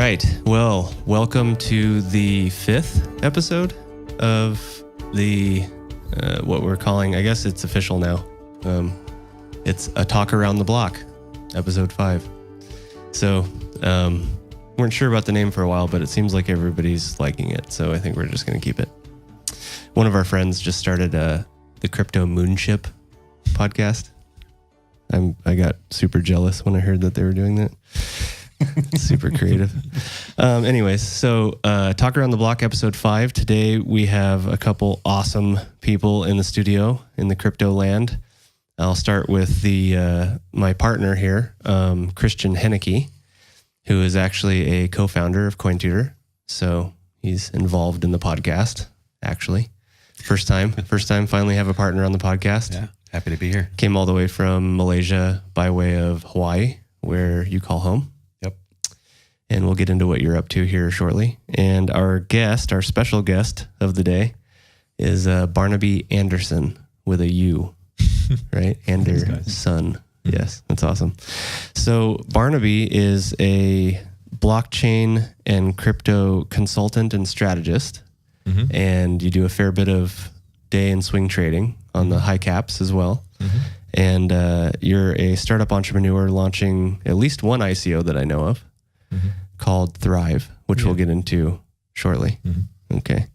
right. Well, welcome to the 5th episode of the, what we're calling, I guess it's official now. It's A Talk Around the Block, episode 5. So, weren't sure about the name for a while, but it seems like everybody's liking it. So I think we're just going to keep it. One of our friends just started the Crypto Moonship podcast. I got super jealous when I heard that they were doing that. Super creative. Anyways, so Talk Around the Block, episode 5. Today we have a couple awesome people in the studio in the crypto land. I'll start with my partner here, Kristian Hoenicke, who is actually a co-founder of CoinTutor. So he's involved in the podcast, actually. First time finally have a partner on the podcast. Yeah, happy to be here. Came all the way from Malaysia by way of Hawaii, where you call home. Yep. And we'll get into what you're up to here shortly. And our special guest of the day is Barnaby Anderson with a U, right? Andersun. Yes, that's awesome. So Barnaby is a blockchain and crypto consultant and strategist. Mm-hmm. And you do a fair bit of day and swing trading on the high caps as well. Mm-hmm. And you're a startup entrepreneur launching at least one ICO that I know of called Thrive, which we'll get into shortly. Mm-hmm. Okay.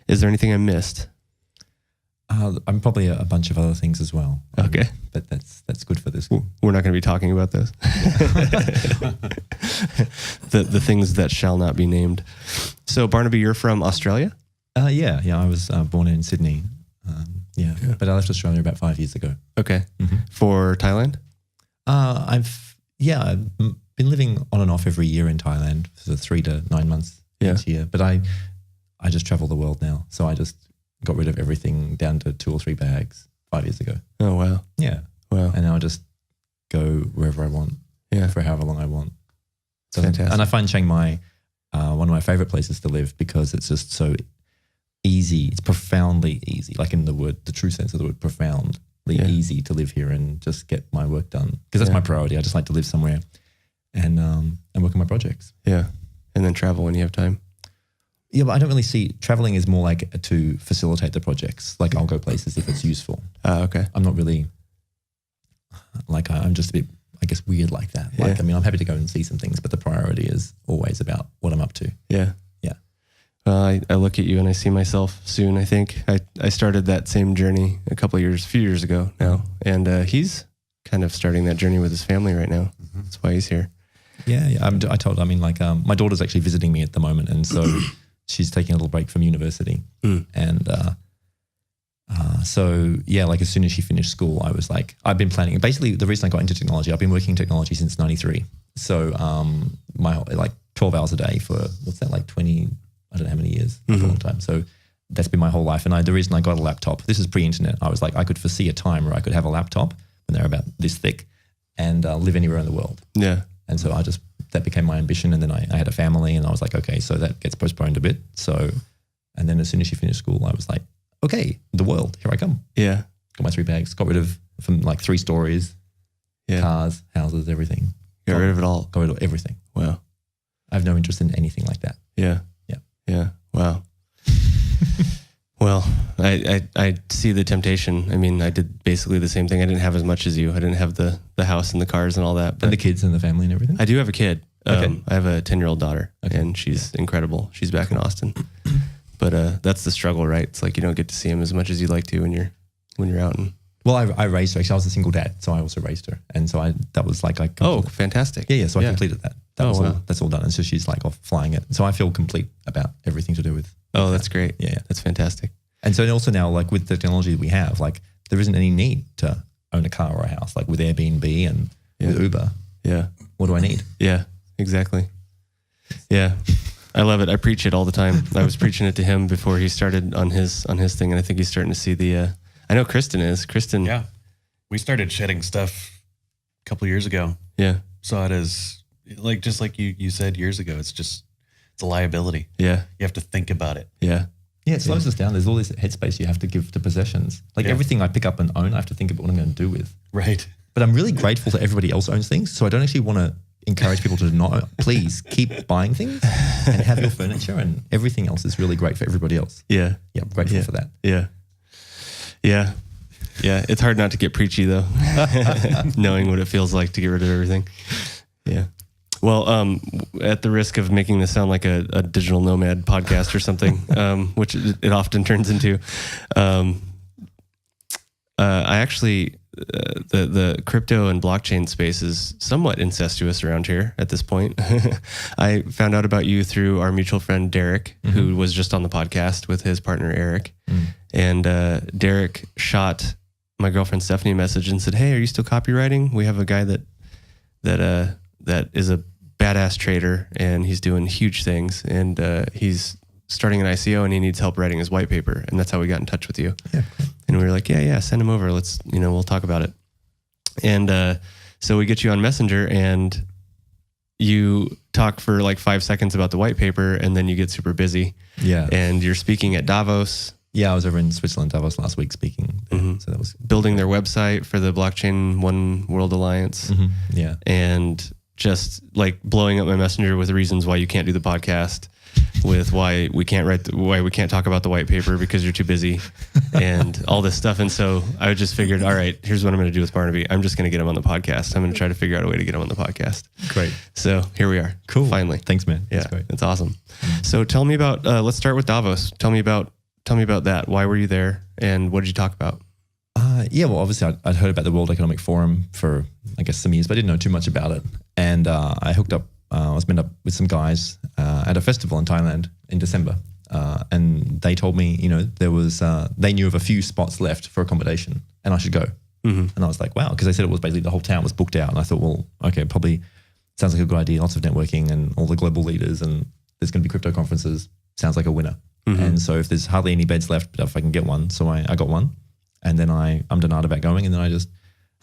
Is there anything I missed? I'm probably a bunch of other things as well. Okay. But that's good for this. We're not going to be talking about those. the things that shall not be named. So Barnaby, you're from Australia? Yeah. I was born in Sydney. But I left Australia about 5 years ago. Okay. Mm-hmm. For Thailand? I've been living on and off every year in Thailand for 3 to 9 months each year. But I just travel the world now. So I just got rid of everything down to 2 or 3 bags 5 years ago. Oh, wow. Yeah. Wow. And now I just go wherever I want for however long I want. So, fantastic. And I find Chiang Mai one of my favorite places to live because it's just so easy. It's profoundly easy, like in the true sense of the word, profoundly easy to live here and just get my work done. Because that's my priority. I just like to live somewhere and work on my projects. Yeah. And then travel when you have time. Yeah, but I don't really see traveling is more like to facilitate the projects. Like I'll go places if it's useful. Okay. I'm not really like I'm just a bit, I guess, weird like that. Like, I mean, I'm happy to go and see some things, but the priority is always about what I'm up to. Yeah. Yeah. I look at you and I see myself soon. I think I started that same journey a few years ago now, and he's kind of starting that journey with his family right now. Mm-hmm. That's why he's here. Yeah. My daughter's actually visiting me at the moment, and so she's taking a little break from university. And like as soon as she finished school, I was like, I've been planning. Basically, the reason I got into technology, I've been working in technology since 93. So my 12 hours a day for, 20, I don't know how many years, for a long time. So that's been my whole life. And the reason I got a laptop, this is pre-internet, I was like, I could foresee a time where I could have a laptop when they're about this thick and live anywhere in the world. Yeah. And so that became my ambition. And then I had a family and I was like, okay, so that gets postponed a bit. So, and then as soon as she finished school, I was like, okay, the world, here I come. Yeah. Got my 3 bags, got rid of from 3 stories, cars, houses, everything. Got rid of it all. Got rid of everything. Wow. I have no interest in anything like that. Yeah. Yeah. Yeah. Wow. Well, I see the temptation. I mean, I did basically the same thing. I didn't have as much as you. I didn't have the house and the cars and all that. But and the kids and the family and everything? I do have a kid. Okay. I have a 10-year-old daughter, and she's incredible. She's back in Austin. But that's the struggle, right? It's like you don't get to see him as much as you'd like to when you're out. Well, I raised her. Actually, I was a single dad, so I also raised her. And so that was like fantastic. Yeah. So I completed that. That's all done. And so she's like off flying it. So I feel complete about everything to do with. Oh, that's great. Yeah. That's fantastic. And so also now, like with the technology that we have, like there isn't any need to own a car or a house, like with Airbnb and with Uber. Yeah. What do I need? Yeah, exactly. Yeah. I love it. I preach it all the time. I was preaching it to him before he started on his thing. And I think he's starting to see I know Kristian is. Kristian. Yeah. We started shedding stuff a couple of years ago. Yeah. Saw it as just like you said years ago, it's a liability. Yeah. You have to think about it. Yeah. Yeah, it slows us down. There's all this headspace you have to give to possessions. Like everything I pick up and own, I have to think about what I'm going to do with. Right. But I'm really grateful that everybody else owns things. So I don't actually want to encourage people to not, please keep buying things and have your furniture, and everything else is really great for everybody else. Yeah. Yeah, I'm grateful for that. Yeah. Yeah. Yeah. It's hard not to get preachy though, knowing what it feels like to get rid of everything. Yeah. Well, at the risk of making this sound like a digital nomad podcast or something, which it often turns into, I actually, the crypto and blockchain space is somewhat incestuous around here at this point. I found out about you through our mutual friend, Derek, who was just on the podcast with his partner, Eric. And Derek shot my girlfriend, Stephanie, a message and said, "Hey, are you still copywriting? We have a guy that is a badass trader and he's doing huge things, and he's starting an ICO and he needs help writing his white paper." And that's how we got in touch with you. Yeah. And we were like, yeah, send him over. Let's, we'll talk about it. And so we get you on Messenger and you talk for like 5 seconds about the white paper, and then you get super busy. Yeah. And you're speaking at Davos. Yeah, I was over in Switzerland, Davos last week speaking. So that was building their website for the Blockchain One World Alliance. Yeah. And just like blowing up my Messenger with reasons why you can't do the podcast, with why we can't talk about the white paper because you're too busy, and all this stuff. And so I just figured, all right, here's what I'm going to do with Barnaby. I'm just going to get him on the podcast. I'm going to try to figure out a way to get him on the podcast. Great. So here we are. Cool. Finally. Thanks, man. Yeah, that's great. It's awesome. So tell me about, let's start with Davos. Tell me about that. Why were you there and what did you talk about? Yeah, well, obviously I'd heard about the World Economic Forum for, I guess, some years, but I didn't know too much about it. And I hooked up, I was met up with some guys at a festival in Thailand in December. And they told me, there was, they knew of a few spots left for accommodation and I should go. And I was like, wow, because they said it was basically the whole town was booked out. And I thought, well, okay, probably sounds like a good idea. Lots of networking and all the global leaders, and there's going to be crypto conferences. Sounds like a winner. And so if there's hardly any beds left, but if I can get one. So I got one, and then I ummed about going, and then I just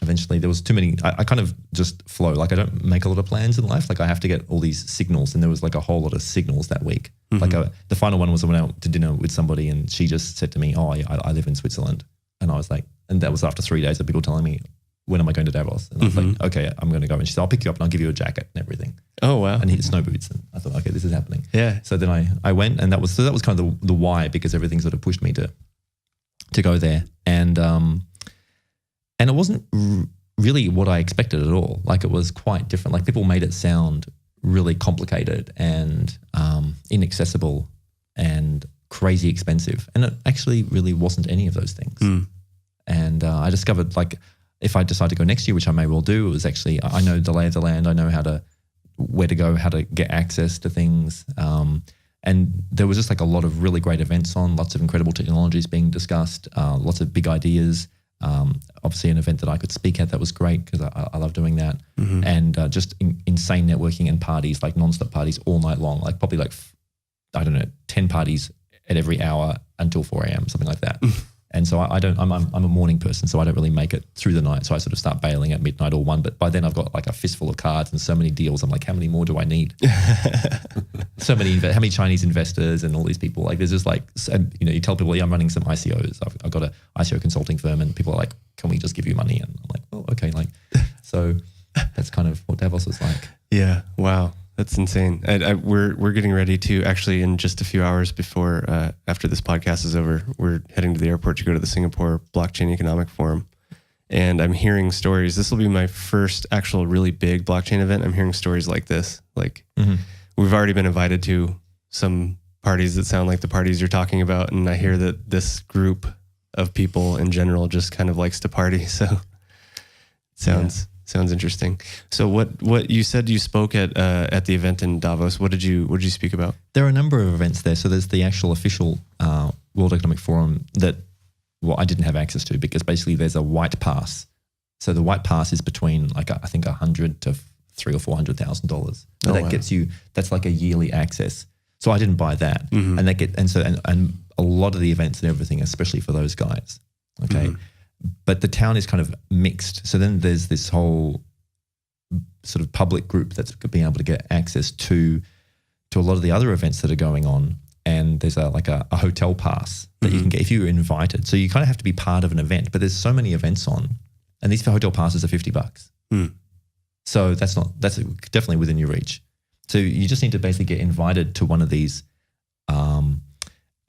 eventually, there was too many, I kind of just flow. Like I don't make a lot of plans in life. Like I have to get all these signals, and there was like a whole lot of signals that week. Like the final one was I went out to dinner with somebody and she just said to me, "Oh, I live in Switzerland." And I was like, and that was after 3 days of people telling me, "When am I going to Davos?" And I was like, "Okay, I'm going to go." And she said, "I'll pick you up and I'll give you a jacket and everything." Oh, wow. And snow boots. And I thought, okay, this is happening. Yeah. So then I went, and that was kind of the why, because everything sort of pushed me to go there. And it wasn't really what I expected at all. Like it was quite different. Like people made it sound really complicated and inaccessible and crazy expensive. And it actually really wasn't any of those things. And I discovered, like, if I decide to go next year, which I may well do, it was actually, I know the lay of the land. I know where to go, how to get access to things. And there was just like a lot of really great events on, lots of incredible technologies being discussed, lots of big ideas. Obviously an event that I could speak at that was great because I love doing that. And just insane networking and parties, like nonstop parties all night long, like probably like, I don't know, 10 parties at every hour until 4 a.m., something like that. And so I'm a morning person, so I don't really make it through the night. So I sort of start bailing at midnight or 1. But by then I've got like a fistful of cards and so many deals. I'm like, how many more do I need? How many Chinese investors and all these people? Like there's just like, you tell people, yeah, I'm running some ICOs. I've got an ICO consulting firm, and people are like, can we just give you money? And I'm like, oh, okay. Like, so that's kind of what Davos was like. Yeah. Wow. That's insane. We're getting ready to actually, in just a few hours before, after this podcast is over, we're heading to the airport to go to the Singapore Blockchain Economic Forum. And I'm hearing stories. This will be my first actual really big blockchain event. I'm hearing stories like this. Like we've already been invited to some parties that sound like the parties you're talking about. And I hear that this group of people in general just kind of likes to party. So it sounds interesting. So what you said you spoke at the event in Davos, what did you speak about? There are a number of events there. So there's the actual official World Economic Forum that I didn't have access to, because basically there's a white pass. So the white pass is between like I think $100,000 to $300,000 or $400,000. So that gets you, that's like a yearly access. So I didn't buy that, and and a lot of the events and everything, especially for those guys. Okay. But the town is kind of mixed. So then there's this whole sort of public group that's being able to get access to a lot of the other events that are going on. And there's a hotel pass that you can get if you're invited. So you kind of have to be part of an event, but there's so many events on, and these hotel passes are $50. So that's definitely within your reach. So you just need to basically get invited to one of these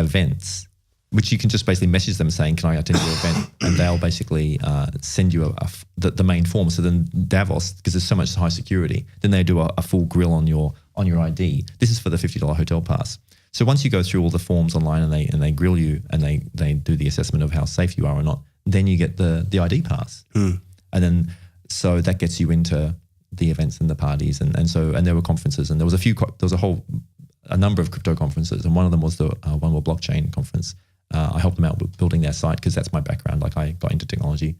events, which you can just basically message them saying, can I attend your event? And they'll basically send you the main form. So then Davos, because there's so much high security, then they do a full grill on your ID. This is for the $50 hotel pass. So once you go through all the forms online and they grill you and they do the assessment of how safe you are or not, then you get the ID pass. And then so that gets you into the events and the parties and there were conferences, and there was a number of crypto conferences, and one of them was the One World Blockchain conference. I helped them out with building their site because that's my background. Like I got into technology.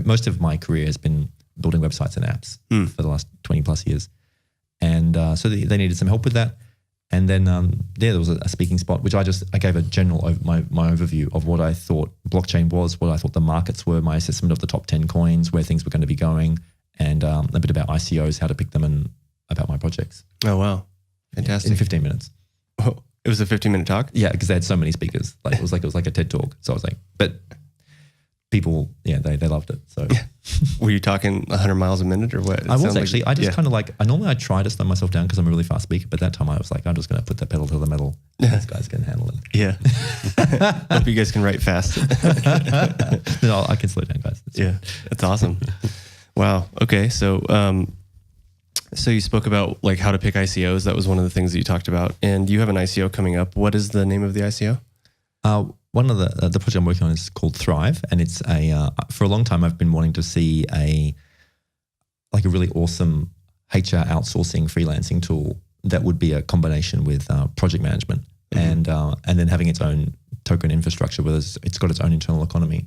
Most of my career has been building websites and apps for the last 20 plus years. And so they needed some help with that. And then there was a speaking spot, which I gave a general my overview of what I thought blockchain was, what I thought the markets were, my assessment of the top 10 coins, where things were going to be going, and a bit about ICOs, how to pick them, and about my projects. Oh, wow. Fantastic. In 15 minutes. Oh, it was a 15-minute talk? Yeah, because they had so many speakers. Like it was like a TED talk. So I was like, but people, yeah, they loved it. So were you talking 100 miles a minute or what? I was actually. I just kind of normally I try to slow myself down because I'm a really fast speaker, but that time I was like, I'm just going to put the pedal to the metal. These guys can handle it. Yeah. Hope you guys can write fast. No, I can slow down, guys. That's awesome. Wow. Okay. So you spoke about like how to pick ICOs. That was one of the things that you talked about. And you have an ICO coming up. What is the name of the ICO? One of the project I'm working on is called Thrive, and it's for a long time I've been wanting to see a really awesome HR outsourcing freelancing tool that would be a combination with project management and then having its own token infrastructure where it's got its own internal economy.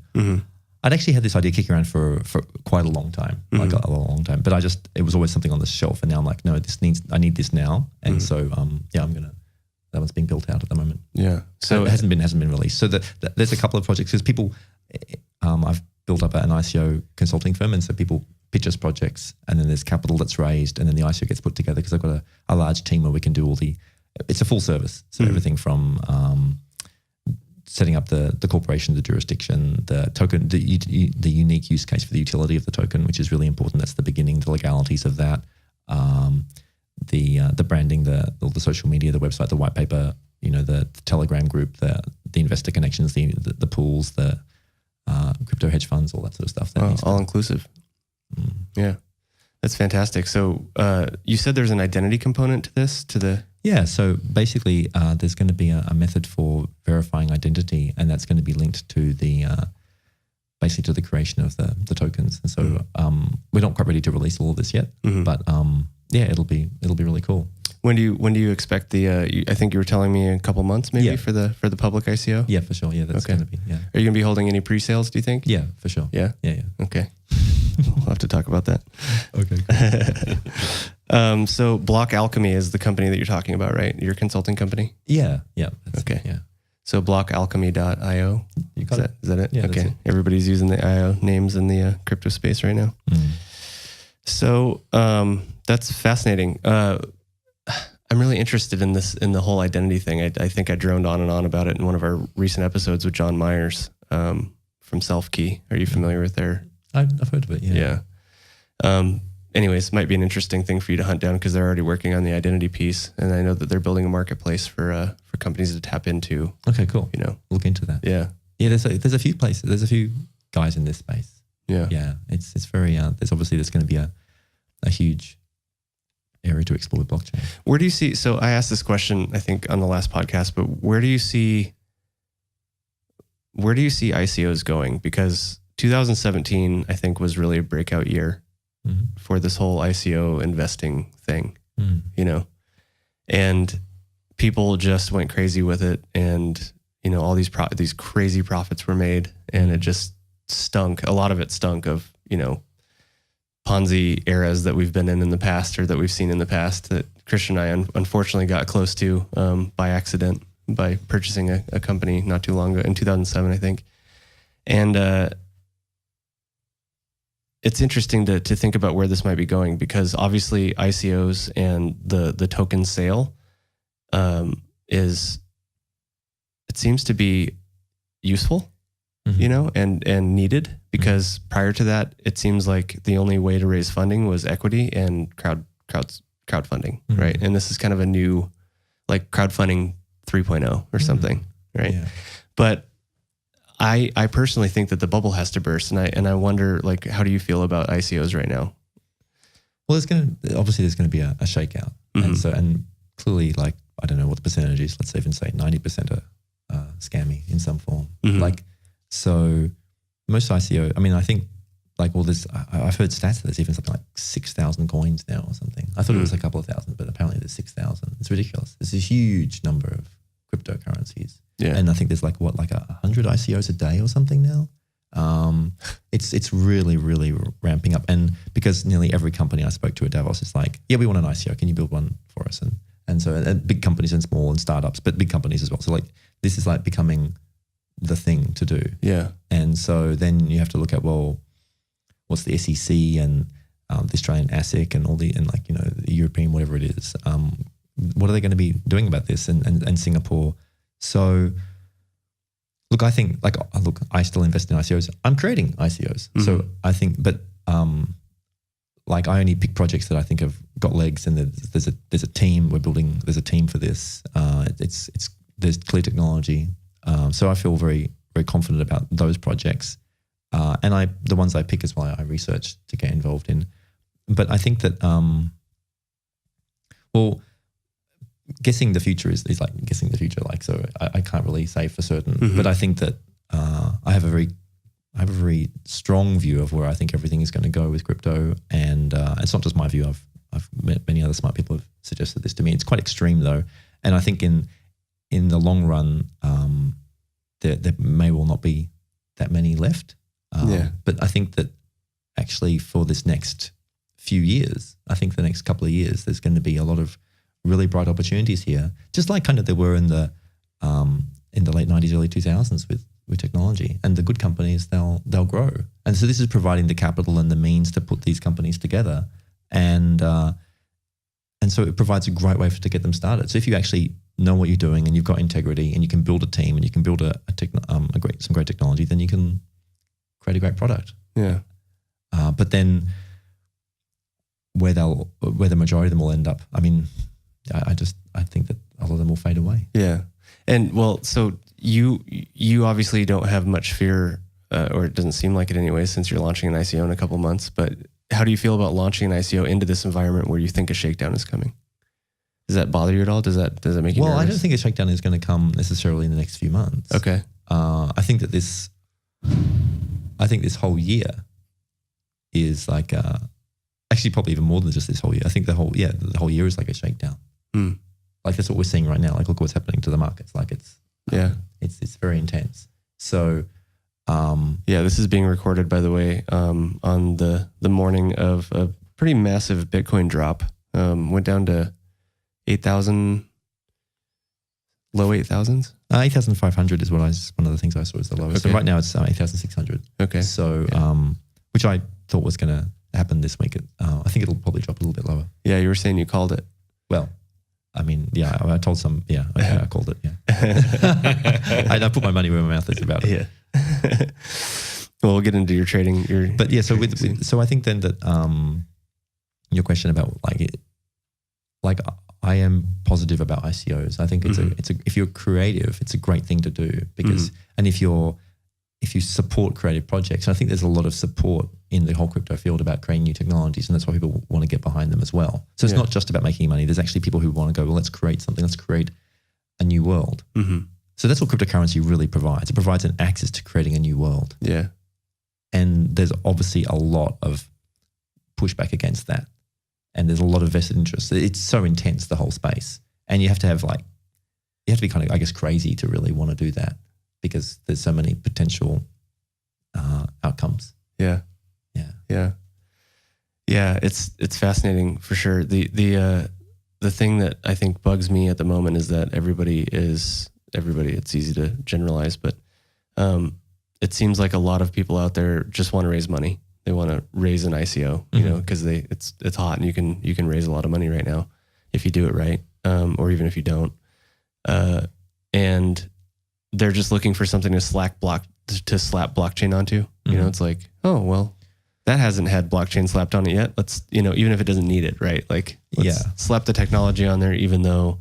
I'd actually had this idea kicking around for quite a long time, like a long time. But it was always something on the shelf, and now I'm like, no, I need this now. And so, that one's being built out at the moment. Yeah. So it hasn't been released. So there's a couple of projects because people, I've built up an ICO consulting firm, and so people pitch us projects, and then there's capital that's raised, and then the ICO gets put together because I've got a large team where we can do it's a full service. So everything from setting up the corporation, the jurisdiction, the token, the unique use case for the utility of the token, which is really important. That's the beginning, the legalities of that, the branding, all the social media, the website, the white paper, the Telegram group, the investor connections, the pools, the crypto hedge funds, all that sort of stuff. All inclusive. Yeah, that's fantastic. So you said there's an identity component to this, Yeah, so basically there's going to be a method for verifying identity, and that's going to be linked to basically to the creation of the tokens. And so we're not quite ready to release all of this yet, but it'll be really cool. When do you expect I think you were telling me a couple months maybe for the public ICO? Yeah, for sure. Yeah, that's going to be. Yeah. Are you going to be holding any pre-sales, do you think? Yeah, for sure. Yeah? Yeah. Okay. We'll have to talk about that. Okay. Cool. So Block Alchemy is the company that you're talking about, right? Your consulting company? Yeah. Okay. Yeah. So blockalchemy.io. You got it. Is that it? Yeah, okay. that's it. Everybody's using the IO names in the crypto space right now. So that's fascinating. I'm really interested in the whole identity thing. I think I droned on and on about it in one of our recent episodes with John Myers from Selfkey. Are you familiar with their? I've heard of it. Yeah. Anyways, it might be an interesting thing for you to hunt down because they're already working on the identity piece, and I know that they're building a marketplace for companies to tap into. Okay, cool. Look into that. Yeah. Yeah. There's a few places. There's a few guys in this space. Yeah. Yeah. It's very. There's going to be a huge area to explore with blockchain. Where do you see? So I asked this question, I think, on the last podcast, but where do you see ICOs going? Because 2017, I think, was really a breakout year for this whole ICO investing thing, and people just went crazy with it, and all these crazy profits were made, and it just stunk. A lot of it stunk of Ponzi eras that we've been in the past, or that we've seen in the past, that Kristian and I unfortunately got close to by accident by purchasing a company not too long ago in 2007, I think. And it's interesting to think about where this might be going, because obviously ICOs and the token sale it seems to be useful. you know, and needed, because prior to that, it seems like the only way to raise funding was equity and crowdfunding, right? And this is kind of a new, like crowdfunding 3.0 or something, right? Yeah. But I personally think that the bubble has to burst, and I wonder, like, how do you feel about ICOs right now? Well, there's going to be a shakeout, and clearly, like, I don't know what the percentage is. Let's even say 90% are scammy in some form. Like, so most ICO. I mean, I think like all this. I've heard stats that there's even something like 6,000 coins now or something. I thought it was a couple of thousand, but apparently there's 6,000. It's ridiculous. It's a huge number of cryptocurrencies. Yeah. And I think there's like 100 ICOs a day or something now. It's really, really ramping up. And because nearly every company I spoke to at Davos is like, yeah, we want an ICO. Can you build one for us? And so big companies and small and startups, but big companies as well. So like this is like becoming the thing to do. Yeah. And so then you have to look at, well, what's the SEC and the Australian ASIC and like, you know, the European, whatever it is. What are they going to be doing about this? And Singapore. So look, I think I still invest in ICOs. I'm creating ICOs. So I think, but like I only pick projects that I think have got legs, and there's a team we're building. There's a team for this. There's clear technology. So I feel very, very confident about those projects. And the ones I pick as well, I research to get involved in. But I think that, guessing the future is like guessing the future. Like, so I can't really say for certain, but I think that I have a very strong view of where I think everything is going to go with crypto. And it's not just my view. I've met many other smart people who've suggested this to me. It's quite extreme though. And I think in the long run, there may well not be that many left. But I think that actually for this next few years, I think the next couple of years, there's going to be a lot of really bright opportunities here, just like kind of there were in the late 90s, early 2000s with technology. And the good companies, they'll grow. And so this is providing the capital and the means to put these companies together. And so it provides a great way to get them started. So if you actually know what you're doing and you've got integrity and you can build a team and you can build some great technology, then you can create a great product. Yeah. But then where the majority of them will end up, I mean, I think that a lot of them will fade away. Yeah. And well, so you obviously don't have much fear, or it doesn't seem like it anyway, since you're launching an ICO in a couple of months. But how do you feel about launching an ICO into this environment where you think a shakedown is coming? Does that bother you at all? Does that make you nervous? Well, I don't think a shakedown is going to come necessarily in the next few months. Okay. I think this whole year is like actually probably even more than just this whole year. I think the whole year is like a shakedown. Like that's what we're seeing right now. Like look what's happening to the markets. Like it's very intense. So this is being recorded, by the way, on the morning of a pretty massive Bitcoin drop. Went down to 8,000, low 8,000s. 8,500 is one of the things I saw as the lowest. Okay. So right now it's 8,600. Okay. So which I thought was going to happen this week. I think it'll probably drop a little bit lower. Yeah, you were saying you called it. Well, I mean, yeah, I told some. Yeah, I called it. Yeah, I put my money where my mouth is about it. Yeah. Well, we'll get into your trading. So I think then that your question about like I am positive about ICOs. I think it's if you're creative, it's a great thing to do because and if you support creative projects, I think there's a lot of support in the whole crypto field about creating new technologies, and that's why people want to get behind them as well. So it's not just about making money. There's actually people who want to go, well, let's create something. Let's create a new world. So that's what cryptocurrency really provides. It provides an access to creating a new world. Yeah. And there's obviously a lot of pushback against that. And there's a lot of vested interest. It's so intense, the whole space. And you have to be kind of, I guess, crazy to really want to do that because there's so many potential outcomes. Yeah. It's fascinating for sure. The thing that I think bugs me at the moment is that everybody, it's easy to generalize, but it seems like a lot of people out there just want to raise money. They want to raise an ICO, you know, because it's hot and you can raise a lot of money right now if you do it right, or even if you don't. And they're just looking for something to slash to slap blockchain onto. You know, it's like, oh, well, that hasn't had blockchain slapped on it yet. Let's, you know, even if it doesn't need it, right? Like, let's slap the technology on there, even though,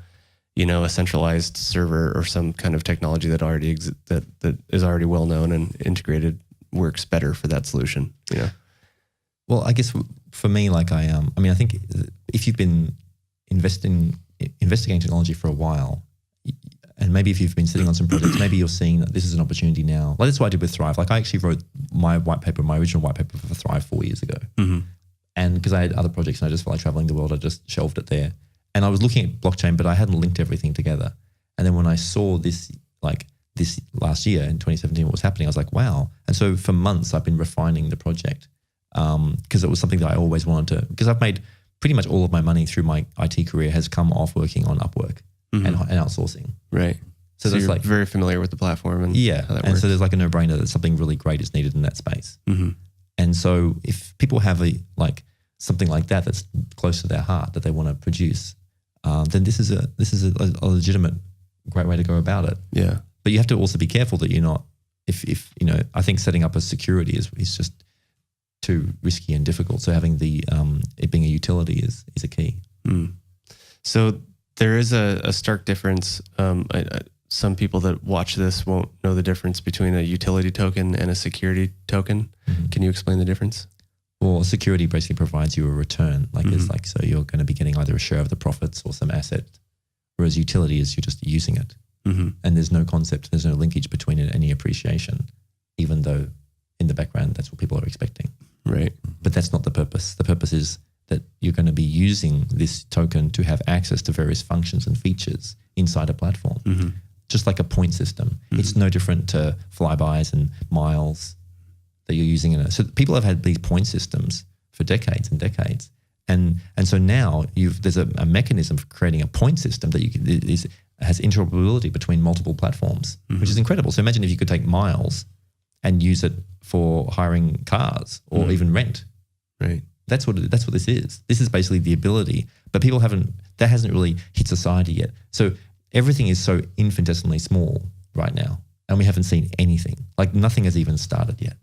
you know, a centralized server or some kind of technology that already that is already well known and integrated works better for that solution. You know. Well, I guess for me, like I think if you've been investigating technology for a while, and maybe if you've been sitting on some projects, maybe you're seeing that this is an opportunity now. Like that's what I did with Thrive. Like I actually wrote my original white paper for Thrive 4 years ago. Mm-hmm. And because I had other projects and I just felt like traveling the world, I just shelved it there. And I was looking at blockchain, but I hadn't linked everything together. And then when I saw this last year in 2017, what was happening, I was like, wow. And so for months, I've been refining the project because it was something that I always wanted to, because I've made pretty much all of my money through my IT career has come off working on Upwork and outsourcing. Right. So there's you're very familiar with the platform and how that works. So there's like a no-brainer that something really great is needed in that space. Mm-hmm. And so if people have something like that that's close to their heart that they want to produce, then this is a legitimate great way to go about it. Yeah. But you have to also be careful that you're not, if you know, I think setting up a security is just too risky and difficult. So having it being a utility is a key. Mm. So there is a stark difference. Some people that watch this won't know the difference between a utility token and a security token. Mm-hmm. Can you explain the difference? Well, security basically provides you a return. Like it's like, so you're going to be getting either a share of the profits or some asset, whereas utility is you're just using it. Mm-hmm. And there's no concept, there's no linkage between it, any appreciation, even though in the background that's what people are expecting. Right. But that's not the purpose. The purpose is that you're going to be using this token to have access to various functions and features inside a platform, just like a point system. Mm-hmm. It's no different to flybys and miles that you're using in it. So people have had these point systems for decades and decades. And so now there's a mechanism for creating a point system that has interoperability between multiple platforms, which is incredible. So imagine if you could take miles and use it for hiring cars or even rent. Right. That's what this is. This is basically the ability, but that hasn't really hit society yet. So everything is so infinitesimally small right now, and we haven't seen anything. Like nothing has even started yet.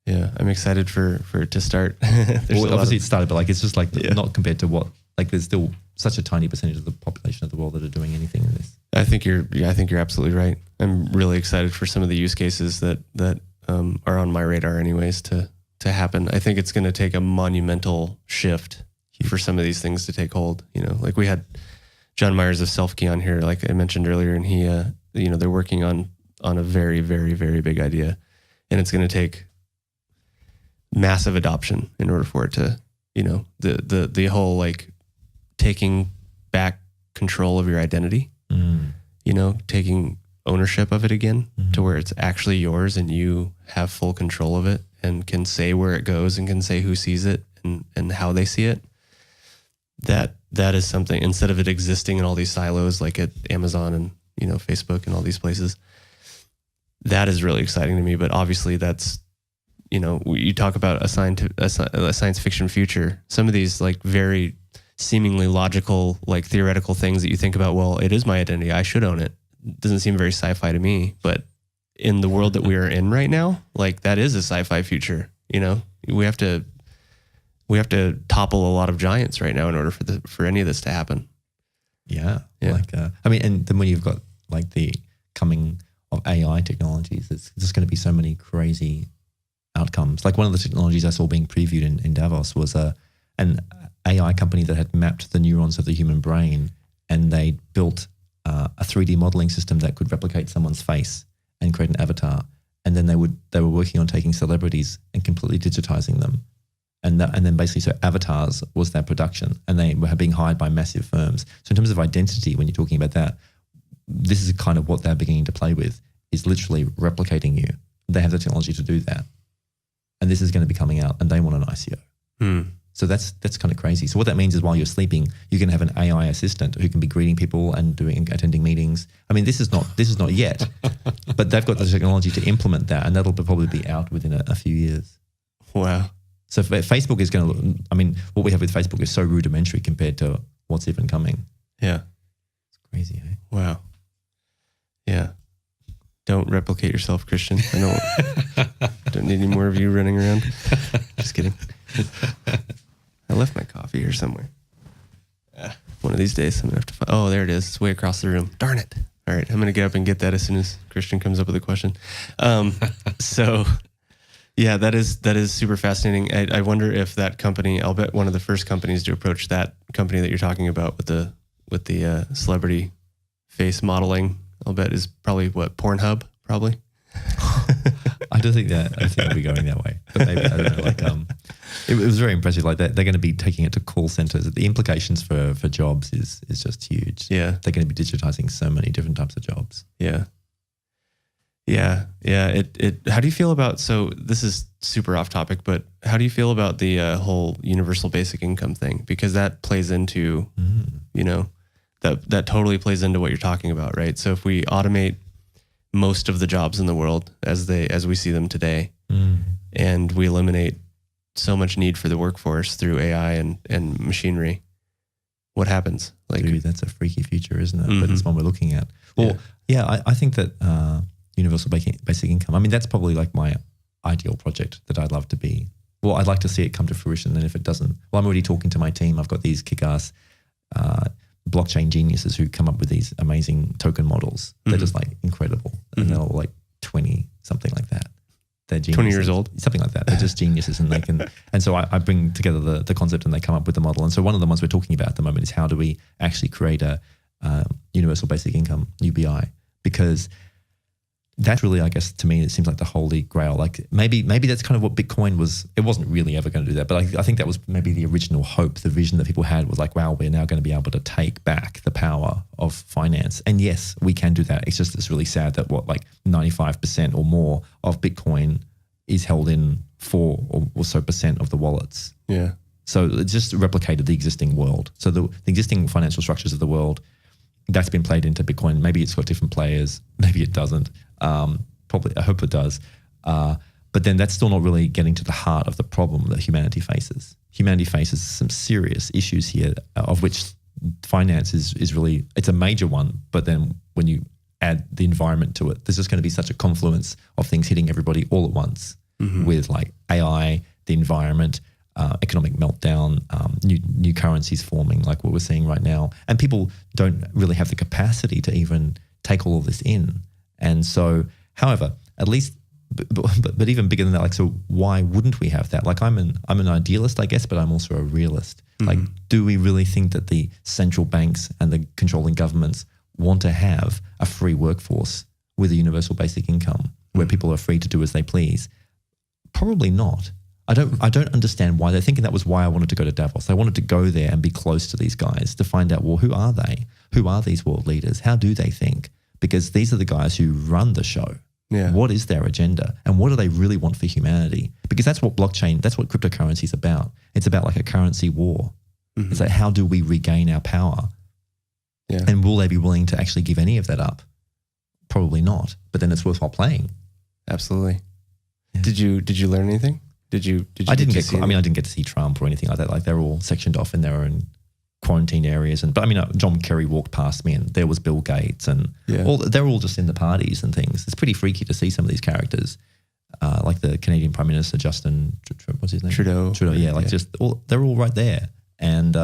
Yeah. I'm excited for it to start. Well, obviously it started, but like it's just like not compared to what, like there's still such a tiny percentage of the population of the world that are doing anything in this. I think you're absolutely right. I'm really excited for some of the use cases that are on my radar anyways to happen. I think it's going to take a monumental shift for some of these things to take hold. You know, like we had John Myers of Selfkey on here, like I mentioned earlier, and he, they're working on a very, very, very big idea, and it's going to take massive adoption in order for it to, the whole like taking back control of your identity, taking ownership of it again to where it's actually yours and you have full control of it and can say where it goes and can say who sees it and how they see it. That is something, instead of it existing in all these silos like at Amazon and, Facebook and all these places, that is really exciting to me. But obviously that's, you talk about a science fiction future. Some of these like very seemingly logical, like theoretical things that you think about, well, it is my identity, I should own it. Doesn't seem very sci-fi to me, but in the world that we are in right now, like that is a sci-fi future. We have to topple a lot of giants right now in order for any of this to happen. Yeah. And then when you've got like the coming of AI technologies, there's just going to be so many crazy outcomes. Like one of the technologies I saw being previewed in Davos was an AI company that had mapped the neurons of the human brain, and they built a 3D modeling system that could replicate someone's face and create an avatar. And then they were working on taking celebrities and completely digitizing them. And then basically, so avatars was their production, and they were being hired by massive firms. So in terms of identity, when you're talking about that, this is kind of what they're beginning to play with, is literally replicating you. They have the technology to do that. And this is going to be coming out, and they want an ICO. So that's kind of crazy. So what that means is while you're sleeping, you can have an AI assistant who can be greeting people and attending meetings. I mean, this is not yet, but they've got the technology to implement that, and that'll probably be out within a few years. Wow. So Facebook is going to, what we have with Facebook is so rudimentary compared to what's even coming. Yeah. It's crazy, eh? Wow. Yeah. Don't replicate yourself, Kristian. I don't need any more of you running around. Just kidding. I left my coffee here somewhere. One of these days, I'm going to have to find. Oh, there it is. It's way across the room. Darn it. All right. I'm going to get up and get that as soon as Kristian comes up with a question. So, yeah, that is super fascinating. I wonder if that company, I'll bet one of the first companies to approach that company that you're talking about with the celebrity face modeling, I'll bet is probably what, Pornhub, probably? I don't think that. I think they'll be going that way. But maybe, I don't know. Like, it was very impressive. Like, they're going to be taking it to call centers. The implications for jobs is just huge. Yeah. They're going to be digitizing so many different types of jobs. Yeah. Yeah. Yeah. How do you feel about, so this is super off topic, but how do you feel about the whole universal basic income thing? Because that plays into, that totally plays into what you're talking about, right? So if we automate most of the jobs in the world as we see them today, and we eliminate so much need for the workforce through AI and machinery, what happens? Like, dude, that's a freaky future, isn't it? But it's one we're looking at. Well, I think that universal basic income, I mean, that's probably like my ideal project that I'd love to be. Well, I'd like to see it come to fruition. And if it doesn't, well, I'm already talking to my team. I've got these kick-ass blockchain geniuses who come up with these amazing token models. They're just like incredible. And they're all like 20, something like that. They're geniuses. 20 years old? Something like that. They're just geniuses, and they can. And so I bring together the concept, and they come up with the model. And so one of the ones we're talking about at the moment is how do we actually create a universal basic income, UBI? Because that's really, I guess, to me, it seems like the holy grail. Like maybe that's kind of what Bitcoin was. It wasn't really ever going to do that, but I think that was maybe the original hope. The vision that people had was like, wow, we're now going to be able to take back the power of finance. And yes, we can do that. It's just, it's really sad that 95% or more of Bitcoin is held in 4 or so percent of the wallets. Yeah. So it just replicated the existing world. So the existing financial structures of the world, that's been played into Bitcoin. Maybe it's got different players. Maybe it doesn't. Probably, I hope it does. But then that's still not really getting to the heart of the problem that humanity faces. Humanity faces some serious issues here, of which finance is really, it's a major one. But then when you add the environment to it, there's just going to be such a confluence of things hitting everybody all at once, with like AI, the environment, economic meltdown, new currencies forming like what we're seeing right now. And people don't really have the capacity to even take all of this in. And so, however, at least, but even bigger than that, like, so why wouldn't we have that? Like, I'm an idealist, I guess, but I'm also a realist. Like, do we really think that the central banks and the controlling governments want to have a free workforce with a universal basic income where people are free to do as they please? Probably not. I don't understand why. They're thinking that was why I wanted to go to Davos. I wanted to go there and be close to these guys to find out, well, who are they? Who are these world leaders? How do they think? Because these are the guys who run the show. Yeah. What is their agenda? And what do they really want for humanity? Because that's what blockchain, that's what cryptocurrency is about. It's about like a currency war. It's like, how do we regain our power? Yeah. And will they be willing to actually give any of that up? Probably not. But then it's worthwhile playing. Absolutely. Yeah. Did you learn anything? I didn't get to see Trump or anything like that. Like, they're all sectioned off in their own quarantine areas. But I mean, John Kerry walked past me, and there was Bill Gates, and they're all just in the parties and things. It's pretty freaky to see some of these characters, like the Canadian Prime Minister Justin, what's his name? Trudeau. Yeah, they're all right there and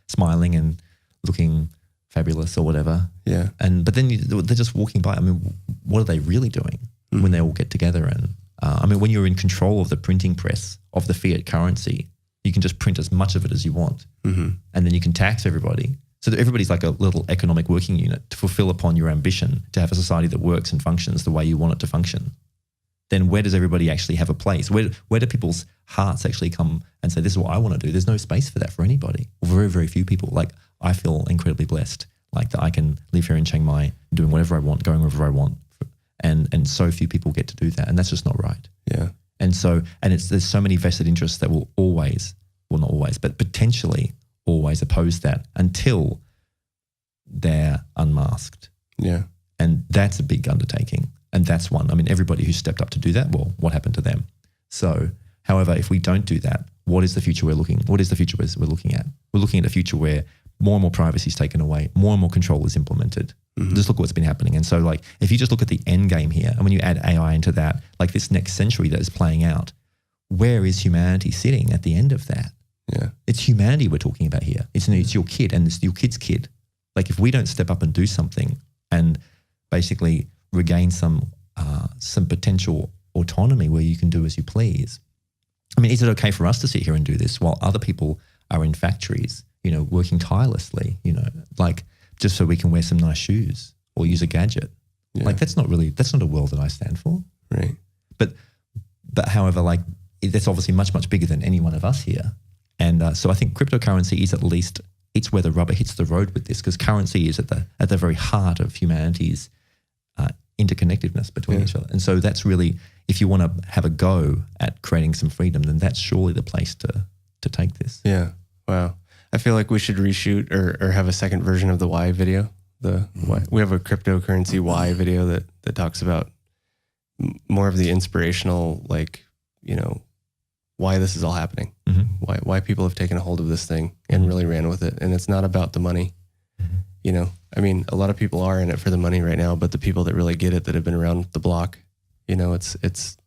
smiling and looking fabulous or whatever. Yeah. But then they're just walking by. I mean, what are they really doing when they all get together? And I mean, when you're in control of the printing press of the fiat currency, you can just print as much of it as you want. And then you can tax everybody. So that everybody's like a little economic working unit to fulfill upon your ambition to have a society that works and functions the way you want it to function. Then where does everybody actually have a place? Where do people's hearts actually come and say, this is what I want to do? There's no space for that for anybody. Or very, very few people. Like, I feel incredibly blessed, like that I can live here in Chiang Mai, doing whatever I want, going wherever I want. And so few people get to do that. And that's just not right. Yeah. And there's so many vested interests that will always, well, not always, but potentially always oppose that until they're unmasked. Yeah. And that's a big undertaking. And that's one. I mean, everybody who stepped up to do that, well, what happened to them? So, however, if we don't do that, what is the future we're looking at? We're looking at a future where more and more privacy is taken away, more and more control is implemented, Just look at what's been happening. And so like, if you just look at the end game here, and when you add AI into that, like this next century that is playing out, where is humanity sitting at the end of that? Yeah. It's humanity we're talking about here. It's your kid and it's your kid's kid. Like if we don't step up and do something and basically regain some potential autonomy where you can do as you please. I mean, is it okay for us to sit here and do this while other people are in factories, working tirelessly, like just so we can wear some nice shoes or use a gadget? Yeah. Like that's not a world that I stand for. Right. But however, like that's obviously much, much bigger than any one of us here. And so I think cryptocurrency is at least, it's where the rubber hits the road with this, because currency is at the very heart of humanity's interconnectedness between each other. And so that's really, if you want to have a go at creating some freedom, then that's surely the place to take this. Yeah. Wow. I feel like we should reshoot or have a second version of the why video. We have a cryptocurrency why video that talks about more of the inspirational, like, why this is all happening, why people have taken a hold of this thing and really ran with it. And it's not about the money. I mean, a lot of people are in it for the money right now, but the people that really get it, that have been around the block, it's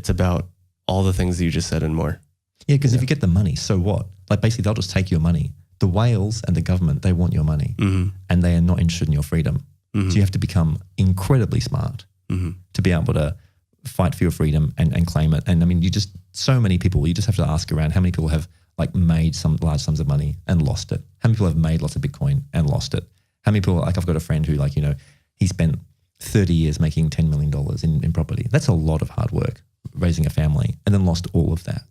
about all the things that you just said and more. Yeah, because if you get the money, so what? Like basically they'll just take your money. The whales and the government, they want your money and they are not interested in your freedom. So you have to become incredibly smart to be able to fight for your freedom and claim it. And I mean, so many people, you just have to ask around how many people have like made some large sums of money and lost it. How many people have made lots of Bitcoin and lost it? How many people, like I've got a friend who like, he spent 30 years making $10 million in property. That's a lot of hard work, raising a family, and then lost all of that.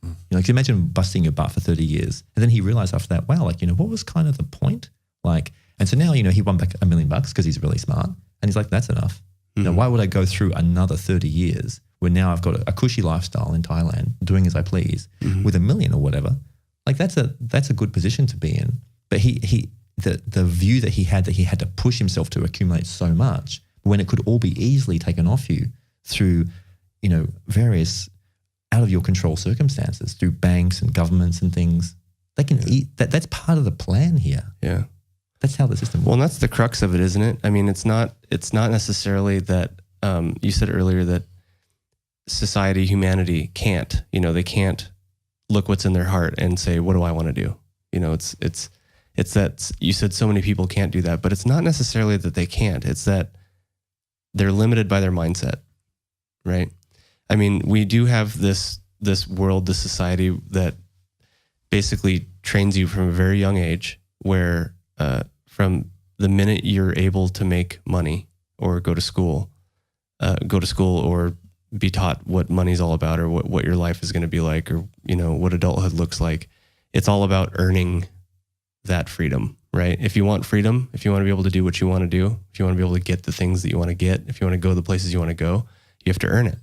Can you imagine busting your butt for 30 years? And then he realized after that, wow, like, what was kind of the point? Like, and so now, he won back $1 million because he's really smart. And he's like, that's enough. Why would I go through another 30 years where now I've got a cushy lifestyle in Thailand, doing as I please with $1 million or whatever? Like that's a good position to be in. But the view that he had to push himself to accumulate so much when it could all be easily taken off you through, various out of your control circumstances, through banks and governments and things. They can eat that. That's part of the plan here. Yeah. That's how the system works. Well, and that's the crux of it, isn't it? I mean, it's not necessarily that you said earlier that society, humanity can't, they can't look what's in their heart and say, what do I want to do? It's that you said so many people can't do that, but it's not necessarily that they can't. It's that they're limited by their mindset, right? I mean, we do have this world, this society that basically trains you from a very young age where from the minute you're able to make money or go to school or be taught what money's all about or what your life is going to be like or, what adulthood looks like, it's all about earning that freedom, right? If you want freedom, if you want to be able to do what you want to do, if you want to be able to get the things that you want to get, if you want to go the places you want to go, you have to earn it.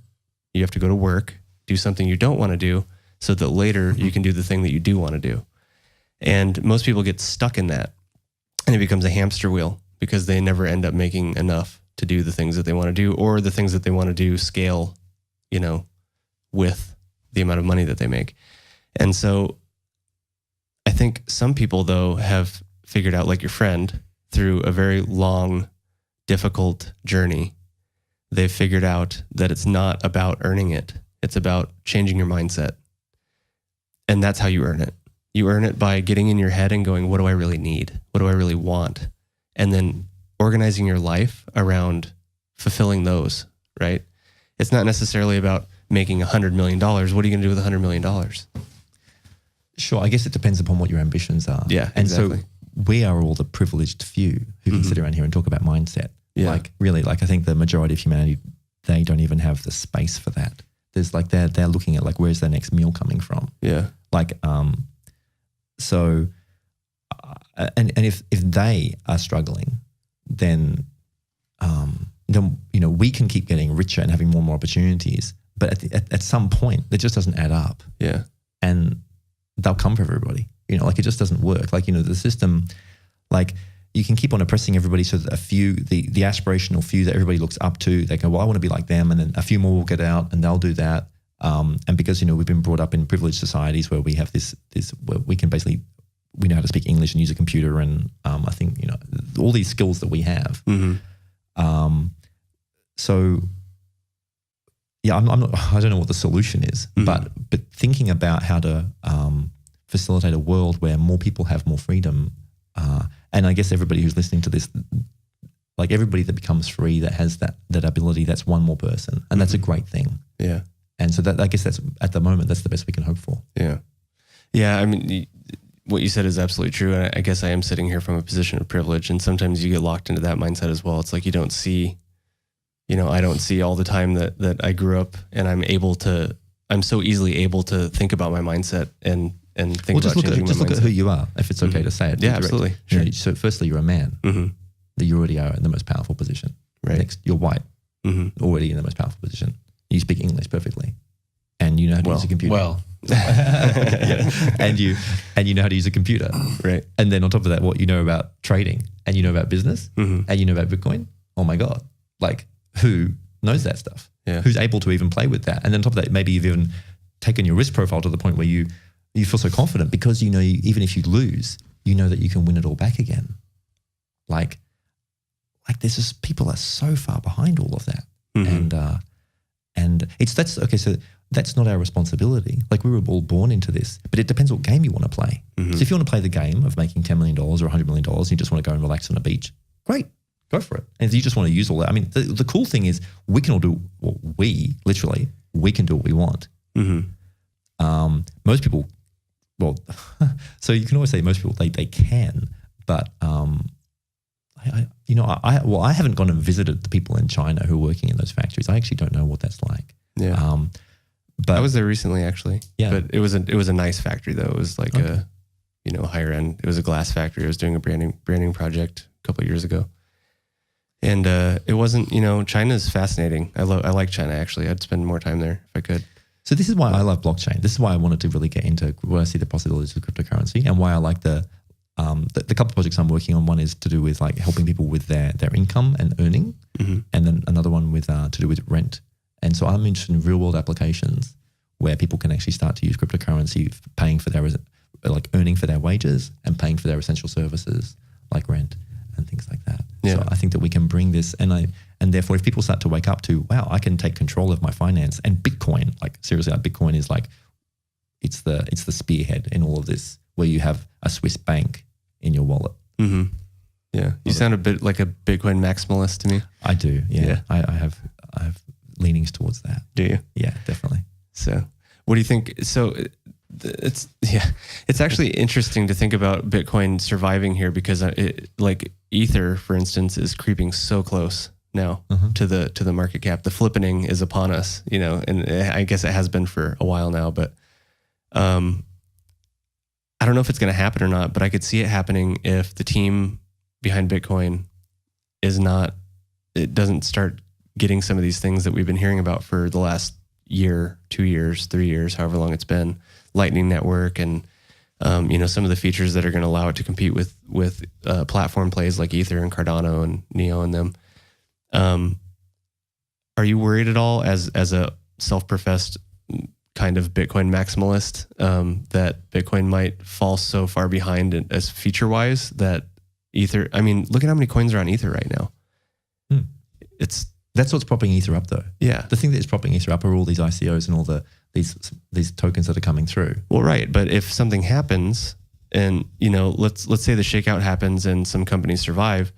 You have to go to work, do something you don't want to do so that later you can do the thing that you do want to do. And most people get stuck in that. And it becomes a hamster wheel because they never end up making enough to do the things that they want to do, or the things that they want to do scale, with the amount of money that they make. And so I think some people, though, have figured out, like your friend, through a very long, difficult journey, they've figured out that it's not about earning it. It's about changing your mindset. And that's how you earn it. You earn it by getting in your head and going, what do I really need? What do I really want? And then organizing your life around fulfilling those, right? It's not necessarily about making $100 million. What are you going to do with $100 million? Sure. I guess it depends upon what your ambitions are. Yeah, and exactly. So we are all the privileged few who can sit around here and talk about mindset. Yeah. Like really, like I think the majority of humanity, they don't even have the space for that. There's like, they're looking at like, where's their next meal coming from? Yeah. Like, so, and if they are struggling, then we can keep getting richer and having more and more opportunities. But at some point, it just doesn't add up. Yeah. And they'll come for everybody. Like it just doesn't work. Like, the system, like you can keep on oppressing everybody so that a few, the aspirational few that everybody looks up to, they go, well, I want to be like them. And then a few more will get out and they'll do that. And because, we've been brought up in privileged societies where we have this where we can basically, we know how to speak English and use a computer. And I think, all these skills that we have. So yeah, I don't know what the solution is, but thinking about how to facilitate a world where more people have more freedom, and I guess everybody who's listening to this, like everybody that becomes free, that has that ability, that's one more person, and that's a great thing. Yeah. And so that, I guess that's, at the moment, that's the best we can hope for. Yeah. Yeah. I mean, what you said is absolutely true. And I guess I am sitting here from a position of privilege, and sometimes you get locked into that mindset as well. It's like you don't see, I don't see all the time that I grew up, and I'm so easily able to think about my mindset and think about changing my mindset. Just look at who you are, if it's okay to say it. Yeah, absolutely. Sure. So firstly, you're a man. That you already are in the most powerful position. Right. Next, you're white. Already in the most powerful position. You speak English perfectly, and you know how to use a computer. Well, and you know how to use a computer, right? And then on top of that, what you know about trading, and you know about business, and you know about Bitcoin. Oh my God! Like, who knows that stuff? Yeah. Who's able to even play with that? And then on top of that, maybe you've even taken your risk profile to the point where you feel so confident because even if you lose, you know that you can win it all back again. Like there's just, people are so far behind all of that, and so that's not our responsibility. Like, we were all born into this, but it depends what game you want to play. So if you want to play the game of making $10 million or $100 million, and you just want to go and relax on a beach, great, go for it. And if you just want to use all that, I mean, the cool thing is we can all do what we can do what we want. Most people, well, so you can always say most people, they can, but I haven't gone and visited the people in China who are working in those factories. I actually don't know what that's like. Yeah. But I was there recently, actually. Yeah. But it was a nice factory though. It was like a higher end. It was a glass factory. I was doing a branding project a couple of years ago. And it wasn't, China's fascinating. I like China, actually. I'd spend more time there if I could. So this is why I love blockchain. This is why I wanted to really get into where I see the possibilities of cryptocurrency, and why I like the couple of projects I'm working on. One is to do with like helping people with their income and earning, and then another one with to do with rent. And so I'm interested in real world applications where people can actually start to use cryptocurrency, paying for earning for their wages and paying for their essential services like rent and things like that. Yeah. So I think that we can bring this, and therefore if people start to wake up to, wow, I can take control of my finance, and Bitcoin, like seriously, like Bitcoin is like, it's the spearhead in all of this, where you have a Swiss bank in your wallet. Yeah. You sound a bit like a Bitcoin maximalist to me. I do. Yeah. I have leanings towards that. Do you? Yeah, definitely. So what do you think? So it's actually interesting to think about Bitcoin surviving here, because like Ether, for instance, is creeping so close now to the market cap. The flippening is upon us, and I guess it has been for a while now, but I don't know if it's going to happen or not, but I could see it happening if the team behind Bitcoin doesn't start getting some of these things that we've been hearing about for the last year, 2 years, 3 years, however long it's been, Lightning Network, and some of the features that are going to allow it to compete with platform plays like Ether and Cardano and Neo and them. Are you worried at all as a self-professed kind of Bitcoin maximalist that Bitcoin might fall so far behind as feature-wise that Ether? I mean, look at how many coins are on Ether right now. That's what's propping Ether up, though. Yeah. The thing that is propping Ether up are all these ICOs and all these tokens that are coming through. Well, right. But if something happens, and let's say the shakeout happens and some companies survive,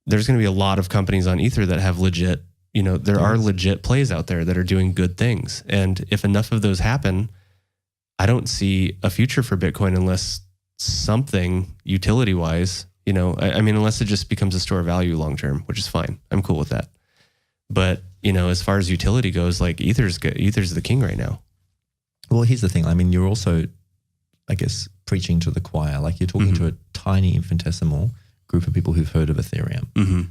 there's going to be a lot of companies on Ether that have legit, there are legit plays out there that are doing good things. And if enough of those happen, I don't see a future for Bitcoin unless something utility-wise, I mean, unless it just becomes a store of value long-term, which is fine. I'm cool with that. But, as far as utility goes, like Ether's the king right now. Well, here's the thing. I mean, you're also, I guess, preaching to the choir. Like, you're talking to a tiny infinitesimal group of people who've heard of Ethereum.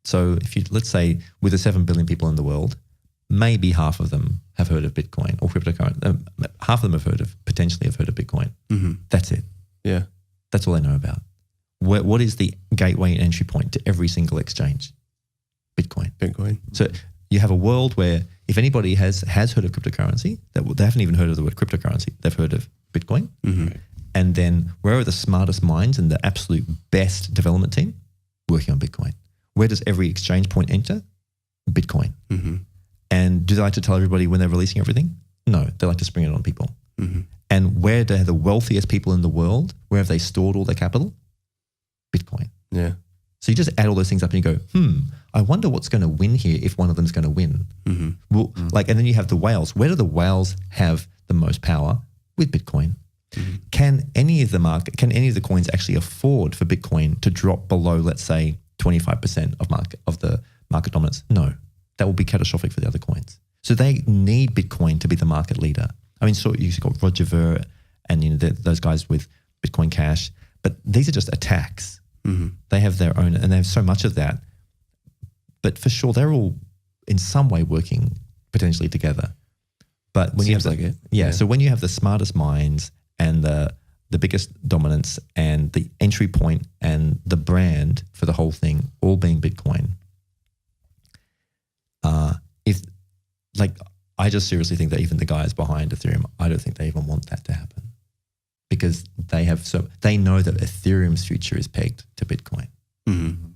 So let's say with the 7 billion people in the world, maybe half of them have heard of Bitcoin or cryptocurrency. Half of them potentially have heard of Bitcoin. That's it. Yeah. That's all they know about. What is the gateway and entry point to every single exchange? Bitcoin. So you have a world where if anybody has heard of cryptocurrency, they haven't even heard of the word cryptocurrency, they've heard of Bitcoin. And then where are the smartest minds and the absolute best development team? working on Bitcoin. Where does every exchange point enter? Bitcoin. Mm-hmm. And do they like to tell everybody when they're releasing everything? No, they like to spring it on people. Mm-hmm. And where do the wealthiest people in the world, where have they stored all their capital? Bitcoin. Yeah. So you just add all those things up and you go, I wonder what's going to win here if one of them's going to win. Mm-hmm. Well, and then you have the whales. Where do the whales have the most power? With Bitcoin. Mm-hmm. Can any of the coins actually afford for Bitcoin to drop below, let's say, 25% of the market dominance? No, that will be catastrophic for the other coins. So they need Bitcoin to be the market leader. I mean, so you've got Roger Ver and those guys with Bitcoin Cash, but these are just attacks. Mm-hmm. They have their own, and they have so much of that. But for sure, they're all in some way working potentially together. But when Seems you like have it. Yeah. So when you have the smartest minds and the biggest dominance and the entry point and the brand for the whole thing all being Bitcoin, I just seriously think that even the guys behind Ethereum, I don't think they even want that to happen because they know that Ethereum's future is pegged to Bitcoin. Mm-hmm.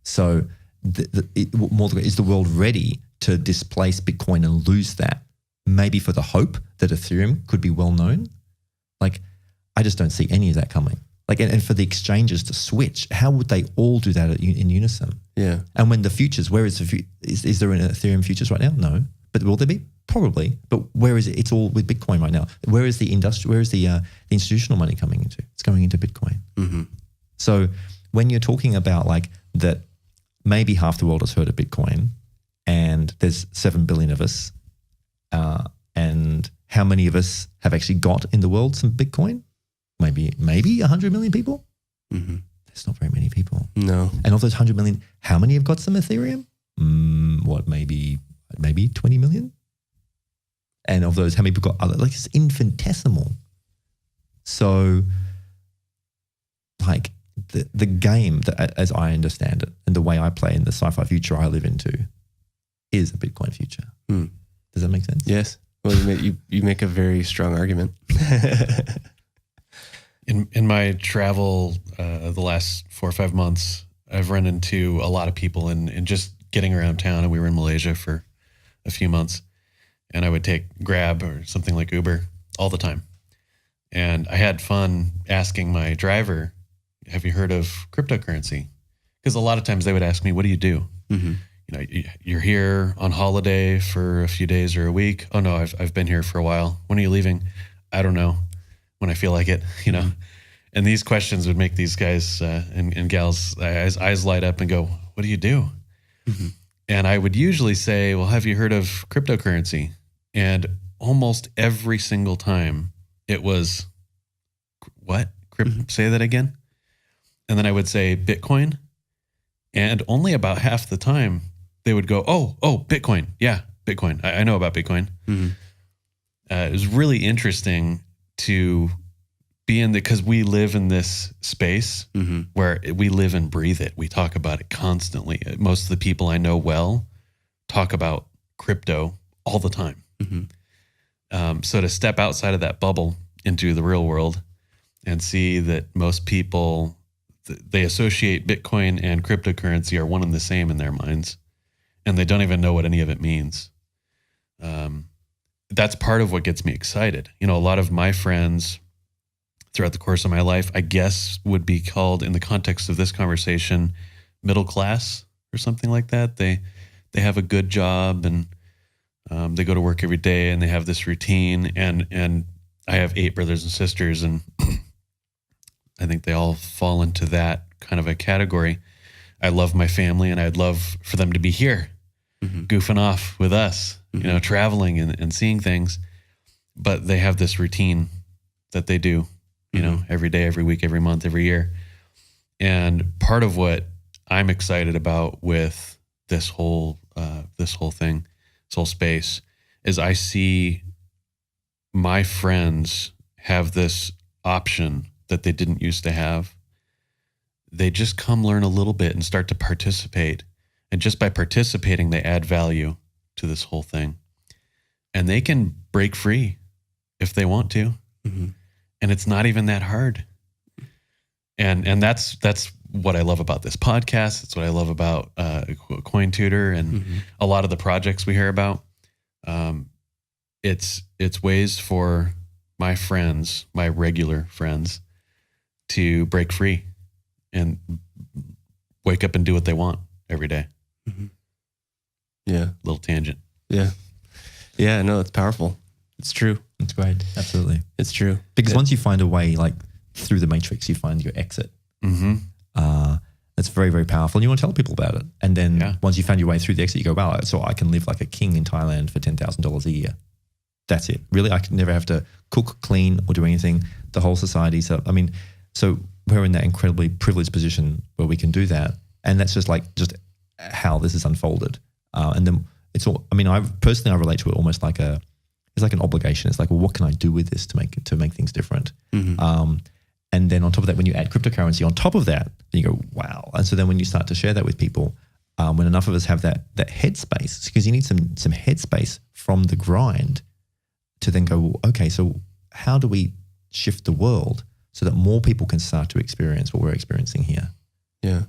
So is the world ready to displace Bitcoin and lose that? Maybe for the hope that Ethereum could be well known. I just don't see any of that coming. And for the exchanges to switch, how would they all do that in unison? Yeah. And when the futures, where is is there an Ethereum futures right now? No. But will there be? Probably. But where is it? It's all with Bitcoin right now. Where is the institutional money coming into? It's going into Bitcoin. Mm-hmm. So when you're talking about that, maybe half the world has heard of Bitcoin, and there's 7 billion of us, and how many of us have actually got in the world some Bitcoin? Maybe 100 million people? Mm-hmm. There's not very many people. No. And of those 100 million, how many have got some Ethereum? Maybe 20 million? And of those, how many people got other? It's infinitesimal. So the game, that, as I understand it, and the way I play in the sci-fi future I live into is a Bitcoin future. Does that make sense? Yes. Well, you make a very strong argument. In my travel the last 4 or 5 months, I've run into a lot of people and just getting around town, and we were in Malaysia for a few months, and I would take Grab or something like Uber all the time. And I had fun asking my driver, have you heard of cryptocurrency? Because a lot of times they would ask me, what do you do? Mm-hmm. You're here on holiday for a few days or a week. Oh no, I've been here for a while. When are you leaving? I don't know. When I feel like it, Mm-hmm. And these questions would make these guys and gals' eyes light up and go, what do you do? Mm-hmm. And I would usually say, well, have you heard of cryptocurrency? And almost every single time it was, what? Say that again? And then I would say Bitcoin. And only about half the time they would go, oh, Bitcoin. Yeah, Bitcoin. I know about Bitcoin. Mm-hmm. It was really interesting to be in because we live in this space Mm-hmm. where we live and breathe it. We talk about it constantly. Most of the people I know well talk about crypto all the time. Mm-hmm. So to step outside of that bubble into the real world and see that most people, they associate Bitcoin and cryptocurrency are one and the same in their minds, and they don't even know what any of it means. That's part of what gets me excited. A lot of my friends throughout the course of my life, I guess would be called, in the context of this conversation, middle class or something like that. They have a good job and they go to work every day and they have this routine. And I have 8 brothers and sisters, and I think they all fall into that kind of a category. I love my family, and I'd love for them to be here, Mm-hmm. goofing off with us, Mm-hmm. traveling and seeing things. But they have this routine that they do, every day, every week, every month, every year. And part of what I'm excited about with this whole thing, this whole space, is I see my friends have this option that they didn't used to have. They just come learn a little bit and start to participate. And just by participating, they add value to this whole thing. And they can break free if they want to. Mm-hmm. And it's not even that hard. And that's what I love about this podcast. It's what I love about Coin Tutor and a lot of the projects we hear about. It's ways for my friends, my regular friends, to break free and wake up and do what they want every day. Yeah. Little tangent. Yeah. Yeah, no, it's powerful. It's true. It's great. Absolutely. It's true. Because once you find a way, like through the matrix, you find your exit. That's very, very powerful. And you want to tell people about it. And then once you found your way through the exit, you go, wow, so I can live like a king in Thailand for $10,000 a year. That's it. Really, I can never have to cook, clean, or do anything. The whole society. So we're in that incredibly privileged position where we can do that. And that's just how this is unfolded. And then it's all, I relate to it almost like it's like an obligation. It's like, well, what can I do with this to make things different? And then on top of that, when you add cryptocurrency on top of that, then you go, wow. And so then when you start to share that with people, when enough of us have that headspace, because you need some headspace from the grind to then go, well, okay, so how do we shift the world so that more people can start to experience what we're experiencing here? Yeah.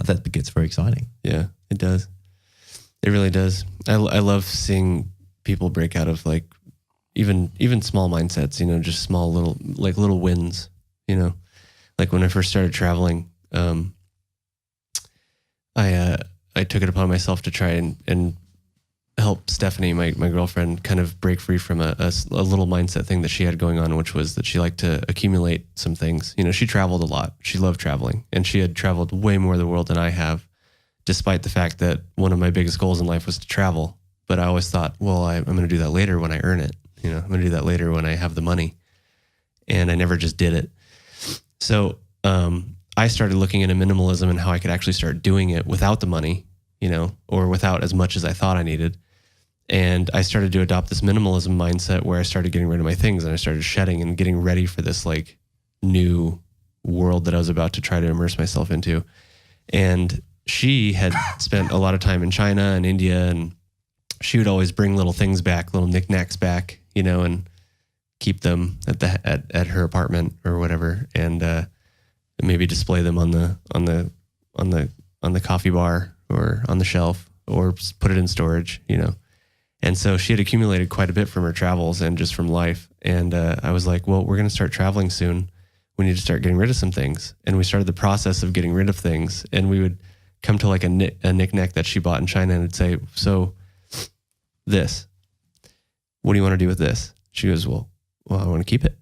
That gets very exciting. Yeah, it does. It really does. I love seeing people break out of like even small mindsets, just small little wins, like when I first started traveling, I took it upon myself to try and help Stephanie, my girlfriend, kind of break free from a little mindset thing that she had going on, which was that she liked to accumulate some things. She traveled a lot. She loved traveling, and she had traveled way more of the world than I have, despite the fact that one of my biggest goals in life was to travel. But I always thought, well, I'm going to do that later when I earn it. I'm going to do that later when I have the money. And I never just did it. So I started looking into minimalism and how I could actually start doing it without the money, or without as much as I thought I needed. And I started to adopt this minimalism mindset where I started getting rid of my things and I started shedding and getting ready for this like new world that I was about to try to immerse myself into. And she had spent a lot of time in China and India, and she would always bring little things back, little knickknacks back, and keep them at her apartment or whatever, and maybe display them on the coffee bar or on the shelf, or just put it in storage, And so she had accumulated quite a bit from her travels and just from life. And I was like, well, we're going to start traveling soon. We need to start getting rid of some things. And we started the process of getting rid of things. And we would come to like a knickknack that she bought in China and would say, so this, what do you want to do with this? She goes, well, I want to keep it.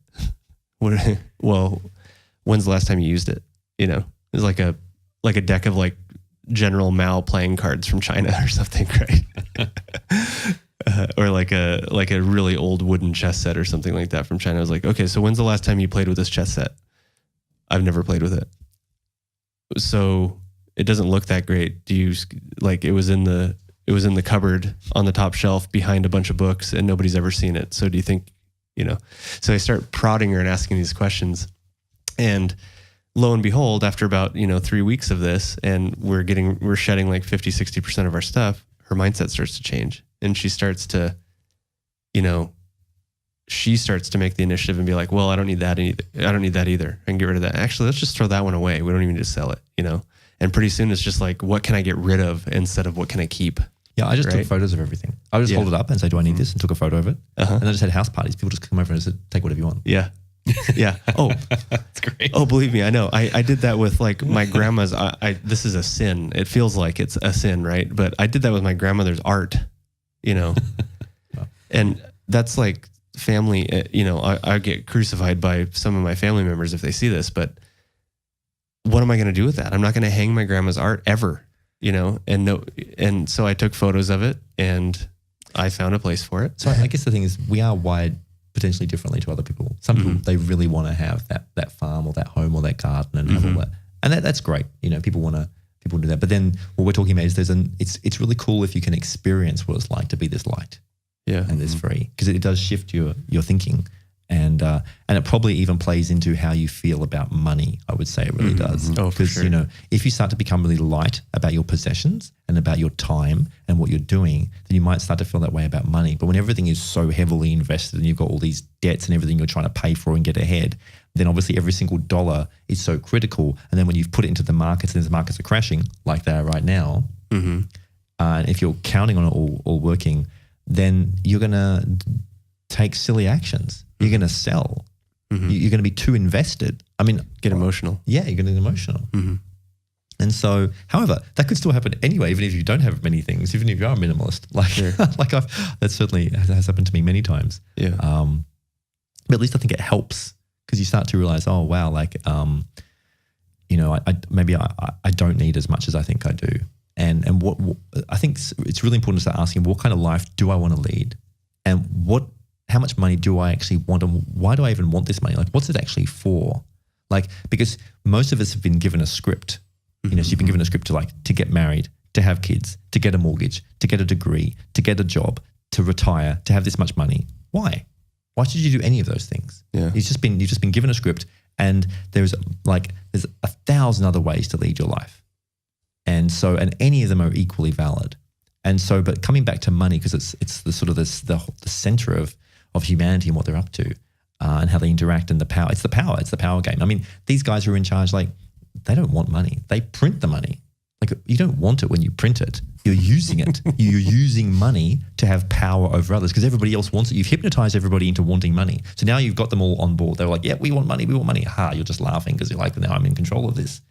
Well, when's the last time you used it? It was like a deck of like General Mao playing cards from China or something, right? Or like a really old wooden chess set or something like that from China. I was like, okay, so when's the last time you played with this chess set? I've never played with it. So it doesn't look that great. Do you like, it was in the cupboard on the top shelf behind a bunch of books and nobody's ever seen it. So do you think, so I start prodding her and asking these questions, and lo and behold, after about, 3 weeks of this, and we're shedding like 50-60% of our stuff, her mindset starts to change. And she starts to, make the initiative and be like, well, I don't need that either. I don't need that either. I can get rid of that. Actually, let's just throw that one away. We don't even need to sell it, And pretty soon it's just like, what can I get rid of instead of what can I keep? Yeah, I just took photos of everything. I would just hold it up and say, do I need this? And took a photo of it. And I just had house parties. People just come over and said, take whatever you want. Yeah. Yeah. Oh, that's great. Oh, believe me, I know. I did that with like my grandma's. This is a sin. It feels like it's a sin, right? But I did that with my grandmother's art, and that's like family. I get crucified by some of my family members if they see this. But what am I going to do with that? I'm not going to hang my grandma's art ever, And so I took photos of it and I found a place for it. So I guess the thing is, we are wired potentially differently to other people. Some people, they really want to have that farm or that home or that garden and have all that. And that's great. People do that. But then what we're talking about is it's really cool if you can experience what it's like to be this light. Yeah. And this free. Because it does shift your thinking. And it probably even plays into how you feel about money. I would say it really does. Oh, for Because, sure. if you start to become really light about your possessions and about your time and what you're doing, then you might start to feel that way about money. But when everything is so heavily invested and you've got all these debts and everything you're trying to pay for and get ahead, then obviously every single dollar is so critical. And then when you've put it into the markets and the markets are crashing like they are right now, and if you're counting on it all working, then you're going to take silly actions. You're going to sell. You're going to be too invested. I mean, Get emotional. yeah, you're going to get emotional. And so, however, that could still happen anyway, even if you don't have many things, even if you are a minimalist. That certainly has happened to me many times. Yeah. But at least I think it helps because you start to realize, oh wow, like, maybe I don't need as much as I think I do. And what I think it's really important to start asking, what kind of life do I want to lead, and how much money do I actually want, and why do I even want this money? Like, what's it actually for? Like, because most of us have been given a script. So you've been given a script to get married, to have kids, to get a mortgage, to get a degree, to get a job, to retire, to have this much money. Why? Why should you do any of those things? Yeah. You've just been given a script, and there's 1,000 other ways to lead your life. And any of them are equally valid. And so, but coming back to money, because it's the sort of the center of humanity and what they're up to, and how they interact, and the power. It's the power game. I mean, these guys who are in charge, like, they don't want money. They print the money. Like, you don't want it when you print it. You're using it. You're using money to have power over others because everybody else wants it. You've hypnotized everybody into wanting money. So now you've got them all on board. They're like, yeah, we want money. We want money. Ha, you're just laughing because you're like, now I'm in control of this.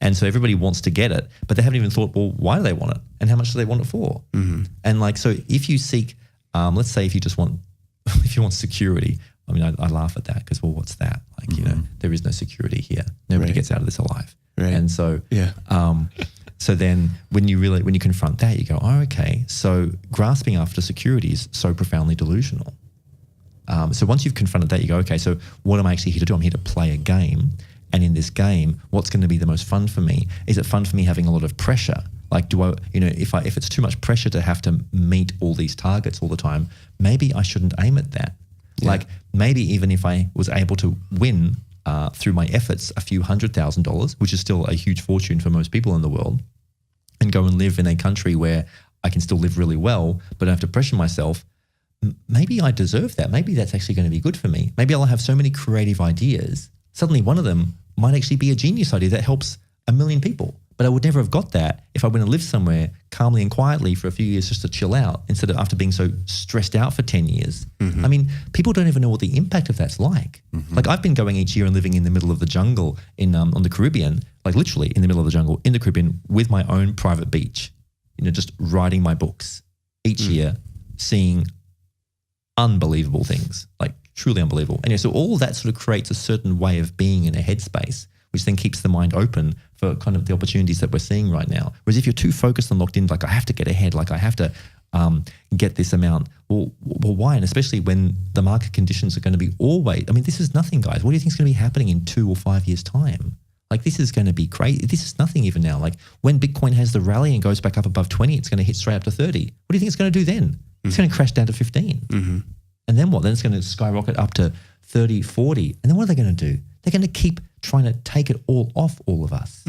And so everybody wants to get it, but they haven't even thought, well, why do they want it? And how much do they want it for? And like, so if you seek, let's say if you want security, I mean, I laugh at that because, well, what's that? Like, there is no security here. Nobody gets out of this alive. Right. And so, Yeah. so then when you confront that, you go, oh, okay. So grasping after security is so profoundly delusional. So once you've confronted that, you go, okay, so what am I actually here to do? I'm here to play a game. And in this game, what's going to be the most fun for me? Is it fun for me having a lot of pressure? Like, if it's too much pressure to have to meet all these targets all the time, maybe I shouldn't aim at that. Yeah. Like, maybe even if I was able to win through my efforts a few $100,000, which is still a huge fortune for most people in the world, and go and live in a country where I can still live really well, but I have to pressure myself, maybe I deserve that. Maybe that's actually going to be good for me. Maybe I'll have so many creative ideas. Suddenly one of them might actually be a genius idea that helps 1 million people. But I would never have got that if I went and lived somewhere calmly and quietly for a few years just to chill out instead of after being so stressed out for 10 years. I mean, people don't even know what the impact of that's like. Like, I've been going each year and living in the middle of the jungle on the Caribbean, like literally in the middle of the jungle in the Caribbean with my own private beach, just writing my books each year, seeing unbelievable things, like truly unbelievable. And so all of that sort of creates a certain way of being in a headspace, which then keeps the mind open for kind of the opportunities that we're seeing right now. Whereas if you're too focused and locked in, like, I have to get ahead, like I have to get this amount, well, why? And especially when the market conditions are going to be always, I mean, this is nothing, guys. What do you think is going to be happening in 2 or 5 years' time? Like, this is going to be crazy. This is nothing even now. Like, when Bitcoin has the rally and goes back up above 20, it's going to hit straight up to 30. What do you think it's going to do then? It's going to crash down to 15. And then what? Then it's going to skyrocket up to 30, 40. And then what are they going to do? They're going to keep trying to take it all off all of us.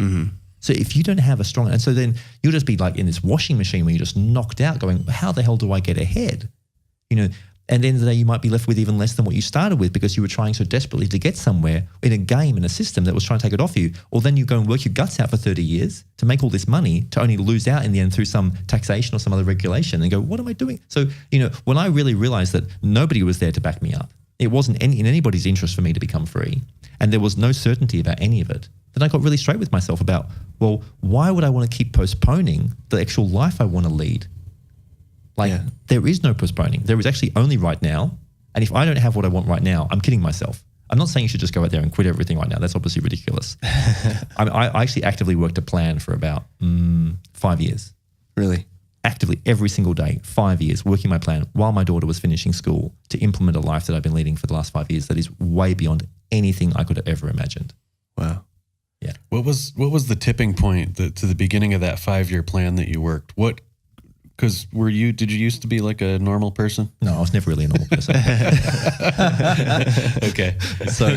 So if you don't have a strong, and so then you'll just be like in this washing machine where you're just knocked out going, how the hell do I get ahead? And at the end of the day, you might be left with even less than what you started with because you were trying so desperately to get somewhere in a game, in a system that was trying to take it off you. Or then you go and work your guts out for 30 years to make all this money to only lose out in the end through some taxation or some other regulation and go, what am I doing? So, when I really realized that nobody was there to back me up, it wasn't in anybody's interest for me to become free, and there was no certainty about any of it, then I got really straight with myself about, well, why would I want to keep postponing the actual life I want to lead? There is no postponing. There is actually only right now. And if I don't have what I want right now, I'm kidding myself. I'm not saying you should just go out there and quit everything right now. That's obviously ridiculous. I actually actively worked a plan for about 5 years. Really? Actively every single day, 5 years, working my plan while my daughter was finishing school to implement a life that I've been leading for the last 5 years that is way beyond anything I could have ever imagined. Wow. Yeah. What was the tipping point to the beginning of that 5-year plan that you worked? What Because did you used to be like a normal person? No, I was never really a normal person. Okay. So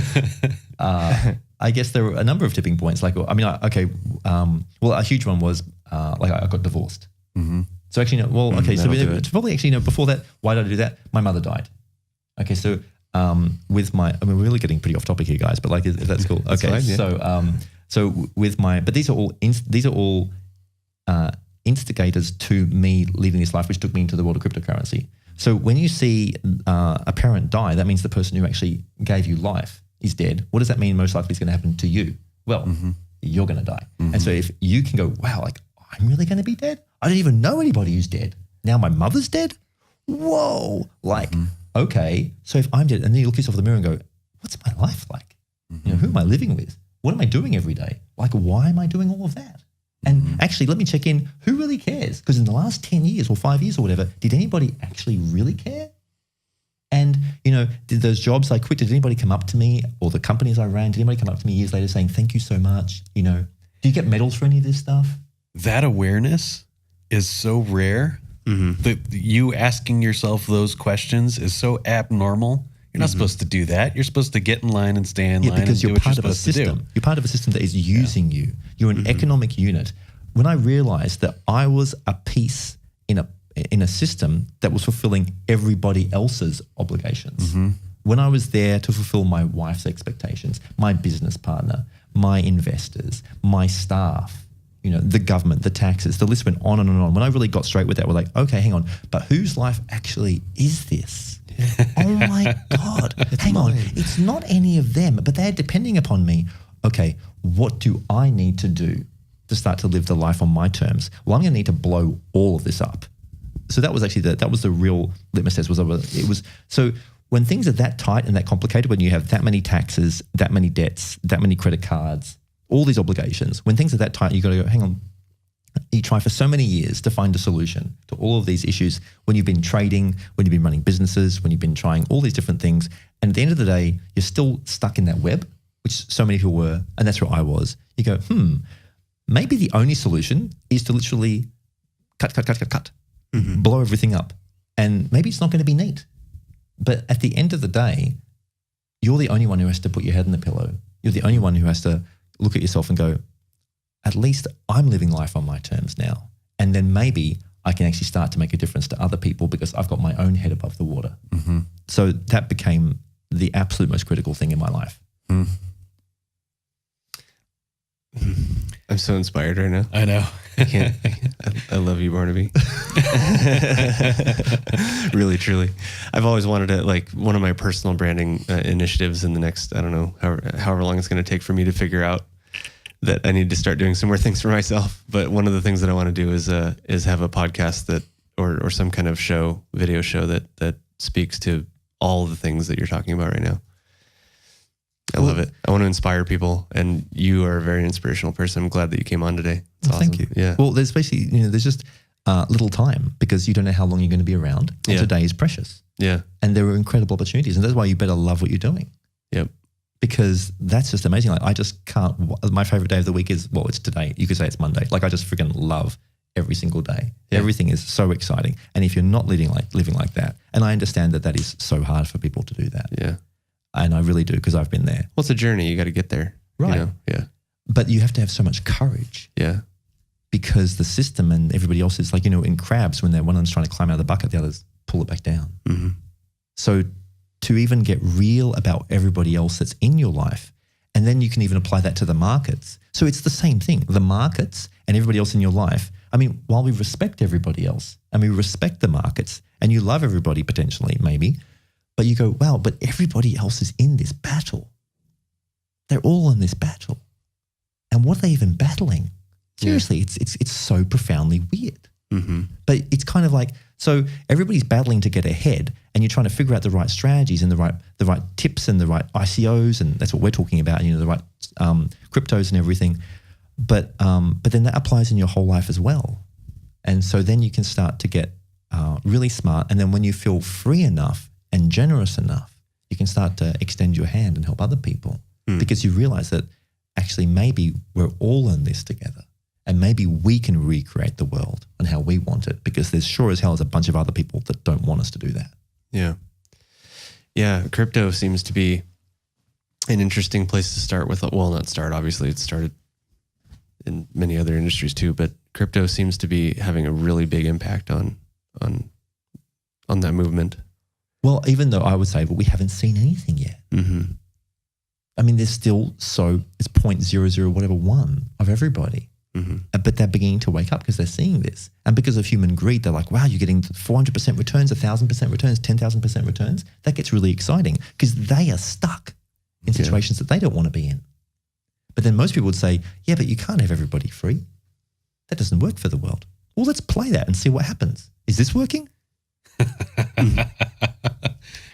I guess there were a number of tipping points. Like, I mean, a huge one was like I got divorced. Mm-hmm. So actually, no, well, okay. So that'll do it. probably actually, before that, why did I do that? My mother died. Okay, so we're really getting pretty off topic here, guys, but like, if that's cool. That's okay, fine, yeah. so but these are all instigators to me leading this life, which took me into the world of cryptocurrency. So when you see a parent die, that means the person who actually gave you life is dead. What does that mean most likely is going to happen to you? Well, you're going to die. And so if you can go, wow, like I'm really going to be dead? I don't even know anybody who's dead. Now my mother's dead? Whoa. Like, okay, so if I'm dead, and then you look yourself in the mirror and go, what's my life like? Who am I living with? What am I doing every day? Like, why am I doing all of that? And actually, let me check in, who really cares? Because in the last 10 years or 5 years or whatever, did anybody actually really care? And, did those jobs I quit, did anybody come up to me, or the companies I ran, did anybody come up to me years later saying, thank you so much? Do you get medals for any of this stuff? That awareness is so rare. That you asking yourself those questions is so abnormal. You're not supposed to do that. You're supposed to get in line and stay in line because and do you're what part you're of a supposed to do. system. You're part of a system that is using you. You're an economic unit. When I realized that I was a piece in a system that was fulfilling everybody else's obligations. When I was there to fulfill my wife's expectations, my business partner, my investors, my staff, the government, the taxes, the list went on and on. When I really got straight with that, we're like, okay, hang on, but whose life actually is this? Oh my God, hang on. It's not any of them, but they're depending upon me. Okay, what do I need to do to start to live the life on my terms? Well, I'm going to need to blow all of this up. So that was actually that was the real litmus test. So when things are that tight and that complicated, when you have that many taxes, that many debts, that many credit cards, all these obligations, when things are that tight, you got to go, hang on. You try for so many years to find a solution to all of these issues when you've been trading, when you've been running businesses, when you've been trying all these different things. And at the end of the day, you're still stuck in that web, which so many people were, and that's where I was. You go, maybe the only solution is to literally cut, blow everything up. And maybe it's not going to be neat. But at the end of the day, you're the only one who has to put your head in the pillow. You're the only one who has to look at yourself and go, at least I'm living life on my terms now. And then maybe I can actually start to make a difference to other people because I've got my own head above the water. So that became the absolute most critical thing in my life. I'm so inspired right now. I know. I love you, Barnaby. Really, truly. I've always wanted to, like, one of my personal branding initiatives in the next, I don't know, however long it's going to take for me to figure out that I need to start doing some more things for myself. But one of the things that I want to do is have a podcast that, or some kind of video show that speaks to all the things that you're talking about right now. I love it. I want to inspire people, and you are a very inspirational person. I'm glad that you came on today. It's awesome. Thank you. Yeah. Well, there's basically, there's just little time because you don't know how long you're going to be around. And today is precious. Yeah. And there are incredible opportunities, and that's why you better love what you're doing. Yep. Because that's just amazing. Like, I just can't. My favorite day of the week is, well, it's today. You could say it's Monday. Like, I just freaking love every single day. Yeah. Everything is so exciting. And if you're not living like that, and I understand that is so hard for people to do that. Yeah. And I really do, because I've been there. Well, it's a journey. You got to get there. Right. Yeah. But you have to have so much courage. Yeah. Because the system and everybody else is like, in crabs, when one of them's trying to climb out of the bucket, the others pull it back down. So to even get real about everybody else that's in your life, and then you can even apply that to the markets. So it's the same thing. The markets and everybody else in your life. I mean, while we respect everybody else and we respect the markets and you love everybody potentially, maybe, but you go, wow, but everybody else is in this battle. They're all in this battle. And what are they even battling? Seriously, it's so profoundly weird. But it's kind of like, so everybody's battling to get ahead, and you're trying to figure out the right strategies and the right tips and the right ICOs, and that's what we're talking about, the right cryptos and everything. But then that applies in your whole life as well. And so then you can start to get really smart. And then when you feel free enough and generous enough, you can start to extend your hand and help other people because you realize that actually maybe we're all in this together. And maybe we can recreate the world and how we want it, because there's sure as hell is a bunch of other people that don't want us to do that. Yeah. Yeah. Crypto seems to be an interesting place to start with. Well, not start, obviously it started in many other industries too, but crypto seems to be having a really big impact on that movement. Well, even though I would say, but we haven't seen anything yet. Mm-hmm. I mean, there's still it's 0.00 whatever one of everybody. Mm-hmm. But they're beginning to wake up because they're seeing this. And because of human greed, they're like, wow, you're getting 400% returns, 1,000% returns, 10,000% returns. That gets really exciting because they are stuck in situations that they don't want to be in. But then most people would say, yeah, but you can't have everybody free. That doesn't work for the world. Well, let's play that and see what happens. Is this working? You're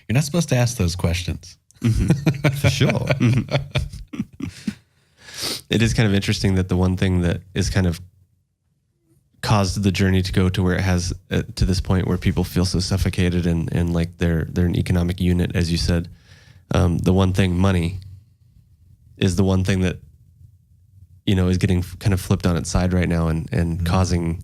not supposed to ask those questions. Mm-hmm. For sure. Mm-hmm. It is kind of interesting that the one thing that is kind of caused the journey to go to where it has to this point where people feel so suffocated and like they're an economic unit, as you said. The one thing, money, is the one thing that, is getting kind of flipped on its side right now and causing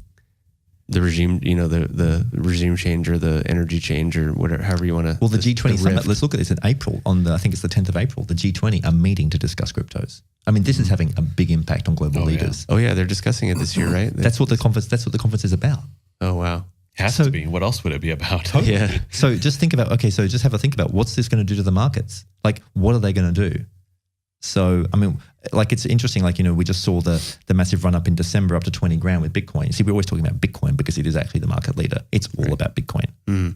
the regime, the regime change or the energy change or whatever, however you want to. Well, the G20 summit, let's look at this in April I think it's the 10th of April, the G20 are meeting to discuss cryptos. I mean, this is having a big impact on global leaders. Yeah. Oh yeah. They're discussing it this year, right? That's what the conference is about. Oh, wow. Has to be. What else would it be about? Totally. Yeah. So just think about, just have a think about what's this going to do to the markets? Like, what are they going to do? So, I mean, like it's interesting, like, we just saw the massive run up in December up to 20 grand with Bitcoin. See, we're always talking about Bitcoin because it is actually the market leader. It's all about Bitcoin. And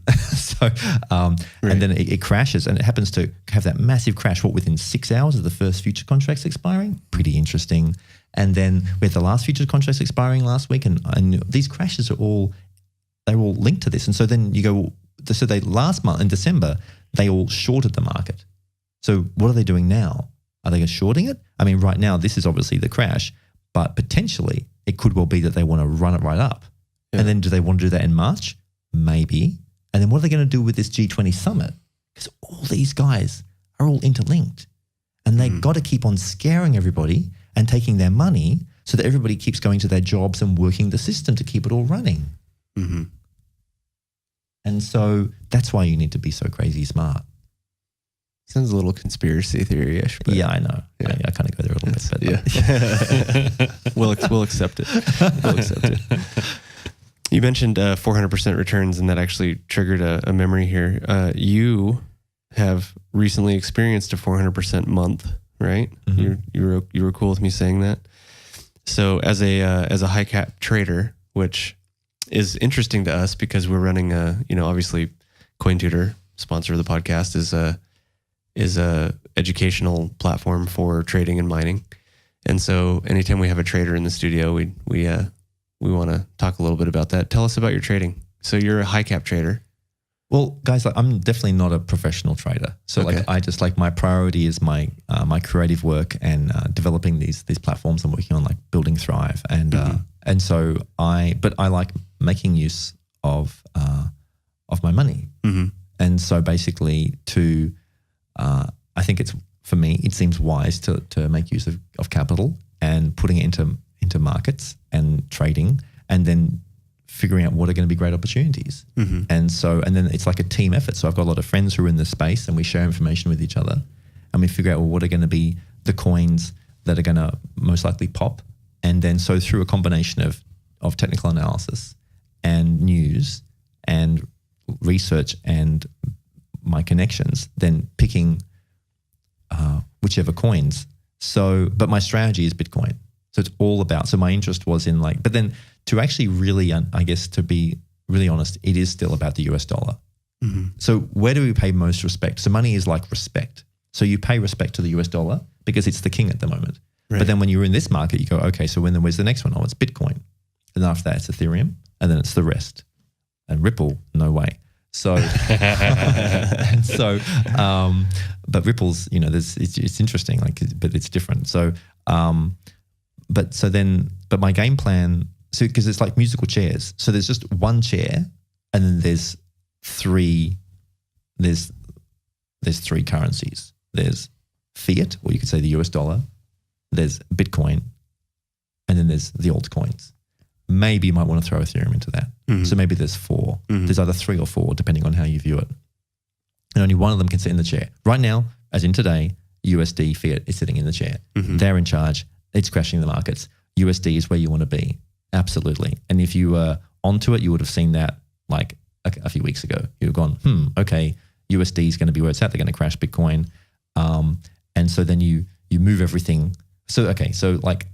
then it crashes and it happens to have that massive crash, within 6 hours of the first future contracts expiring? Pretty interesting. And then we had the last future contracts expiring last week and these crashes they're all linked to this. And so then you go, so they last month in December, they all shorted the market. So what are they doing now? Are they shorting it? I mean, right now, this is obviously the crash, but potentially it could well be that they want to run it right up. Yeah. And then do they want to do that in March? Maybe. And then what are they going to do with this G20 summit? Because all these guys are all interlinked and they got to keep on scaring everybody and taking their money so that everybody keeps going to their jobs and working the system to keep it all running. Mm-hmm. And so that's why you need to be so crazy smart. Sounds a little conspiracy theory-ish. But yeah, I know. Yeah. I kind of go there a little bit. But yeah. We'll accept it. We'll accept it. You mentioned 400% returns, and that actually triggered a memory here. You have recently experienced a 400% month, right? Mm-hmm. You were cool with me saying that. So as a high cap trader, which is interesting to us because we're running obviously CoinTutor, sponsor of the podcast, is a educational platform for trading and mining. And so anytime we have a trader in the studio, we want to talk a little bit about that. Tell us about your trading. So you're a high cap trader. Well, guys, I'm definitely not a professional trader. So my priority is my creative work and developing these platforms I'm working on, like building Thrive. And so I like making use of my money. Mm-hmm. And so basically I think for me, it seems wise to make use of capital and putting it into markets and trading and then figuring out what are going to be great opportunities. Mm-hmm. And then it's like a team effort. So I've got a lot of friends who are in this space and we share information with each other and we figure out what are going to be the coins that are going to most likely pop. And then so through a combination of technical analysis and news and research and my connections, then picking whichever coins. So, but my strategy is Bitcoin. So it's all about, so my interest was in but then to actually really, I guess to be really honest, it is still about the US dollar. Mm-hmm. So where do we pay most respect? So money is like respect. So you pay respect to the US dollar because it's the king at the moment. Right. But then when you're in this market, you go, okay, so where's the next one? Oh, it's Bitcoin. And after that, it's Ethereum. And then it's the rest. And Ripple, no way. So, but Ripple's, it's interesting, but it's different. So, but my game plan, because it's like musical chairs. So there's just one chair, and then there's three currencies. There's fiat, or you could say the US dollar. There's Bitcoin, and then there's the altcoins. Maybe you might want to throw Ethereum into that. So maybe there's 4. There's either 3 or 4, depending on how you view it. And only one of them can sit in the chair. Right now, as in today, USD fiat is sitting in the chair. They're in charge. It's crashing the markets. USD is where you want to be. Absolutely. And if you were onto it, you would have seen that like a few weeks ago. You've gone, okay, USD is going to be where it's at. They're going to crash Bitcoin. And so then you move everything. So like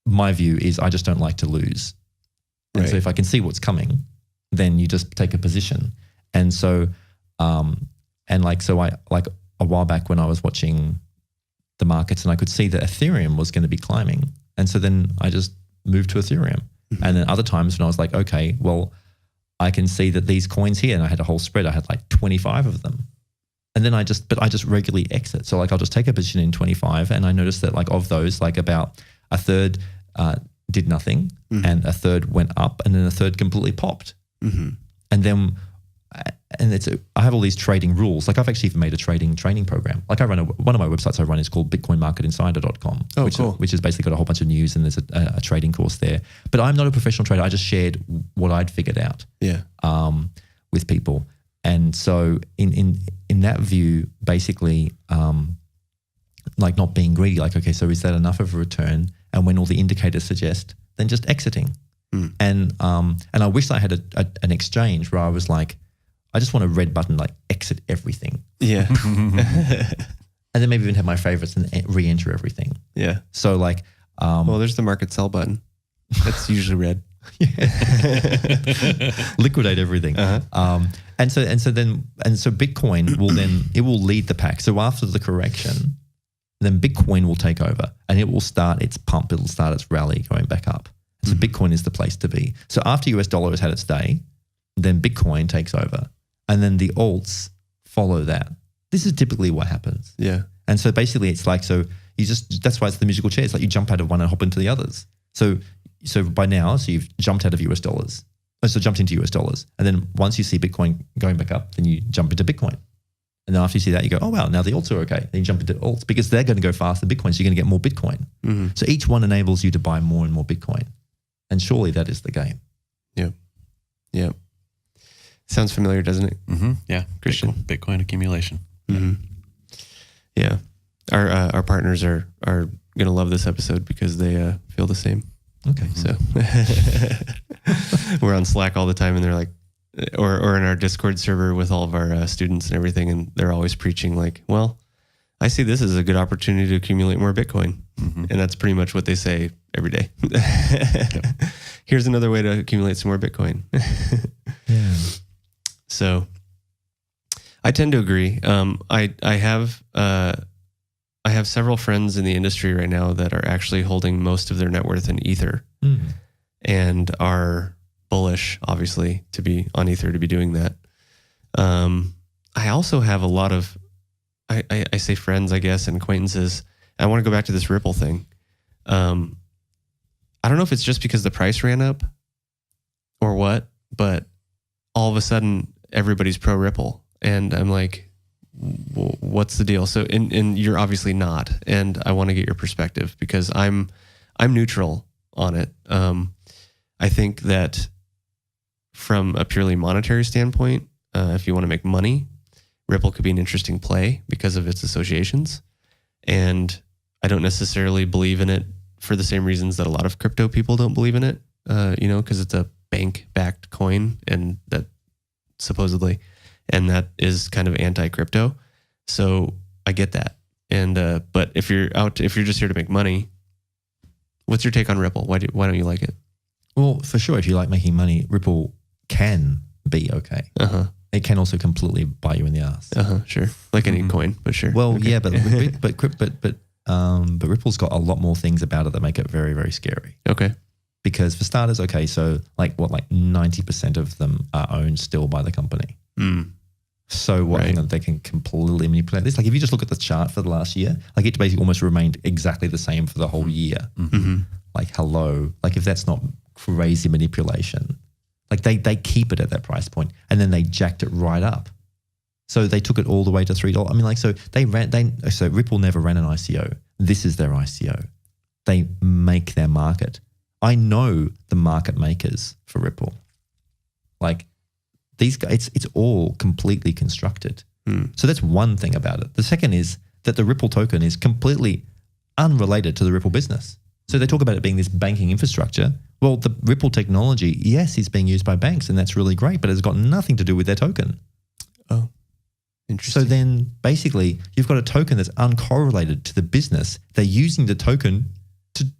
my view is I just don't like to lose. And so if I can see what's coming, then you just take a position. And so, I like a while back when I was watching the markets and I could see that Ethereum was going to be climbing. And so then I just moved to Ethereum. And then other times when I was like, okay, well, I can see that these coins here, and I had a whole spread, I had like 25 of them. And then I just regularly exit. So like I'll just take a position in 25 and I noticed that like of those, like about a third did nothing and a third went up and then a third completely popped. And then I have all these trading rules. Like I've actually even made a trading training program. Like I run one of my websites I run is called bitcoinmarketinsider.com, which has basically got a whole bunch of news and there's a trading course there. But I'm not a professional trader. I just shared what I'd figured out with people. And so in that view, basically, like not being greedy, like, okay, so is that enough of a return? And when all the indicators suggest, then just exiting. And I wish I had an exchange where I was like, I just want a red button, like exit everything. Yeah. And then maybe even have my favorites and re-enter everything. Yeah. So like, well, there's the market sell button. That's usually red. Liquidate everything. And so Bitcoin will lead the pack. So after the correction, then Bitcoin will take over and it will start its pump. It'll start its rally going back up. So Bitcoin is the place to be. So after US dollar has had its day, then Bitcoin takes over and then the alts follow that. This is typically what happens. Yeah. And so basically it's like, so you just, that's why it's the musical chair. It's like you jump out of one and hop into the others. So by now, so you've jumped out of US dollars. So jumped into US dollars. And then once you see Bitcoin going back up, then you jump into Bitcoin. And then after you see that, you go, oh, wow, now the alts are okay. Then you jump into alts because they're going to go faster than Bitcoin. So you're going to get more Bitcoin. So each one enables you to buy more and more Bitcoin. And surely that is the game. Yep. Yep. Sounds familiar, doesn't it? Yeah. Kristian. Bitcoin accumulation. Yeah. Our partners are going to love this episode because they feel the same. Okay. So we're on Slack all the time and they're like, or in our Discord server with all of our students and everything. And they're always preaching like, well, I see this as a good opportunity to accumulate more Bitcoin. And that's pretty much what they say every day. Here's another way to accumulate some more Bitcoin. Yeah. So I tend to agree. I have several friends in the industry right now that are actually holding most of their net worth in Ether and are bullish, obviously, to be on Ether, to be doing that. I also have a lot of, I say friends, I guess, and acquaintances. I want to go back to this Ripple thing. I don't know if it's just because the price ran up or what, but all of a sudden everybody's pro Ripple. And I'm like, what's the deal? So, and you're obviously not, and I want to get your perspective because I'm neutral on it. I think that from a purely monetary standpoint, if you want to make money, Ripple could be an interesting play because of its associations. And I don't necessarily believe in it for the same reasons that a lot of crypto people don't believe in it, because it's a bank-backed coin and that supposedly, and that is kind of anti-crypto. So I get that. And, but if you're just here to make money, what's your take on Ripple? Why don't you like it? Well, for sure, if you like making money, Ripple can be okay. It can also completely bite you in the ass. Sure. Like any coin, but sure. Well, okay. Yeah, but Ripple's got a lot more things about it that make it very, very scary. Okay. Because for starters, okay, so like 90% of them are owned still by the company. So what? Right. They can completely manipulate this. Like if you just look at the chart for the last year, like it basically almost remained exactly the same for the whole year. Like hello, like if that's not crazy manipulation, like they keep it at that price point and then they jacked it right up. So they took it all the way to $3. I mean, like so Ripple never ran an ICO. This is their ICO. they make their market. I know the market makers for Ripple. Like these guys, it's all completely constructed. So that's one thing about it. The second is that the Ripple token is completely unrelated to the Ripple business. So they talk about it being this banking infrastructure. Well, the Ripple technology, yes, is being used by banks, and that's really great, but it's got nothing to do with their token. Oh, interesting. So then basically you've got a token that's uncorrelated to the business. They're using the token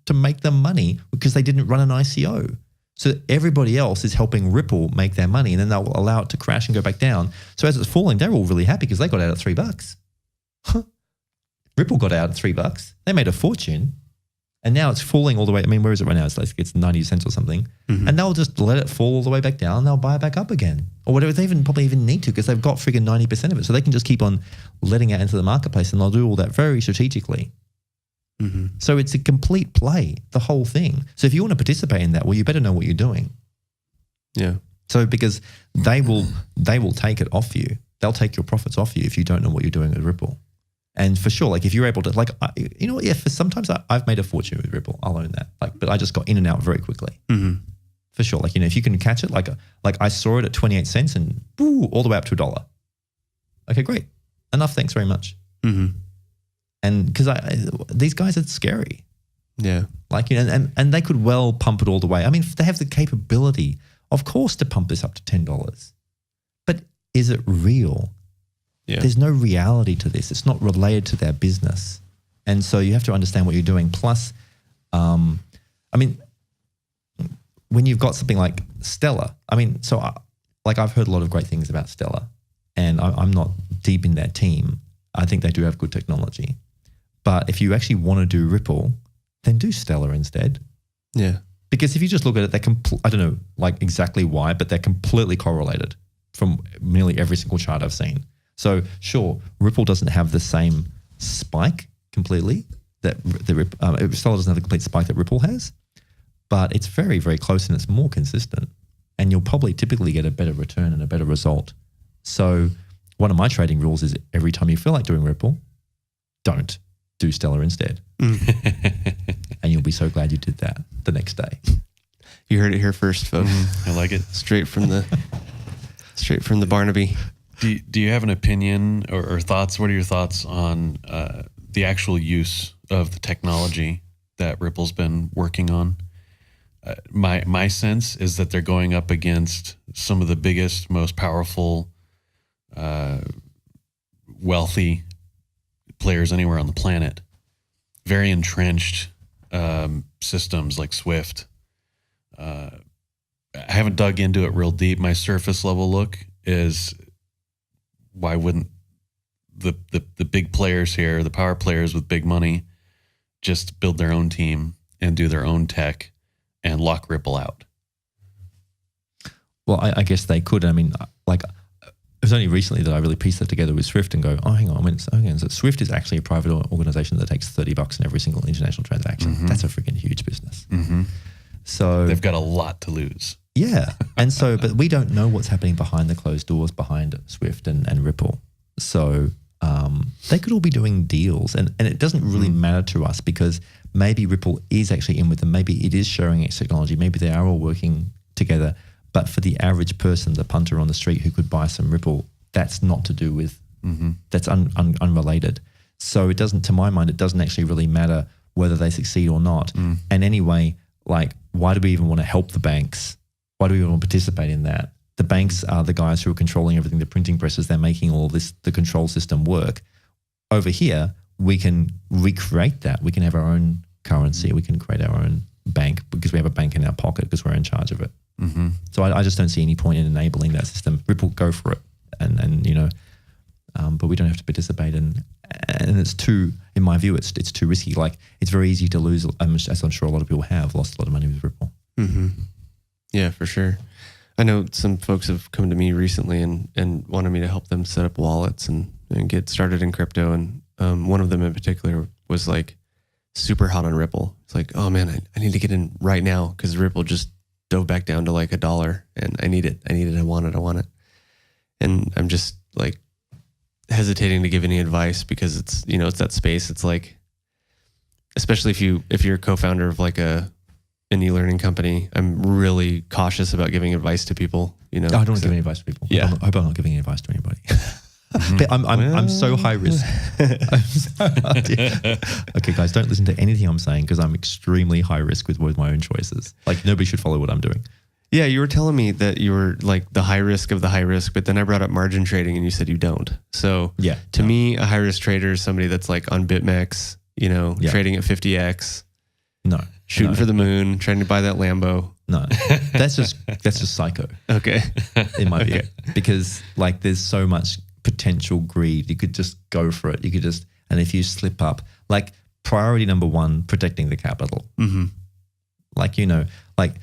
to make them money because they didn't run an ICO. So everybody else is helping Ripple make their money, and then they'll allow it to crash and go back down. So as it's falling, they're all really happy because they got out at $3. Ripple got out at $3. They made a fortune, and now it's falling all the way. I mean, where is it right now? It's like it's 90 cents or something. And they'll just let it fall all the way back down, and they'll buy it back up again. Or whatever. They probably even need to because they've got friggin' 90% of it. So they can just keep on letting it into the marketplace, and they'll do all that very strategically. So it's a complete play, the whole thing. So if you want to participate in that, well, you better know what you're doing. Yeah. So because they will take it off you. They'll take your profits off you if you don't know what you're doing with Ripple. And for sure, like if you're able to, like, you know what? Yeah, for sometimes I've made a fortune with Ripple. I'll own that. Like, but I just got in and out very quickly. For sure. Like, you know, if you can catch it, like I saw it at 28 cents and all the way up to $1. Okay, great. Enough. Thanks very much. And because these guys are scary. Yeah. Like, you know, and they could well pump it all the way. I mean, they have the capability, of course, to pump this up to $10. But is it real? Yeah. There's no reality to this. It's not related to their business. And so you have to understand what you're doing. Plus, I mean, when you've got something like Stellar, I mean, so I've heard a lot of great things about Stellar, and I'm not deep in their team. I think they do have good technology. But if you actually want to do Ripple, then do Stellar instead. Yeah. Because if you just look at it, I don't know like exactly why, but they're completely correlated from nearly every single chart I've seen. So sure, Ripple doesn't have the same spike completely that Stellar doesn't have the complete spike that Ripple has, but it's very, very close and it's more consistent. And you'll probably typically get a better return and a better result. So one of my trading rules is every time you feel like doing Ripple, don't. Do Stellar instead. And you'll be so glad you did that the next day. You heard it here first, folks. I like it. Straight from the Barnaby. Do you have an opinion or thoughts? What are your thoughts on the actual use of the technology that Ripple's been working on? My sense is that they're going up against some of the biggest, most powerful, wealthy players anywhere on the planet. Very entrenched systems like Swift. I haven't dug into it real deep. My surface level look is, why wouldn't the big players here, the power players with big money, just build their own team and do their own tech and lock Ripple out? Well, I guess they could. I mean, like, it was only recently that I really pieced that together with Swift and go, oh, hang on. So Swift is actually a private organization that takes $30 in every single international transaction. That's a freaking huge business. So they've got a lot to lose. Yeah. And so, but we don't know what's happening behind the closed doors behind Swift and Ripple. So they could all be doing deals, and it doesn't really matter to us because maybe Ripple is actually in with them. Maybe it is sharing its technology. Maybe they are all working together. But for the average person, the punter on the street who could buy some Ripple, that's not to do with, that's unrelated. So it doesn't, to my mind, it doesn't actually really matter whether they succeed or not. And anyway, like, why do we even want to help the banks? Why do we even want to participate in that? The banks are the guys who are controlling everything, the printing presses, they're making all this, the control system work. Over here, we can recreate that. We can have our own currency. We can create our own bank because we have a bank in our pocket because we're in charge of it. So I just don't see any point in enabling that system. Ripple, go for it, and you know, but we don't have to participate in. And it's too, in my view, it's too risky. Like, it's very easy to lose, as I'm sure a lot of people have lost a lot of money with Ripple. Yeah, for sure. I know some folks have come to me recently and wanted me to help them set up wallets and get started in crypto. And one of them in particular was like super hot on Ripple. It's like, oh man, I need to get in right now because Ripple just dove back down to like $1 and I need it. I want it. And I'm just like hesitating to give any advice because it's, you know, it's that space. It's like, especially if you're a co-founder of like an e-learning company, I'm really cautious about giving advice to people. You know, I don't want to give any advice to people. Yeah. I hope I'm not giving any advice to anybody. But I'm so high risk. Okay, guys, don't listen to anything I'm saying because I'm extremely high risk with my own choices. Like nobody should follow what I'm doing. Yeah, you were telling me that you were like the high risk of the high risk, but then I brought up margin trading and you said you don't. So Yeah, to me, a high risk trader is somebody that's like on BitMEX, you know, trading at 50x, No, shooting for the moon, trying to buy that Lambo. no, that's just psycho Okay. in my view. Because like there's so much potential greed. You could just go for it. You could just, and if you slip up, like priority number one, protecting the capital. Mm-hmm. Like, you know, like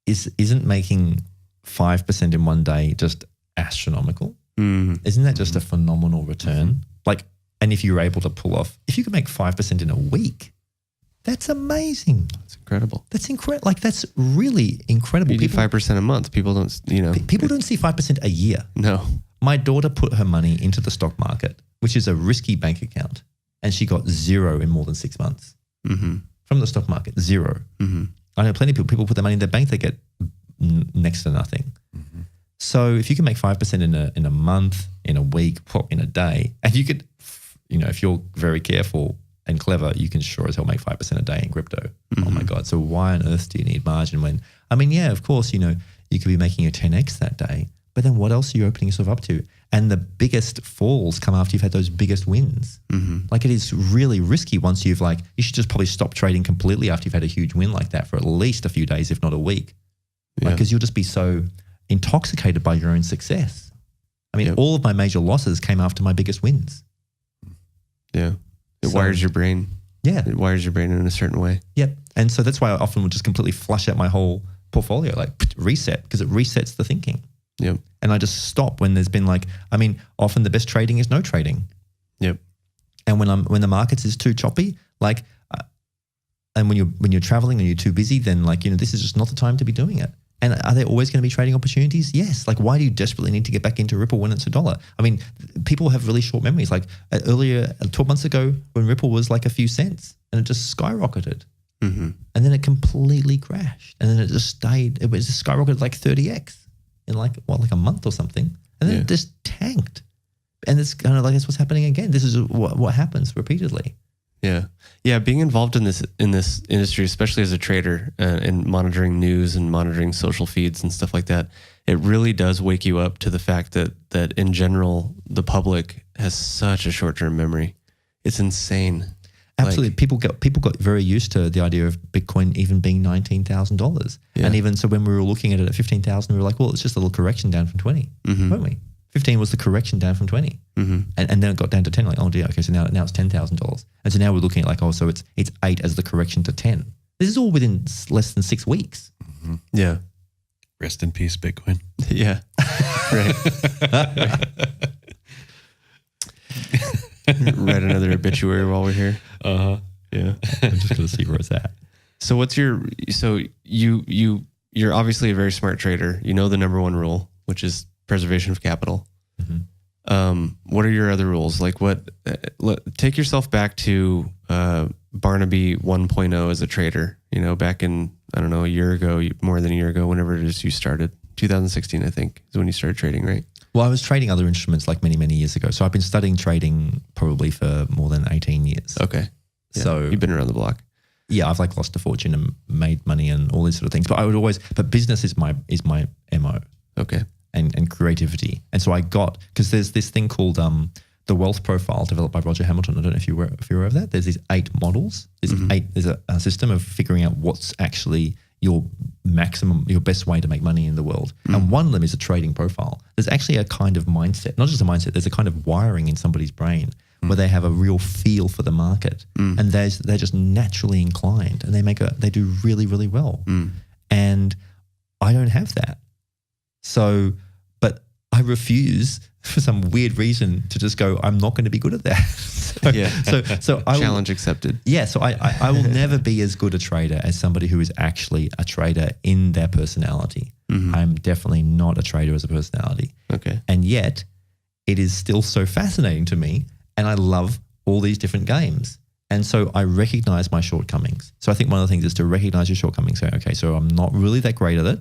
isn't making 5% in one day just astronomical? Mm. Isn't that just a phenomenal return? Mm-hmm. Like, and if you're able to pull off, if you could make 5% in a week, that's amazing. It's incredible. That's incredible. Like that's really incredible. You do 5% a month. People don't, you know. People don't see 5% a year. No. My daughter put her money into the stock market, which is a risky bank account, and she got zero in more than 6 months from the stock market. Zero. Mm-hmm. I know plenty of people put their money in their bank, they get next to nothing. Mm-hmm. So if you can make 5% in a month, in a week, in a day, and you could, you know, if you're very careful and clever, you can sure as hell make 5% a day in crypto. Oh my God. So why on earth do you need margin when, I mean, yeah, of course, you know, you could be making a 10x that day, but then what else are you opening yourself up to? And the biggest falls come after you've had those biggest wins. Like it is really risky once you've like, you should just probably stop trading completely after you've had a huge win like that for at least a few days, if not a week. Yeah. Because you'll just be so intoxicated by your own success. I mean, all of my major losses came after my biggest wins. Yeah. It wires your brain. Yeah. It wires your brain in a certain way. Yep. And so that's why I often will just completely flush out my whole portfolio, like reset, because it resets the thinking. Yep. And I just stop when there's been like, I mean, often the best trading is no trading. Yep. And when the markets is too choppy, like, and when you're traveling and you're too busy, then like, you know, this is just not the time to be doing it. And are there always going to be trading opportunities? Yes. Like, why do you desperately need to get back into Ripple when it's $1? I mean, people have really short memories. Like earlier, 12 months ago, when Ripple was like a few cents and it just skyrocketed. And then it completely crashed. And then it just stayed. It was just skyrocketed like 30x in like a month or something. And then it just tanked. And it's kind of like, that's what's happening again. This is what happens repeatedly. Yeah. Yeah. Being involved in this industry, especially as a trader and monitoring news and monitoring social feeds and stuff like that, it really does wake you up to the fact that in general, the public has such a short-term memory. It's insane. Absolutely. Like, people got very used to the idea of Bitcoin even being $19,000. Yeah. And even so when we were looking at it at 15,000, we were like, well, it's just a little correction down from 20, weren't we? 15 was the correction down from 20. And then it got down to 10. Like, oh dear, okay, so now it's $10,000. And so now we're looking at like, oh, so it's 8 as the correction to 10. This is all within less than 6 weeks. Yeah. Rest in peace, Bitcoin. Yeah. Right. Write another obituary while we're here. Uh-huh. Yeah. I'm just going to see where it's at. So you're obviously a very smart trader. You know the number one rule, which is preservation of capital. What are your other rules? Like take yourself back to Barnaby 1.0 as a trader, you know, back in, I don't know, a year ago, more than a year ago, whenever it is you started. 2016, I think, is when you started trading, right? Well, I was trading other instruments like many, many years ago. So I've been studying trading probably for more than 18 years. Okay. Yeah. So you've been around the block. Yeah, I've like lost a fortune and made money and all these sort of things. But business is my MO. Okay. And creativity. And so because there's this thing called the wealth profile developed by Roger Hamilton. I don't know if you're aware of that. There's these 8 models. There's a system of figuring out what's actually your best way to make money in the world. And one of them is a trading profile. There's actually a kind of mindset, not just a mindset, there's a kind of wiring in somebody's brain where they have a real feel for the market and they're just naturally inclined and they do really, really well. And I don't have that. So, but I refuse for some weird reason to just go, I'm not going to be good at that. So challenge accepted. Yeah. So I will never be as good a trader as somebody who is actually a trader in their personality. I'm definitely not a trader as a personality. Okay. And yet it is still so fascinating to me. And I love all these different games. And so I recognize my shortcomings. So I think one of the things is to recognize your shortcomings. Say, okay, so I'm not really that great at it,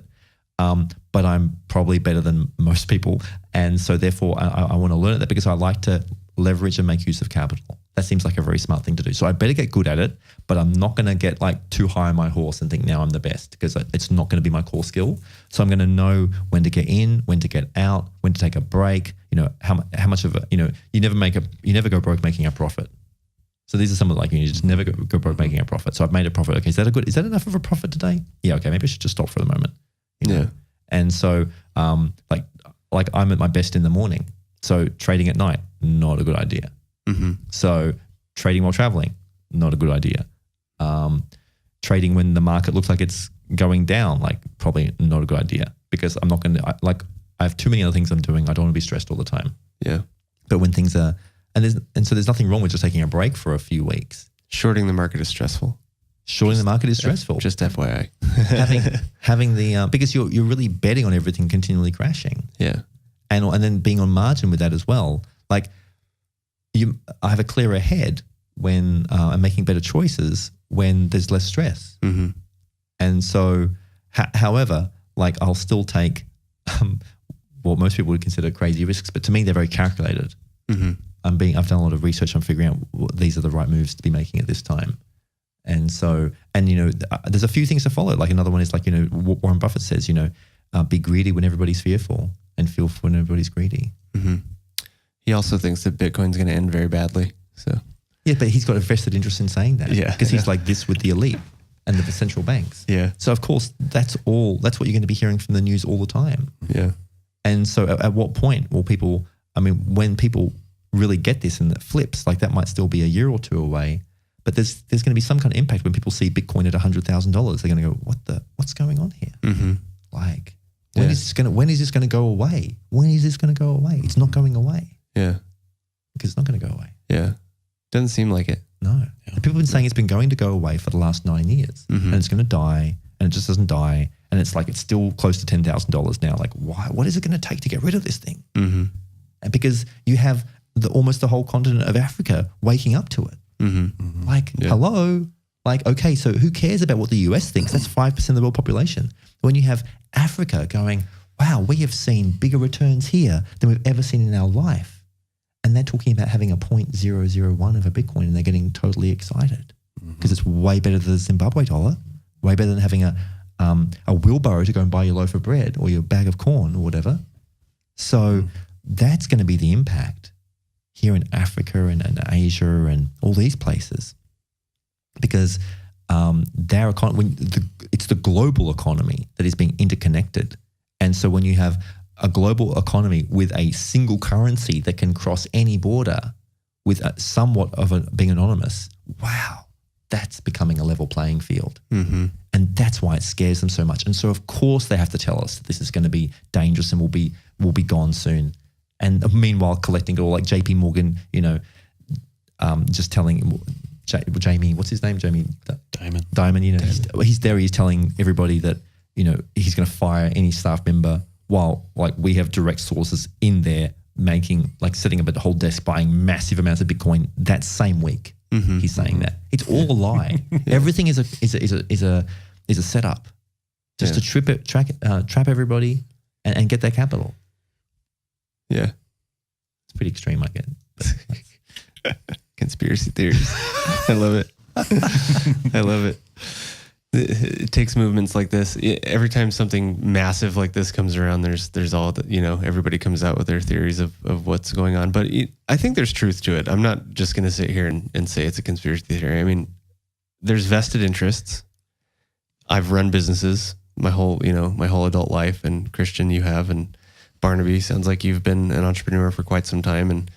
but I'm probably better than most people. And so therefore I want to learn that because I like to leverage and make use of capital. That seems like a very smart thing to do. So I better get good at it, but I'm not going to get like too high on my horse and think now I'm the best because it's not going to be my core skill. So I'm going to know when to get in, when to get out, when to take a break, how much of you never go broke making a profit. So these are some of you just never go broke making a profit. So I've made a profit. Okay, is that enough of a profit today? Yeah, okay, maybe I should just stop for the moment. Yeah. And so like I'm at my best in the morning. So trading at night, not a good idea. Mm-hmm. So trading while traveling, not a good idea. Trading when the market looks like it's going down, probably not a good idea because I'm not going to, I have too many other things I'm doing. I don't want to be stressed all the time. Yeah. But when things are, so there's nothing wrong with just taking a break for a few weeks. Shorting the market is stressful. The market is stressful. Just FYI. having the, because you're really betting on everything continually crashing. Yeah. And then being on margin with that as well. I have a clearer head when I'm making better choices when there's less stress. Mm-hmm. And so, however, I'll still take what most people would consider crazy risks, but to me, they're very calculated. Mm-hmm. I've done a lot of research on figuring out these are the right moves to be making at this time. And so, there's a few things to follow. Another one is Warren Buffett says, be greedy when everybody's fearful and fearful when everybody's greedy. Mm-hmm. He also thinks that Bitcoin's going to end very badly. So yeah, but he's got a vested interest in saying that. Yeah, because he's like this with the elite and the central banks. Yeah. So of course that's what you're going to be hearing from the news all the time. Yeah. And so at what point will people? When people really get this and it flips, that might still be a year or two away. But there's going to be some kind of impact when people see Bitcoin at $100,000. They're going to go, what's going on here? Mm-hmm. When is this going to go away? When is this going to go away? It's not going away. Yeah. Because it's not going to go away. Yeah. Doesn't seem like it. No. Yeah. People have been saying it's been going to go away for the last 9 years. Mm-hmm. And it's going to die and it just doesn't die. And it's it's still close to $10,000 now. Why? What is it going to take to get rid of this thing? Mm-hmm. And because you have almost the whole continent of Africa waking up to it. Mm-hmm. Mm-hmm. Hello? Okay, so who cares about what the US thinks? That's 5% of the world population. When you have Africa going, wow, we have seen bigger returns here than we've ever seen in our life. And they're talking about having a 0.001 of a Bitcoin and they're getting totally excited because it's way better than the Zimbabwe dollar, way better than having a wheelbarrow to go and buy your loaf of bread or your bag of corn or whatever. So that's going to be the impact here in Africa and Asia and all these places because their economy, it's the global economy that is being interconnected. And so when you have a global economy with a single currency that can cross any border with somewhat of being anonymous, wow, that's becoming a level playing field. Mm-hmm. And that's why it scares them so much. And so of course they have to tell us that this is going to be dangerous and will be gone soon. And meanwhile collecting it all, like JP Morgan, just telling Jamie, what's his name? Jamie Dimon, he's there, he's telling everybody that, he's going to fire any staff member while we have direct sources in there making, setting up a whole desk buying massive amounts of Bitcoin that same week. Mm-hmm. He's saying that. It's all a lie. Everything is a setup just to trap everybody and get their capital. Yeah. It's pretty extreme, I get. Conspiracy theories. I love it. I love it. It takes movements like this. Every time something massive like this comes around, there's all that, everybody comes out with their theories of what's going on. But I think there's truth to it. I'm not just going to sit here and say it's a conspiracy theory. There's vested interests. I've run businesses my whole adult life, and Kristian, you have, and Barnaby, sounds like you've been an entrepreneur for quite some time,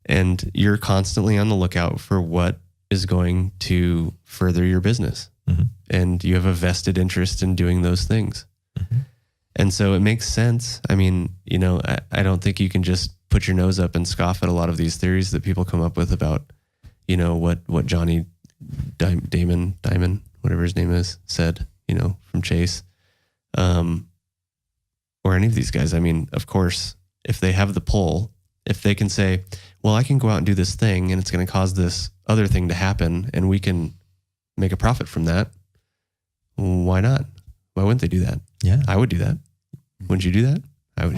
and you're constantly on the lookout for what is going to further your business. Mm-hmm. And you have a vested interest in doing those things. Mm-hmm. And so it makes sense. I don't think you can just put your nose up and scoff at a lot of these theories that people come up with about, what Johnny Diamond, whatever his name is, said, from Chase, or any of these guys. Of course, if they have the pull If they can say, well, I can go out and do this thing and it's going to cause this other thing to happen and we can make a profit from that, why not? Why wouldn't they do that? Yeah. I would do that. Wouldn't you do that? I would,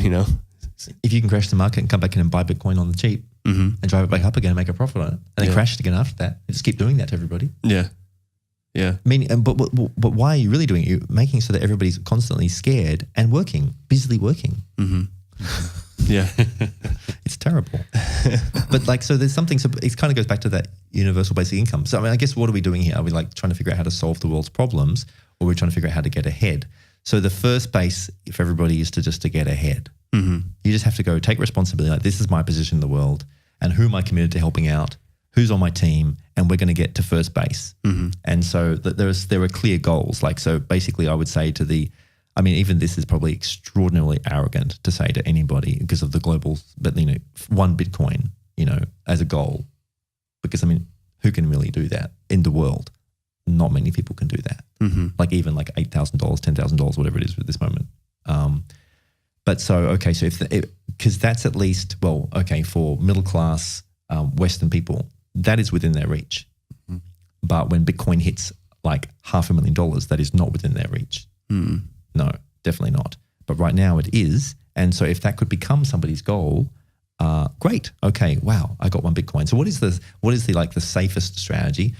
If you can crash the market and come back in and buy Bitcoin on the cheap and drive it back up again and make a profit on it, and then crash it again after that, and just keep doing that to everybody. Yeah. Yeah. I mean, but why are you really doing it? You're making so that everybody's constantly scared and working, busily working. Yeah. It's terrible. But like, so there's something, so it kind of goes back to that universal basic income. So I mean, I guess what are we doing here? Are we like trying to figure out how to solve the world's problems, or we're trying to figure out how to get ahead? So the first base for everybody is to get ahead. You just have to go take responsibility. Like, this is my position in the world, and who am I committed to helping out? Who's on my team? And we're going to get to first base. And so there are clear goals. Like, so basically I would say even this is probably extraordinarily arrogant to say to anybody because of the global, but one Bitcoin, as a goal, because I mean, who can really do that in the world? Not many people can do that. Like even like $8,000, $10,000, whatever it is at this moment. But so, okay, so because that's at least, well, okay, for middle class Western people, that is within their reach. But when Bitcoin hits like $500,000, that is not within their reach. No, definitely not. But right now it is. And so if that could become somebody's goal, great. Okay, wow, I got one Bitcoin. So what is the safest strategy?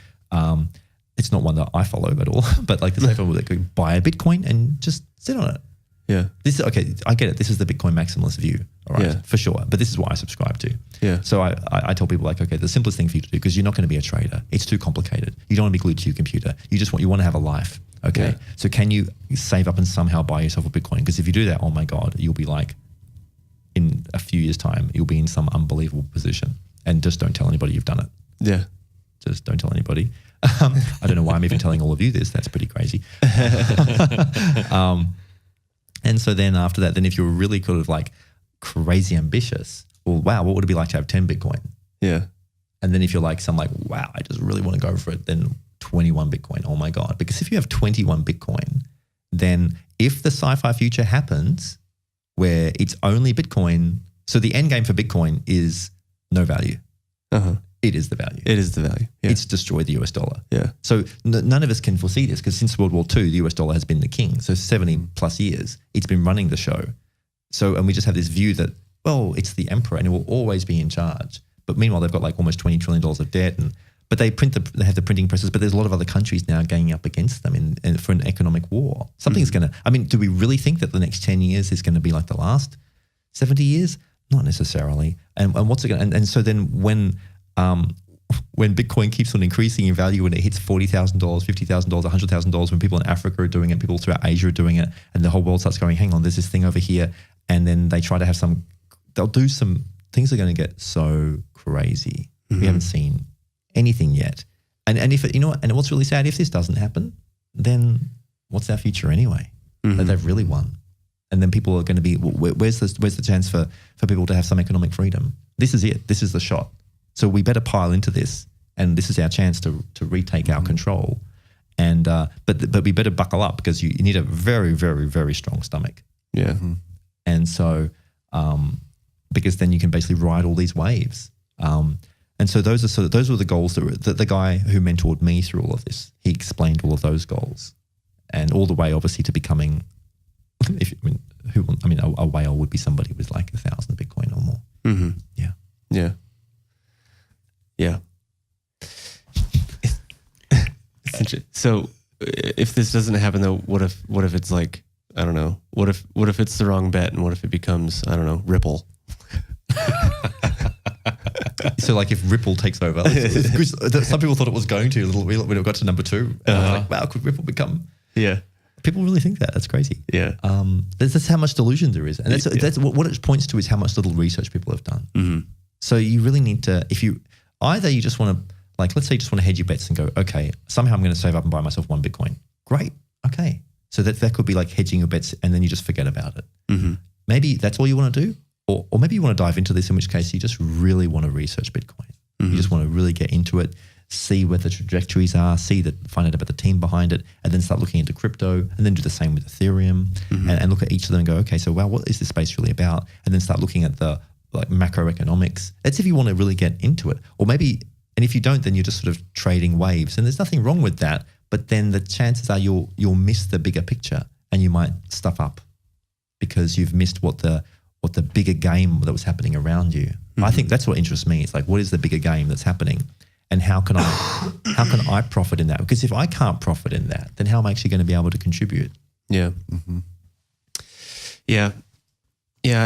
It's not one that I follow at all, but like the safer one that could buy a Bitcoin and just sit on it. Yeah. This is okay. I get it. This is the Bitcoin maximalist view. All right. For sure. But this is what I subscribe to. Yeah. So I tell people like, okay, the simplest thing for you to do, because you're not going to be a trader. It's too complicated. You don't want to be glued to your computer. You want to have a life. Okay. Yeah. So can you save up and somehow buy yourself a Bitcoin? Because if you do that, oh my God, you'll be like, in a few years' time, you'll be in some unbelievable position. And just don't tell anybody you've done it. Yeah. Just don't tell anybody. I don't know why I'm even telling all of you this. That's pretty crazy. And so then after that, then if you were really kind of like crazy ambitious, well, wow, what would it be like to have 10 Bitcoin? Yeah. And then if you're like wow, I just really want to go for it, then 21 Bitcoin. Oh my God. Because if you have 21 Bitcoin, then if the sci-fi future happens where it's only Bitcoin, so the end game for Bitcoin is no value. It is the value. It is the value. Yeah. It's destroyed the US dollar. Yeah. So none of us can foresee this because since World War II, the US dollar has been the king. So 70 plus years, it's been running the show. So, and we just have this view that, well, it's the emperor and it will always be in charge. But meanwhile, they've got like almost $20 trillion of debt but they have the printing presses, but there's a lot of other countries now ganging up against them for an economic war. Something's going to, do we really think that the next 10 years is going to be like the last 70 years? Not necessarily. And what's it going to, and so then when Bitcoin keeps on increasing in value and it hits $40,000, $50,000, $100,000, when people in Africa are doing it, people throughout Asia are doing it, and the whole world starts going, hang on, there's this thing over here. And then they try to have they'll do some, things are going to get so crazy. We haven't seen anything yet. And if it, and what's really sad, if this doesn't happen, then what's our future anyway? That they've really won. And then people are going to be, where's the chance for people to have some economic freedom? This is it. This is the shot. So we better pile into this, and this is our chance to retake our control. And but we better buckle up because you need a very, very, very strong stomach. Yeah. And so because then you can basically ride all these waves. And so those were the goals that the guy who mentored me through all of this, he explained all of those goals, and all the way obviously to becoming. A whale would be somebody with like 1,000 Bitcoin or more. Yeah. Yeah. Yeah. So if this doesn't happen though, what if it's like, I don't know, what if it's the wrong bet, and what if it becomes, I don't know, Ripple? So like if Ripple takes over, some people thought it was going to when it got to number 2. And I was like, wow, could Ripple become? Yeah. People really think that. That's crazy. Yeah. That's how much delusion there is. And that's what it points to is how much little research people have done. So you really need to, if you just want to, like, let's say you just want to hedge your bets and go, okay, somehow I'm going to save up and buy myself one Bitcoin. Great. Okay. So that could be like hedging your bets, and then you just forget about it. Maybe that's all you want to do. Or maybe you want to dive into this, in which case you just really want to research Bitcoin. You just want to really get into it, see where the trajectories are, find out about the team behind it, and then start looking into crypto, and then do the same with Ethereum, and look at each of them and go, okay, so wow, what is this space really about? And then start looking at the like macroeconomics. That's if you want to really get into it. Or maybe, and if you don't, then you're just sort of trading waves. And there's nothing wrong with that. But then the chances are you'll miss the bigger picture and you might stuff up because you've missed what the bigger game that was happening around you. Mm-hmm. I think that's what interests me. It's like, what is the bigger game that's happening? And how can I profit in that? Because if I can't profit in that, then how am I actually going to be able to contribute? Yeah. Mm-hmm. Yeah.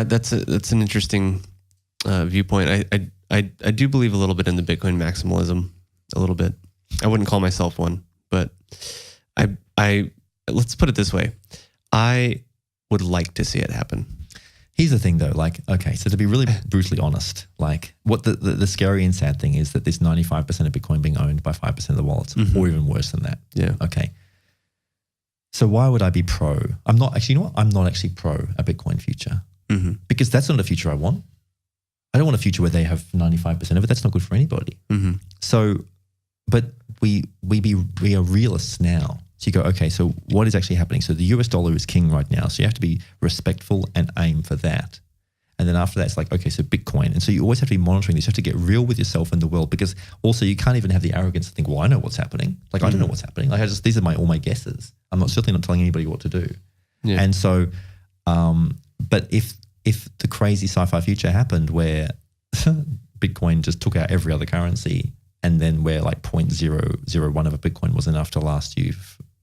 That's an interesting viewpoint. I do believe a little bit in the Bitcoin maximalism, a little bit. I wouldn't call myself one, but I let's put it this way. I would like to see it happen. Here's the thing though, like, okay, so to be really brutally honest, like what the scary and sad thing is that there's 95% of Bitcoin being owned by 5% of the wallets, mm-hmm. or even worse than that. Yeah. Okay. So why would I be pro? I'm not actually, you know what? I'm not actually pro a Bitcoin future, mm-hmm. because that's not a future I want. I don't want a future where they have 95% of it. That's not good for anybody. Mm-hmm. So, but we are realists now. So you go, okay, so what is actually happening? So the US dollar is king right now. So you have to be respectful and aim for that. And then after that, it's like, okay, so Bitcoin. And so you always have to be monitoring this. You have to get real with yourself and the world, because also you can't even have the arrogance to think, well, I know what's happening. Like, I don't know what's happening. Like, these are all my guesses. I'm certainly not telling anybody what to do. Yeah. And so, but if the crazy sci-fi future happened where Bitcoin just took out every other currency, and then where like 0.001 of a Bitcoin was enough to last you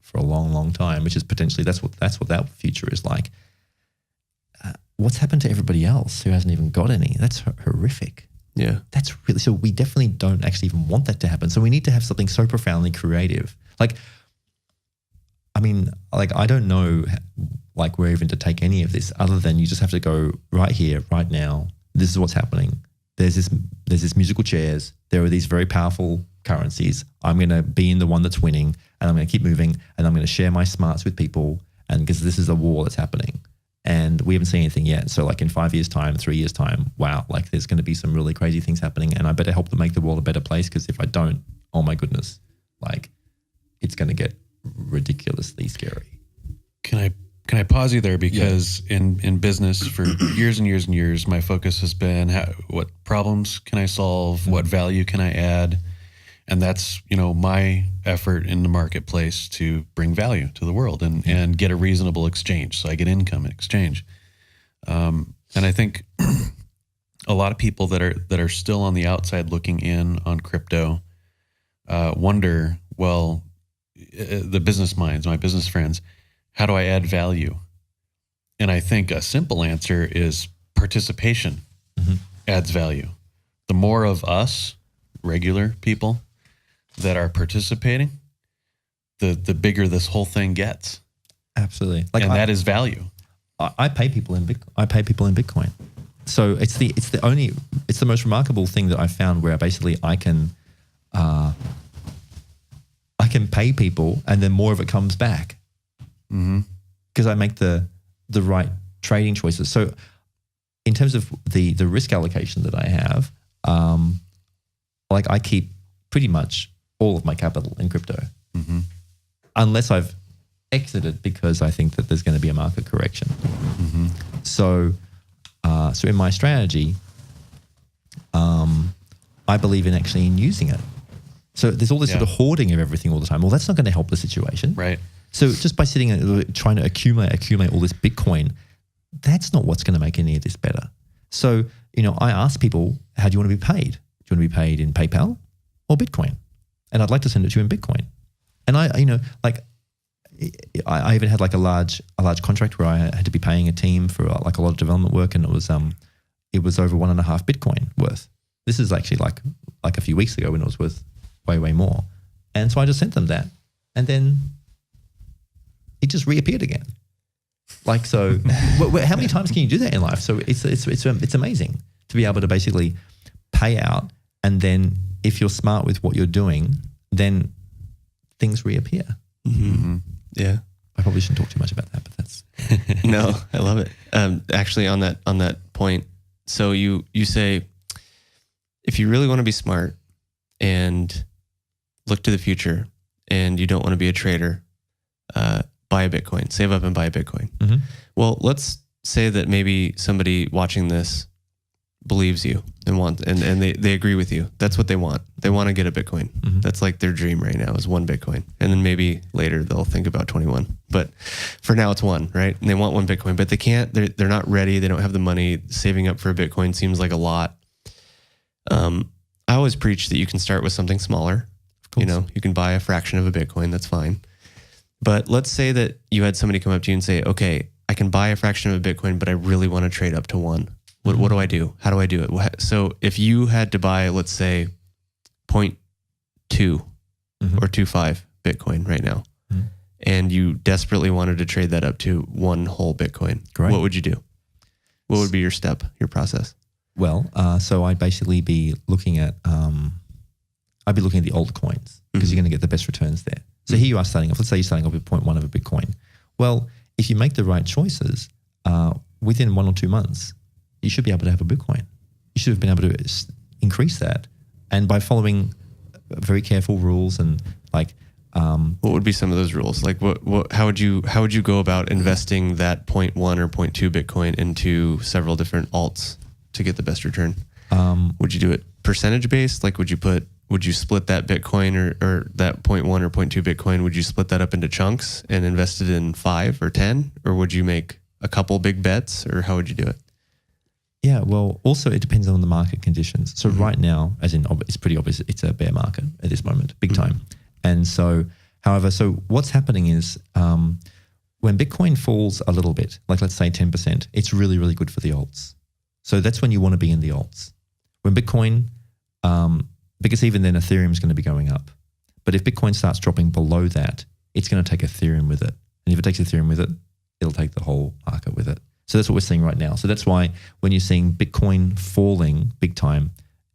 for a long, long time, which is potentially that's what that future is like. What's happened to everybody else who hasn't even got any? That's horrific. Yeah, that's really, so we definitely don't actually even want that to happen. So we need to have something so profoundly creative. Like, I mean, like, I don't know like where even to take any of this other than you just have to go right here, right now. This is what's happening. There's this musical chairs. There are these very powerful currencies. I'm going to be in the one that's winning, and I'm going to keep moving, and I'm going to share my smarts with people, and because this is a war that's happening. And we haven't seen anything yet. So like in 5 years' time, 3 years' time, wow, like there's going to be some really crazy things happening, and I better help to make the world a better place, because if I don't, oh my goodness, like it's going to get ridiculously scary. Can I pause you there? Because in business for years and years and years, my focus has been what problems can I solve? What value can I add? And that's, my effort in the marketplace to bring value to the world and get a reasonable exchange. So I get income in exchange. And I think a lot of people that are still on the outside looking in on crypto wonder, well, the business minds, my business friends, how do I add value? And I think a simple answer is participation adds value. The more of us, regular people, that are participating, the bigger this whole thing gets. Absolutely. That is value. I pay people in Bitcoin. So it's the most remarkable thing that I found, where basically I can pay people and then more of it comes back. Because I make the right trading choices. So in terms of the risk allocation that I have, like I keep pretty much all of my capital in crypto, unless I've exited because I think that there's going to be a market correction. So in my strategy, I believe in actually in using it. So there's all this sort of hoarding of everything all the time. Well, that's not going to help the situation. Right. So just by sitting and trying to accumulate all this Bitcoin, that's not what's going to make any of this better. So, I ask people, how do you want to be paid? Do you want to be paid in PayPal or Bitcoin? And I'd like to send it to you in Bitcoin. And I even had like a large contract where I had to be paying a team for like a lot of development work, and it was over 1.5 Bitcoin worth. This is actually like a few weeks ago when it was worth way more. And so I just sent them that, and then it just reappeared again. Like, so how many times can you do that in life? So it's amazing to be able to basically pay out, and then if you're smart with what you're doing, then things reappear. Yeah. I probably shouldn't talk too much about that, but that's no, I love it. Actually, on that point, so you say, if you really want to be smart and look to the future, and you don't want to be a trader, buy a Bitcoin, save up and buy a Bitcoin. Well, let's say that maybe somebody watching this believes you and they agree with you. That's what they want. They want to get a Bitcoin. That's like their dream right now is 1 Bitcoin. And then maybe later they'll think about 21. But for now it's 1, right? And they want 1 Bitcoin, but they can't, they're not ready. They don't have the money. Saving up for a Bitcoin seems like a lot. I always preach that you can start with something smaller. You know, you can buy a fraction of a Bitcoin. That's fine. But let's say that you had somebody come up to you and say, okay, I can buy a fraction of a Bitcoin, but I really want to trade up to 1. What do I do? How do I do it? So if you had to buy, let's say, 0.2 or 2.5 Bitcoin right now, and you desperately wanted to trade that up to 1 whole Bitcoin, what would you do? What would be your step, your process? Well, so I'd basically be looking at, I'd be looking at the altcoins because you're going to get the best returns there. So here you are starting off. Let's say you're starting off with 0.1 of a Bitcoin. Well, if you make the right choices, within 1 or 2 months, you should be able to have a Bitcoin. You should have been able to increase that. And by following very careful rules and like, what would be some of those rules? Like how would you go about investing that 0.1 or 0.2 Bitcoin into several different alts to get the best return? Would you do it percentage based? Like would you split that Bitcoin or that 0.1 or 0.2 Bitcoin? Would you split that up into chunks and invest it in 5 or 10? Or would you make a couple big bets, or how would you do it? Yeah, well, also it depends on the market conditions. So right now, as in it's pretty obvious, it's a bear market at this moment, big time. And so, however, so what's happening is when Bitcoin falls a little bit, like let's say 10%, it's really, really good for the alts. So that's when you want to be in the alts. When Bitcoin, because even then Ethereum is going to be going up. But if Bitcoin starts dropping below that, it's going to take Ethereum with it. And if it takes Ethereum with it, it'll take the whole market with it. So that's what we're seeing right now. So that's why when you're seeing Bitcoin falling big time,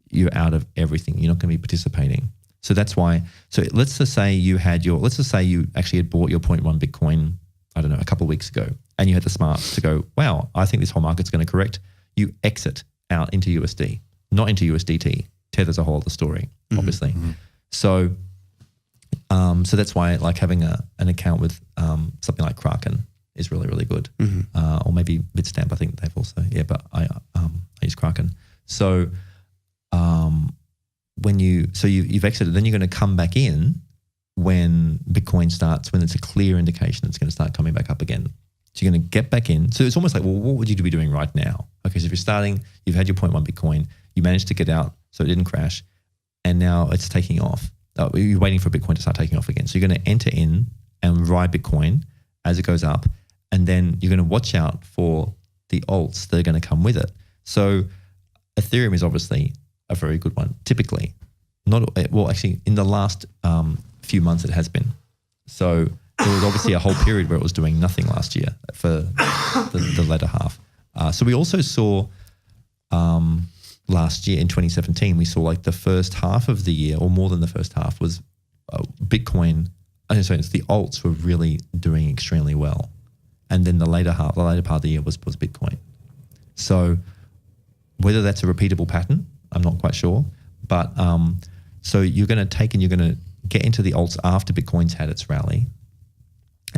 you're out of everything. You're not going to be participating. So that's why. So let's just say you actually had bought your 0.1 Bitcoin, I don't know, a couple of weeks ago, and you had the smarts to go, wow, I think this whole market's going to correct. You exit out into USD, not into USDT. Tether's a whole other story, obviously. So, so that's why like having an account with something like Kraken is really, really good. Or maybe Bitstamp, I think they've also, but I use Kraken. So you've exited, then you're going to come back in when Bitcoin starts, when it's a clear indication it's going to start coming back up again. So you're going to get back in. So it's almost like, well, what would you be doing right now? Okay, so if you're starting, you've had your 0.1 Bitcoin, you managed to get out so it didn't crash, and now it's taking off. You're waiting for Bitcoin to start taking off again. So you're going to enter in and ride Bitcoin as it goes up, and then you're going to watch out for the alts that are going to come with it. So Ethereum is obviously a very good one, typically. Actually, in the last few months it has been. So there was obviously a whole period where it was doing nothing last year for the latter half. So we also saw last year in 2017, we saw like the first half of the year, or more than the first half, was Bitcoin. The alts were really doing extremely well. And then the later part of the year was Bitcoin. So whether that's a repeatable pattern, I'm not quite sure. But so you're going to get into the alts after Bitcoin's had its rally,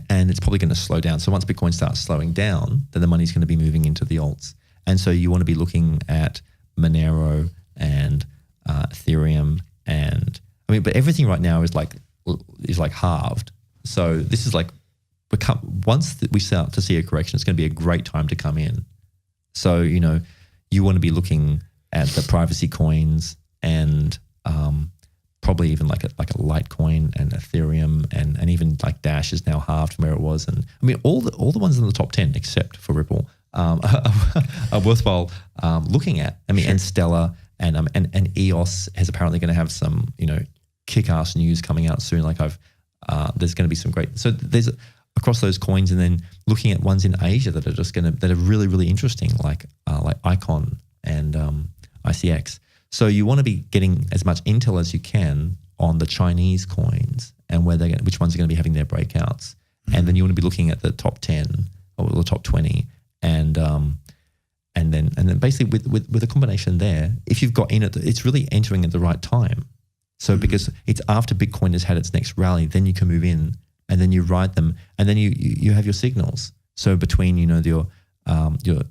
and it's probably going to slow down. So once Bitcoin starts slowing down, then the money's going to be moving into the alts. And so you want to be looking at Monero and Ethereum, but everything right now is like halved. So this is like, once we start to see a correction, it's going to be a great time to come in. So, you want to be looking at the privacy coins and probably even like a Litecoin and Ethereum and even like Dash is now halved from where it was. And I mean, all the ones in the top 10 except for Ripple are worthwhile looking at. I mean, sure. And Stellar and EOS is apparently going to have some, kick-ass news coming out soon. Like there's going to be some great, so there's across those coins, and then looking at ones in Asia that are really, really interesting, like Icon and ICX. So you want to be getting as much intel as you can on the Chinese coins and which ones are going to be having their breakouts. And then you want to be looking at the top 10 or the top 20, and then basically with a combination there, if you've got in it, it's really entering at the right time. So because it's after Bitcoin has had its next rally, then you can move in and then you ride them, and then you have your signals. So between your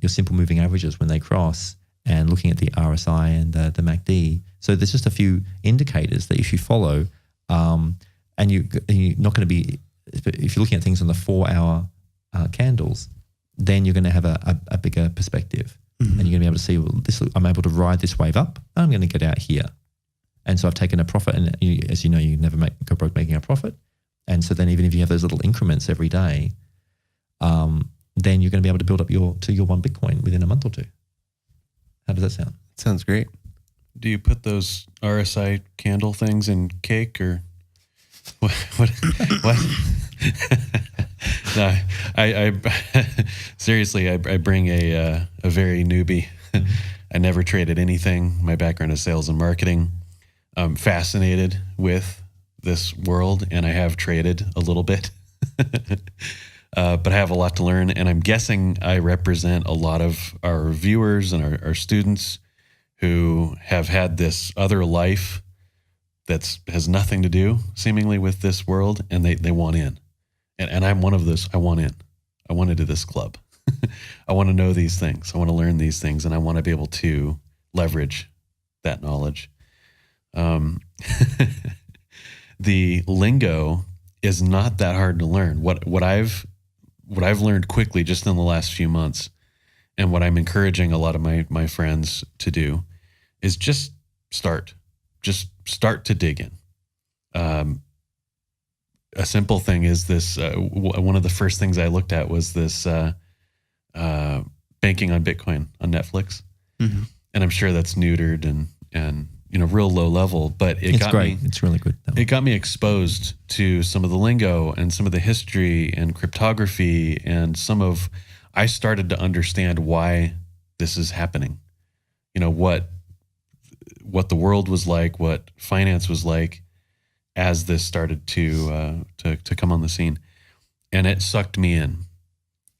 simple moving averages when they cross and looking at the RSI and the MACD. So there's just a few indicators that if you follow, and you're not going to be, if you're looking at things on the 4-hour candles, then you're going to have a bigger perspective. And you're going to be able to see, well, I'm able to ride this wave up. I'm going to get out here. And so I've taken a profit, and as you know, you never go broke making a profit. And so then even if you have those little increments every day, then you're going to be able to build up your 1 Bitcoin within a month or two. How does that sound? Sounds great. Do you put those RSI candle things in cake or what? What? No, I seriously, I bring a very newbie. I never traded anything. My background is sales and marketing. I'm fascinated with this world, and I have traded a little bit, but I have a lot to learn. And I'm guessing I represent a lot of our viewers and our students who have had this other life that has nothing to do seemingly with this world, and they want in. And I'm one of those. I want in. I want into this club. I want to know these things. I want to learn these things, and I want to be able to leverage that knowledge. The lingo is not that hard to learn. What I've learned quickly just in the last few months, and what I'm encouraging a lot of my friends to do, is just start to dig in. A simple thing is this. One of the first things I looked at was this banking on Bitcoin on Netflix, and I'm sure that's neutered and real low level, but it's great. It's really good. It got me exposed to some of the lingo and some of the history and cryptography and I started to understand why this is happening. What the world was like, what finance was like as this started to come on the scene, and it sucked me in.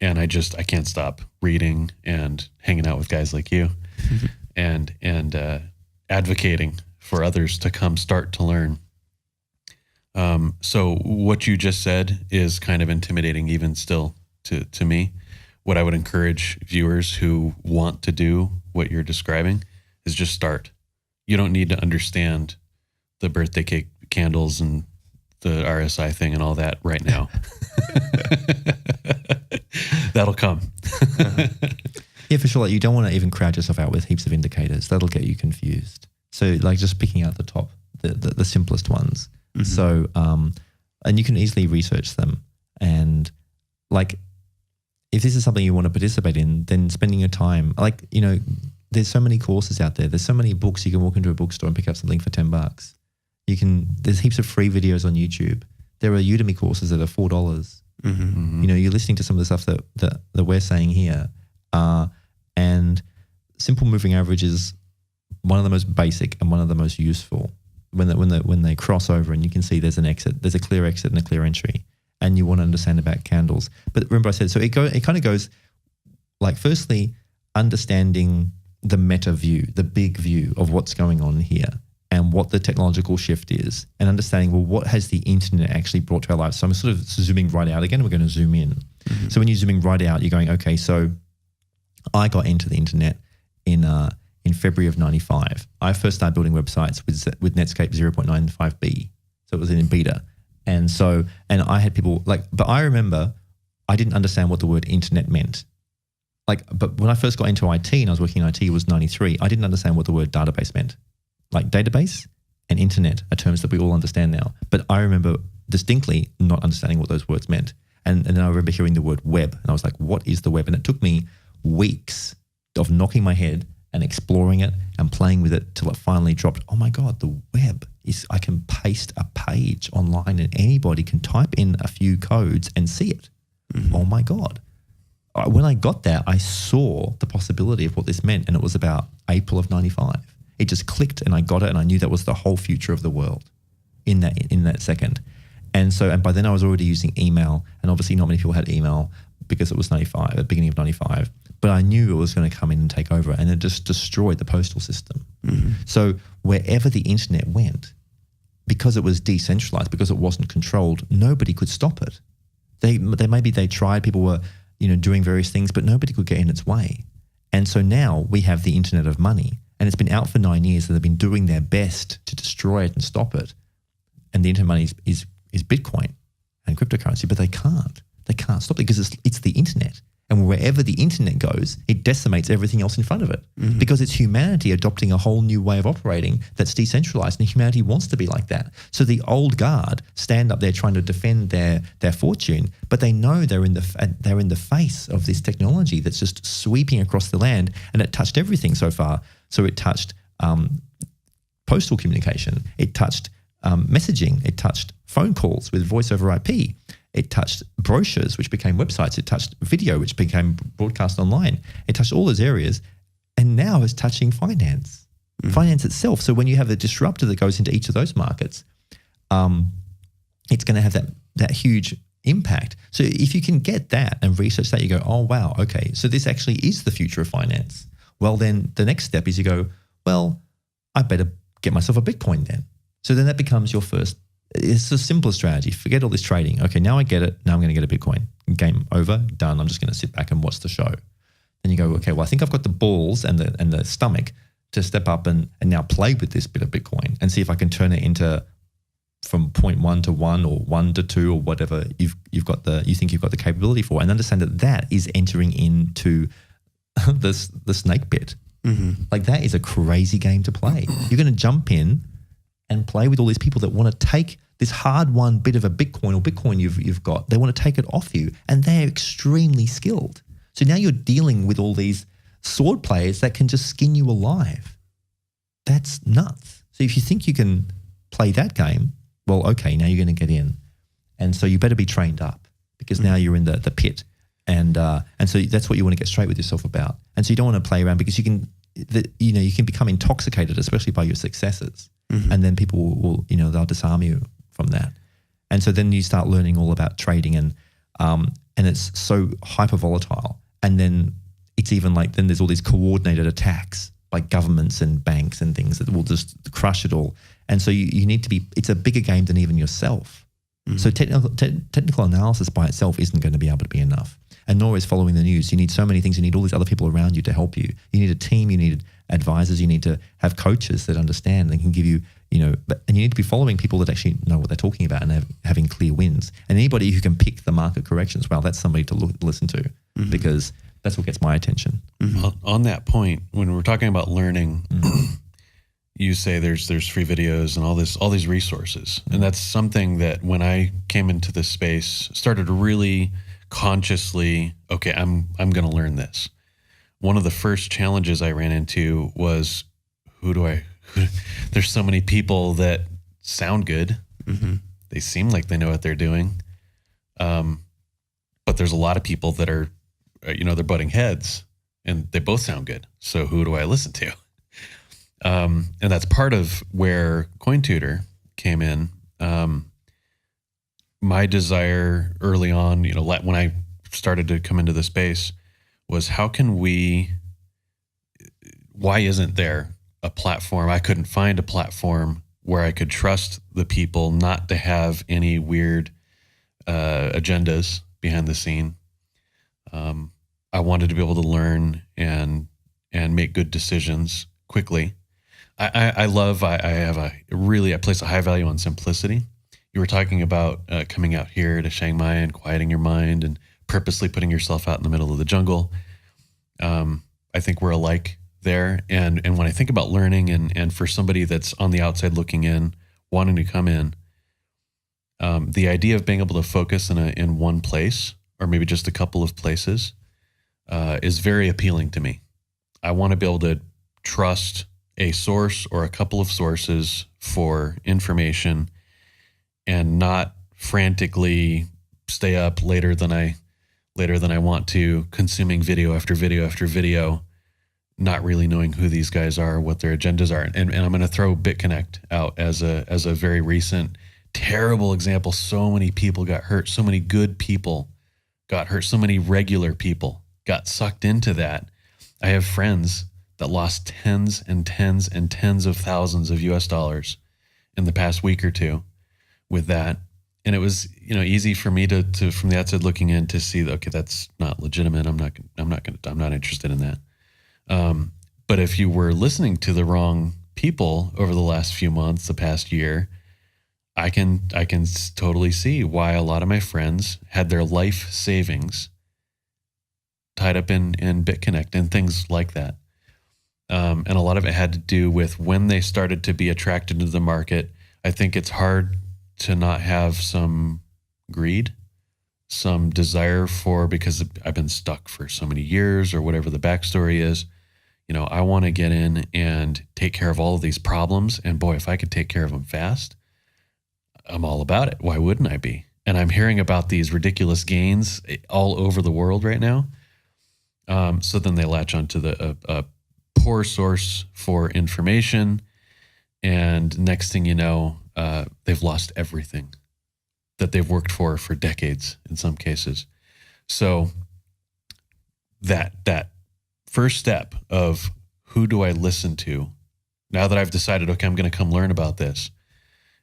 And I can't stop reading and hanging out with guys like you, and advocating for others to come start to learn. So what you just said is kind of intimidating even still to me. What I would encourage viewers who want to do what you're describing is just start. You don't need to understand the birthday cake candles and the RSI thing and all that right now. That'll come. Yeah, for sure. Like, you don't want to even crowd yourself out with heaps of indicators. That'll get you confused. So like just picking out the top, the simplest ones. So, and you can easily research them. And like, if this is something you want to participate in, then spending your time, there's so many courses out there. There's so many books. You can walk into a bookstore and pick up something for $10. There's heaps of free videos on YouTube. There are Udemy courses that are $4. You're listening to some of the stuff that we're saying here. And simple moving average is one of the most basic and one of the most useful when they cross over, and you can see there's an exit, there's a clear exit and a clear entry, and you want to understand about candles. But remember I said, so it kind of goes like, firstly, understanding the meta view, the big view of what's going on here and what the technological shift is, and understanding, well, what has the internet actually brought to our lives? So I'm sort of zooming right out again. We're going to zoom in. So when you're zooming right out, you're going, okay, so I got into the internet in February of 95. I first started building websites with Netscape 0.95b. So it was in beta. And I had people but I remember I didn't understand what the word internet meant. But when I first got into IT and I was working in IT, it was 93. I didn't understand what the word database meant. Like database and internet are terms that we all understand now. But I remember distinctly not understanding what those words meant. And then I remember hearing the word web, and I was like, what is the web? And it took me weeks of knocking my head and exploring it and playing with it till it finally dropped. Oh my God, the web is, I can paste a page online and anybody can type in a few codes and see it. Oh my God. When I got there, I saw the possibility of what this meant, and it was about April of 95. It just clicked and I got it, and I knew that was the whole future of the world in that second. And by then I was already using email, and obviously not many people had email because it was 95, at the beginning of 95. But I knew it was going to come in and take over, and it just destroyed the postal system. So wherever the internet went, because it was decentralized, because it wasn't controlled, nobody could stop it. They tried, people were doing various things, but nobody could get in its way. And so now we have the internet of money, and it's been out for 9 years, and they've been doing their best to destroy it and stop it. And the internet of money is Bitcoin and cryptocurrency, but they can't. They can't stop it because it's the internet. And wherever the internet goes, it decimates everything else in front of it because it's humanity adopting a whole new way of operating that's decentralized, and humanity wants to be like that. So the old guard stand up there trying to defend their fortune, but they know they're in the face of this technology that's just sweeping across the land, and it touched everything so far. So it touched postal communication, it touched messaging, it touched phone calls with voice over IP. It touched brochures, which became websites. It touched video, which became broadcast online. It touched all those areas. And now it's touching finance, finance itself. So when you have a disruptor that goes into each of those markets, it's going to have that huge impact. So if you can get that and research that, you go, oh, wow, okay, so this actually is the future of finance. Well, then the next step is you go, well, I better get myself a Bitcoin then. So then that becomes your first. It's a simpler strategy. Forget all this trading. Okay, now I get it. Now I'm going to get a Bitcoin. Game over, done. I'm just going to sit back and watch the show. Then you go, okay, well, I think I've got the balls and the stomach to step up and now play with this bit of Bitcoin and see if I can turn it into from 0.1 to 1 or 1 to 2 or whatever you think you've got the capability for, and understand that is entering into the snake bit. Like that is a crazy game to play. You're going to jump in and play with all these people that want to take this hard-won bit of a Bitcoin or Bitcoin you've got. They want to take it off you, and they're extremely skilled. So now you're dealing with all these sword players that can just skin you alive. That's nuts. So if you think you can play that game, well, okay, now you're going to get in. And so you better be trained up because now you're in the pit. And so that's what you want to get straight with yourself about. And so you don't want to play around because you can become intoxicated, especially by your successes. And then people will they'll disarm you from that. And so then you start learning all about trading and it's so hyper volatile. And then it's even like, then there's all these coordinated attacks by governments and banks and things that will just crush it all. And so you need to be, it's a bigger game than even yourself. So technical analysis by itself isn't going to be able to be enough. And nor is following the news. You need so many things. You need all these other people around you to help you. You need a team. You need advisors. You need to have coaches that understand and can give you, and you need to be following people that actually know what they're talking about and having clear wins. And anybody who can pick the market corrections, well, that's somebody to listen to because that's what gets my attention. On that point, when we're talking about learning, you say there's free videos and all these resources. And that's something that when I came into this space, started to really consciously, okay, I'm going to learn this. One of the first challenges I ran into was there's so many people that sound good. They seem like they know what they're doing. But there's a lot of people that are, they're butting heads and they both sound good. So who do I listen to? And that's part of where CoinTutor came in. My desire early on, when I started to come into the space was why isn't there a platform? I couldn't find a platform where I could trust the people not to have any weird agendas behind the scene. I wanted to be able to learn and make good decisions quickly. I place a high value on simplicity. You were talking about coming out here to Chiang Mai and quieting your mind and purposely putting yourself out in the middle of the jungle. I think we're alike there. And when I think about learning and for somebody that's on the outside looking in, wanting to come in, the idea of being able to focus in one place or maybe just a couple of places is very appealing to me. I want to be able to trust a source or a couple of sources for information and not frantically stay up later than I want to, consuming video after video after video, not really knowing who these guys are, what their agendas are. And I'm going to throw BitConnect out as a very recent, terrible example. So many people got hurt. So many good people got hurt. So many regular people got sucked into that. I have friends that lost tens and tens and tens of thousands of US dollars in the past week or two with that. And it was, easy for me to from the outside looking in to see, okay, that's not legitimate. I'm not interested in that. But if you were listening to the wrong people over the last few months, the past year, I can totally see why a lot of my friends had their life savings tied up in BitConnect and things like that. And a lot of it had to do with when they started to be attracted to the market. I think it's hard to not have some greed, some desire for, because I've been stuck for so many years or whatever the backstory is. I want to get in and take care of all of these problems. And boy, if I could take care of them fast, I'm all about it. Why wouldn't I be? And I'm hearing about these ridiculous gains all over the world right now. So then they latch onto a poor source for information. And next thing you know, they've lost everything that they've worked for decades in some cases. So that first step of who do I listen to now that I've decided, okay, I'm going to come learn about this,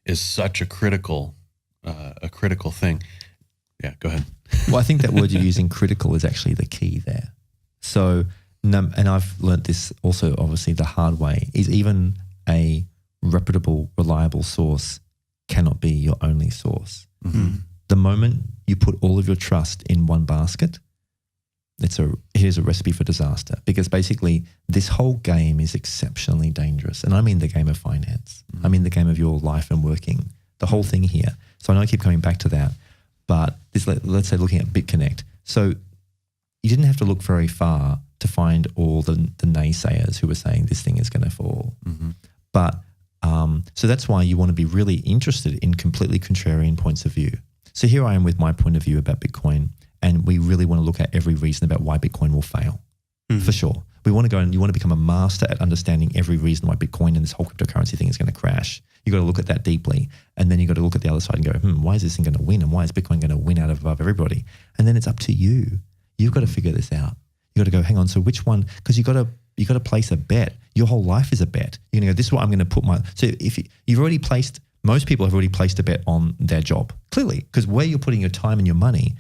is such a critical thing. Yeah, go ahead. Well, I think that word you're using, critical, is actually the key there. So, and I've learnt this also, obviously, the hard way, is even a reputable, reliable source cannot be your only source. Mm-hmm. The moment you put all of your trust in one basket, here's a recipe for disaster, because basically this whole game is exceptionally dangerous. And I mean the game of finance. Mm-hmm. I mean the game of your life and working, the whole thing here. So I know I keep coming back to that, but let's say looking at BitConnect. So you didn't have to look very far to find all the naysayers who were saying this thing is going to fall. Mm-hmm. But so that's why you want to be really interested in completely contrarian points of view. So here I am with my point of view about Bitcoin, and we really want to look at every reason about why Bitcoin will fail, for sure. We want to go and you want to become a master at understanding every reason why Bitcoin and this whole cryptocurrency thing is going to crash. You got to look at that deeply, and then you got to look at the other side and go, why is this thing going to win, and why is Bitcoin going to win out of above everybody? And then it's up to you. You've got to figure this out. You got to go, hang on. So which one? Because you got to place a bet. Your whole life is a bet. You're going to go, this is what I'm going to put my. So if you've already placed, most people have already placed a bet on their job, clearly, because where you're putting your time and your money,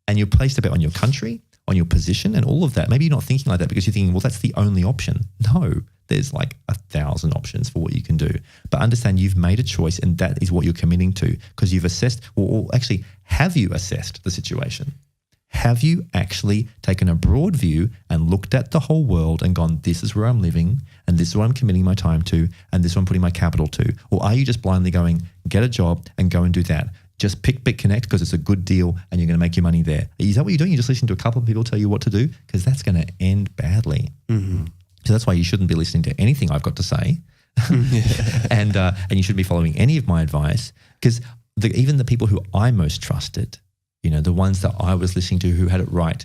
and you placed a bet on your country, on your position, and all of that. Maybe you're not thinking like that because you're thinking, well, that's the only option. No, there's like 1,000 options for what you can do. But understand you've made a choice, and that is what you're committing to, because you've assessed, or actually, have you assessed the situation? Have you actually taken a broad view and looked at the whole world and gone, this is where I'm living, and this is what I'm committing my time to, and this is what I'm putting my capital to? Or are you just blindly going, get a job and go and do that? Just pick BitConnect because it's a good deal and you're going to make your money there. Is that what you're doing? You're just listening to a couple of people tell you what to do? Because that's going to end badly. Mm-hmm. So that's why you shouldn't be listening to anything I've got to say. and you shouldn't be following any of my advice, because even the people who I most trusted, the ones that I was listening to who had it right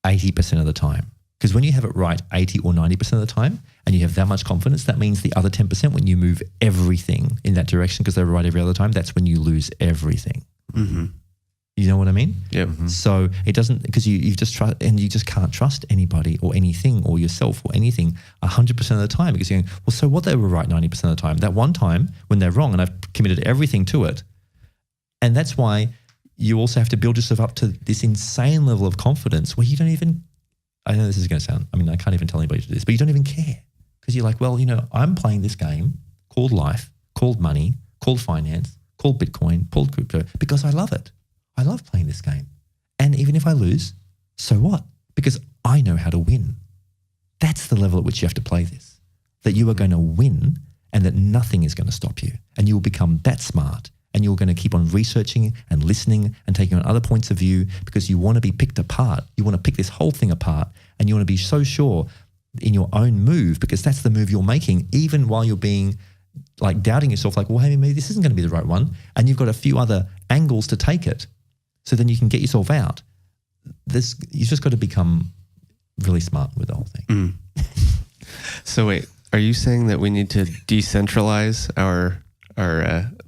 80% of the time. Because when you have it right 80 or 90% of the time and you have that much confidence, that means the other 10%, when you move everything in that direction because they're right every other time, that's when you lose everything. Mm-hmm. You know what I mean? Yep. Mm-hmm. So it doesn't, because you just trust, and you just can't trust anybody or anything or yourself or anything 100% of the time, because you're going, well, so what, they were right 90% of the time. That one time when they're wrong and I've committed everything to it. And that's why you also have to build yourself up to this insane level of confidence where you don't even, I know this is going to sound, I can't even tell anybody to do this, but you don't even care, because you're like, well, I'm playing this game called life, called money, called finance, called Bitcoin, called crypto, because I love it. I love playing this game. And even if I lose, so what? Because I know how to win. That's the level at which you have to play this, that you are going to win and that nothing is going to stop you. And you will become that smart, and you're going to keep on researching and listening and taking on other points of view, because you want to be picked apart. You want to pick this whole thing apart, and you want to be so sure in your own move, because that's the move you're making, even while you're being like doubting yourself, like, well, hey, maybe this isn't going to be the right one. And you've got a few other angles to take it. So then you can get yourself out. You've just got to become really smart with the whole thing. So wait, are you saying that we need to decentralize our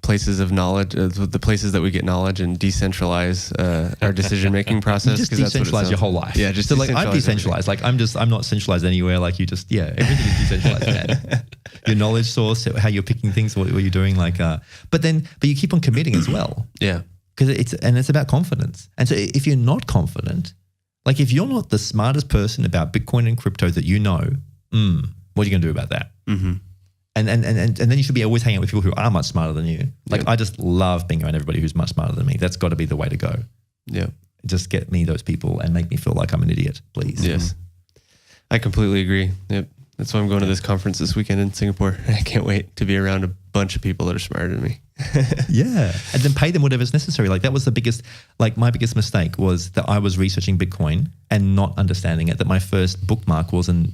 places of knowledge, the places that we get knowledge, and decentralize our decision-making process? Just decentralize your whole life. Yeah, just so like I'm decentralized. Everything. Like I'm not centralized anywhere. Like everything is decentralized. Man. Your knowledge source, how you're picking things, what you're doing, but you keep on committing as well. Yeah. Because it's about confidence. And so if you're not confident, like if you're not the smartest person about Bitcoin and crypto that you know, What are you going to do about that? Mm-hmm. And then you should be always hanging out with people who are much smarter than you. Like, I just love being around everybody who's much smarter than me. That's got to be the way to go. Yeah. Just get me those people and make me feel like I'm an idiot, please. Yes. I completely agree. Yep. That's why I'm going to this conference this weekend in Singapore. I can't wait to be around a bunch of people that are smarter than me. Yeah. And then pay them whatever's necessary. Like, that was the biggest, like, my biggest mistake was that I was researching Bitcoin and not understanding it, that my first bookmark was in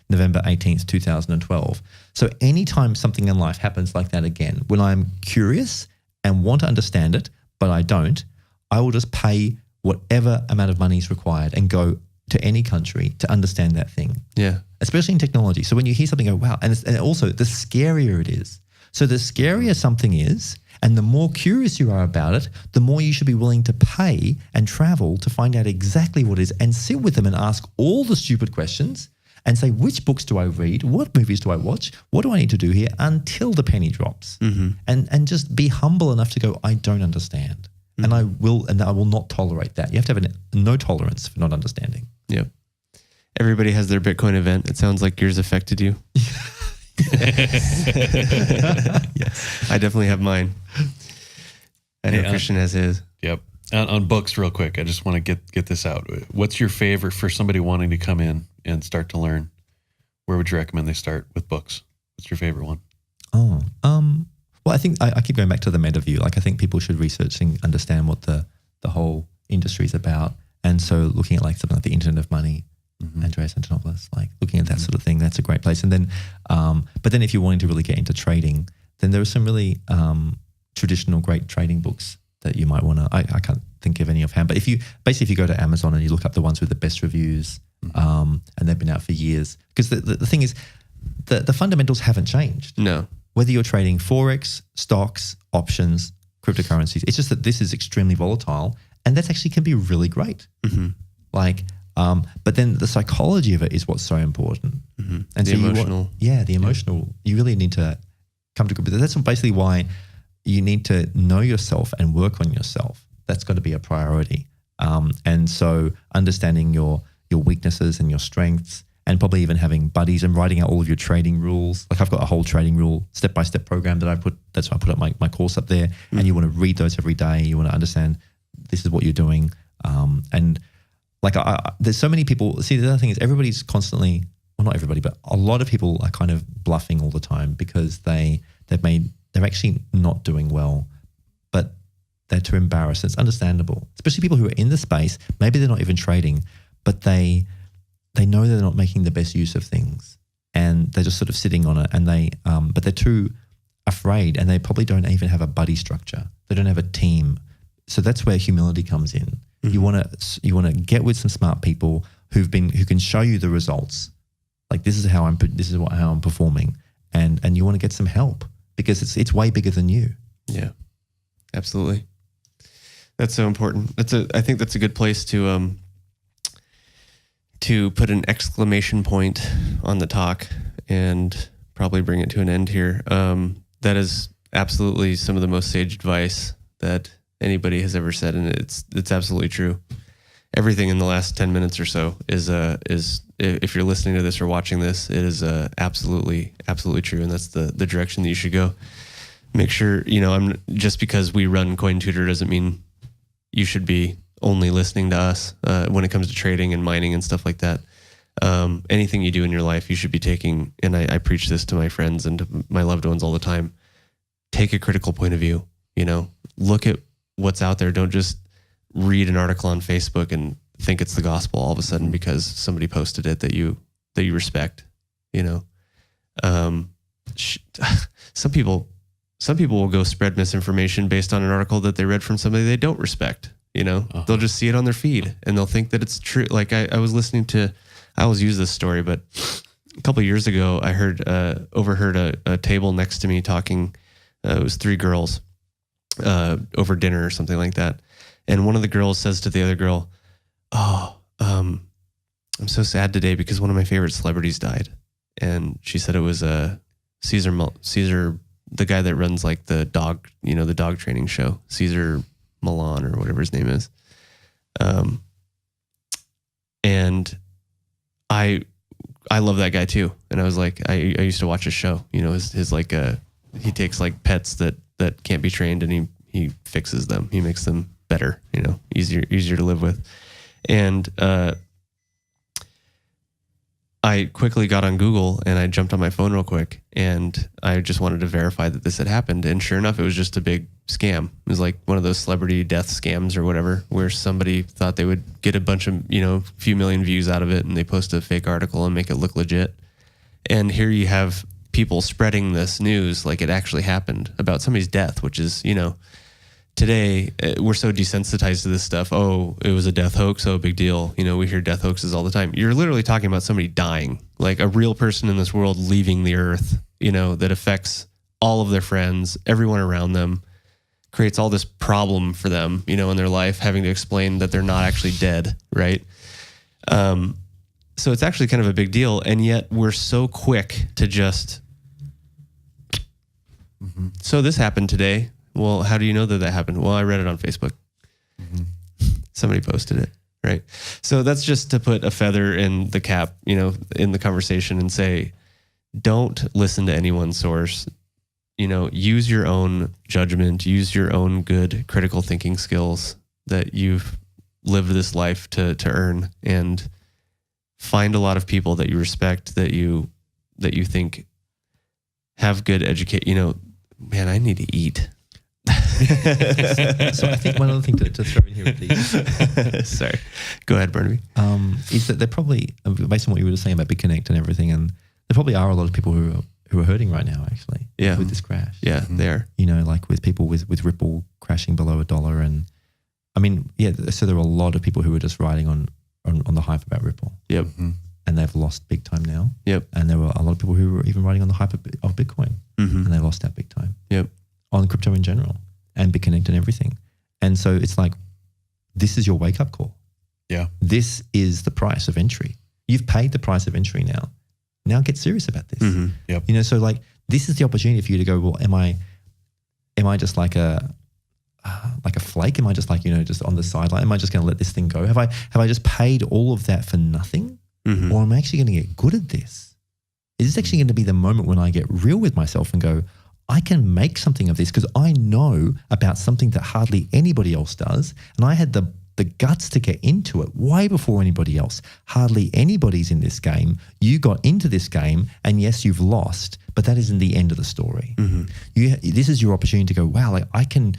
November 18th, 2012. So anytime something in life happens like that again, when I'm curious and want to understand it, but I don't, I will just pay whatever amount of money is required and go to any country to understand that thing. Yeah. Especially in technology. So when you hear something, go, wow. And also the scarier it is. So the scarier something is, and the more curious you are about it, the more you should be willing to pay and travel to find out exactly what it is and sit with them and ask all the stupid questions and say, which books do I read? What movies do I watch? What do I need to do here until the penny drops? Mm-hmm. And just be humble enough to go, I don't understand. And I will not tolerate that. You have to have no tolerance for not understanding. Yep. Everybody has their Bitcoin event. It sounds like yours affected you. Yes. I definitely have mine. I know Kristian has his. Yep. On books, real quick, I just want to get this out. What's your favorite for somebody wanting to come in and start to learn? Where would you recommend they start with books? What's your favorite one? Well, I think I keep going back to the meta view. Like, I think people should research and understand what the whole industry is about. And so looking at like something like the Internet of Money, Andreas Antonopoulos, like looking at that sort of thing, that's a great place. And then, but then if you're wanting to really get into trading, then there are some really traditional great trading books that you might want to, I can't think of any offhand, but if you go to Amazon and you look up the ones with the best reviews, and they've been out for years, because the thing is, the fundamentals haven't changed. No. Whether you're trading Forex, stocks, options, cryptocurrencies, it's just that this is extremely volatile, and that actually can be really great. Mm-hmm. Like, but then the psychology of it is what's so important. Mm-hmm. And the so emotional. the emotional. You really need to come to grips with it. That's basically why you need to know yourself and work on yourself. That's got to be a priority. And so understanding your weaknesses and your strengths, and probably even having buddies and writing out all of your trading rules. Like, I've got a whole trading rule step-by-step program that's why I put up my course up there. Mm-hmm. And you want to read those every day. You want to understand this is what you're doing. And like, there's so many people. See, the other thing is everybody's constantly, well, not everybody, but a lot of people are kind of bluffing all the time because they're actually not doing well, but they're too embarrassed. It's understandable, especially people who are in the space. Maybe they're not even trading, but they know they're not making the best use of things, and they're just sort of sitting on it, and but they're too afraid, and they probably don't even have a buddy structure. They don't have a team. So that's where humility comes in. Mm-hmm. You want to get with some smart people who can show you the results. Like, this is how I'm performing, and you want to get some help because it's way bigger than you. Yeah, absolutely. That's so important. I think that's a good place to put an exclamation point on the talk and probably bring it to an end here. That is absolutely some of the most sage advice that anybody has ever said, and it's absolutely true. Everything in the last 10 minutes or so is if you're listening to this or watching this, it is absolutely true, and that's the direction that you should go. Make sure, just because we run CoinTutor doesn't mean you should be only listening to us when it comes to trading and mining and stuff like that. Anything you do in your life, you should be taking, and I preach this to my friends and to my loved ones all the time, take a critical point of view. Look at what's out there. Don't just read an article on Facebook and think it's the gospel all of a sudden because somebody posted it that you respect. Some people will go spread misinformation based on an article that they read from somebody they don't respect. They'll just see it on their feed and they'll think that it's true. Like I was listening to, I always use this story, but a couple of years ago, I overheard a table next to me talking. It was 3 girls over dinner or something like that. And one of the girls says to the other girl, I'm so sad today because one of my favorite celebrities died. And she said it was Caesar, the guy that runs like the dog training show, Caesar Milan or whatever his name is. And I I love that guy too. And I was like, I used to watch his show, you know, his like, he takes like pets that can't be trained and he fixes them. He makes them better, you know, easier to live with. And, I quickly got on Google and I jumped on my phone real quick and I just wanted to verify that this had happened. And sure enough, it was just a big scam. It was like one of those celebrity death scams or whatever, where somebody thought they would get a bunch of, you know, few million views out of it and they post a fake article and make it look legit. And here you have people spreading this news like it actually happened about somebody's death, which is, you know, today we're so desensitized to this stuff. Oh, it was a death hoax. Oh, big deal. You know, we hear death hoaxes all the time. You're literally talking about somebody dying, like a real person in this world leaving the earth, you know, that affects all of their friends, everyone around them, creates all this problem for them, you know, in their life, having to explain that they're not actually dead. Right. So it's actually kind of a big deal. And yet we're so quick to just, so this happened today. Well, how do you know that happened? Well, I read it on Facebook. Somebody posted it, right? So that's just to put a feather in the cap, you know, in the conversation and say, don't listen to anyone's source. You know, use your own judgment, use your own good critical thinking skills that you've lived this life to earn, and find a lot of people that you respect, that you think have good educate. You know, man, I need to eat. So I think one other thing to throw in here with these, sorry, go ahead, Barnaby, is that they're probably, based on what you were just saying about Big Connect and everything, and there probably are a lot of people who are hurting right now, actually, with this crash. Yeah, they are. You know, like with people with Ripple crashing below $1, and I mean, yeah. So there are a lot of people who are just riding on the hype about Ripple. Yep. And they've lost big time now. Yep. And there were a lot of people who were even riding on the hype of Bitcoin, and they lost that big time. Yep. On crypto in general and BitConnect and everything. And so it's like, this is your wake up call. Yeah. This is the price of entry. You've paid the price of entry now. Now get serious about this. Yep. You know, so like, this is the opportunity for you to go, well, am I just like a flake? Am I just like, you know, just on the sideline? Am I just going to let this thing go? Have I just paid all of that for nothing? Or am I actually going to get good at this? Is this actually going to be the moment when I get real with myself and go, I can make something of this because I know about something that hardly anybody else does. And I had the guts to get into it way before anybody else. Hardly anybody's in this game. You got into this game and yes, you've lost, but that isn't the end of the story. This is your opportunity to go, wow, like I can,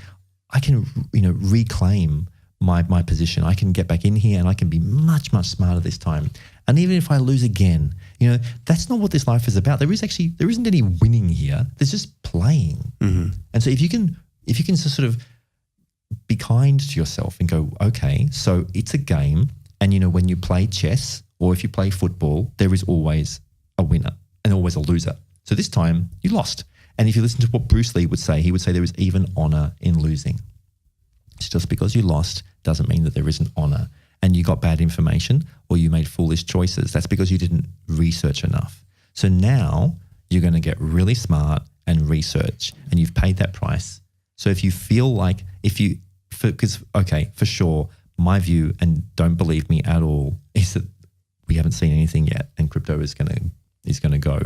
you know, reclaim my position. I can get back in here and I can be much, much smarter this time. And even if I lose again, you know, that's not what this life is about. There isn't any winning here. There's just playing. And so if you can just sort of be kind to yourself and go, okay, so it's a game. And, you know, when you play chess or if you play football, there is always a winner and always a loser. So this time you lost. And if you listen to what Bruce Lee would say, he would say there is even honor in losing. So just because you lost doesn't mean that there isn't honor. And you got bad information or you made foolish choices. That's because you didn't research enough. So now you're going to get really smart and research, and you've paid that price. So if you feel like, for sure, my view, and don't believe me at all, is that we haven't seen anything yet, and crypto is going to go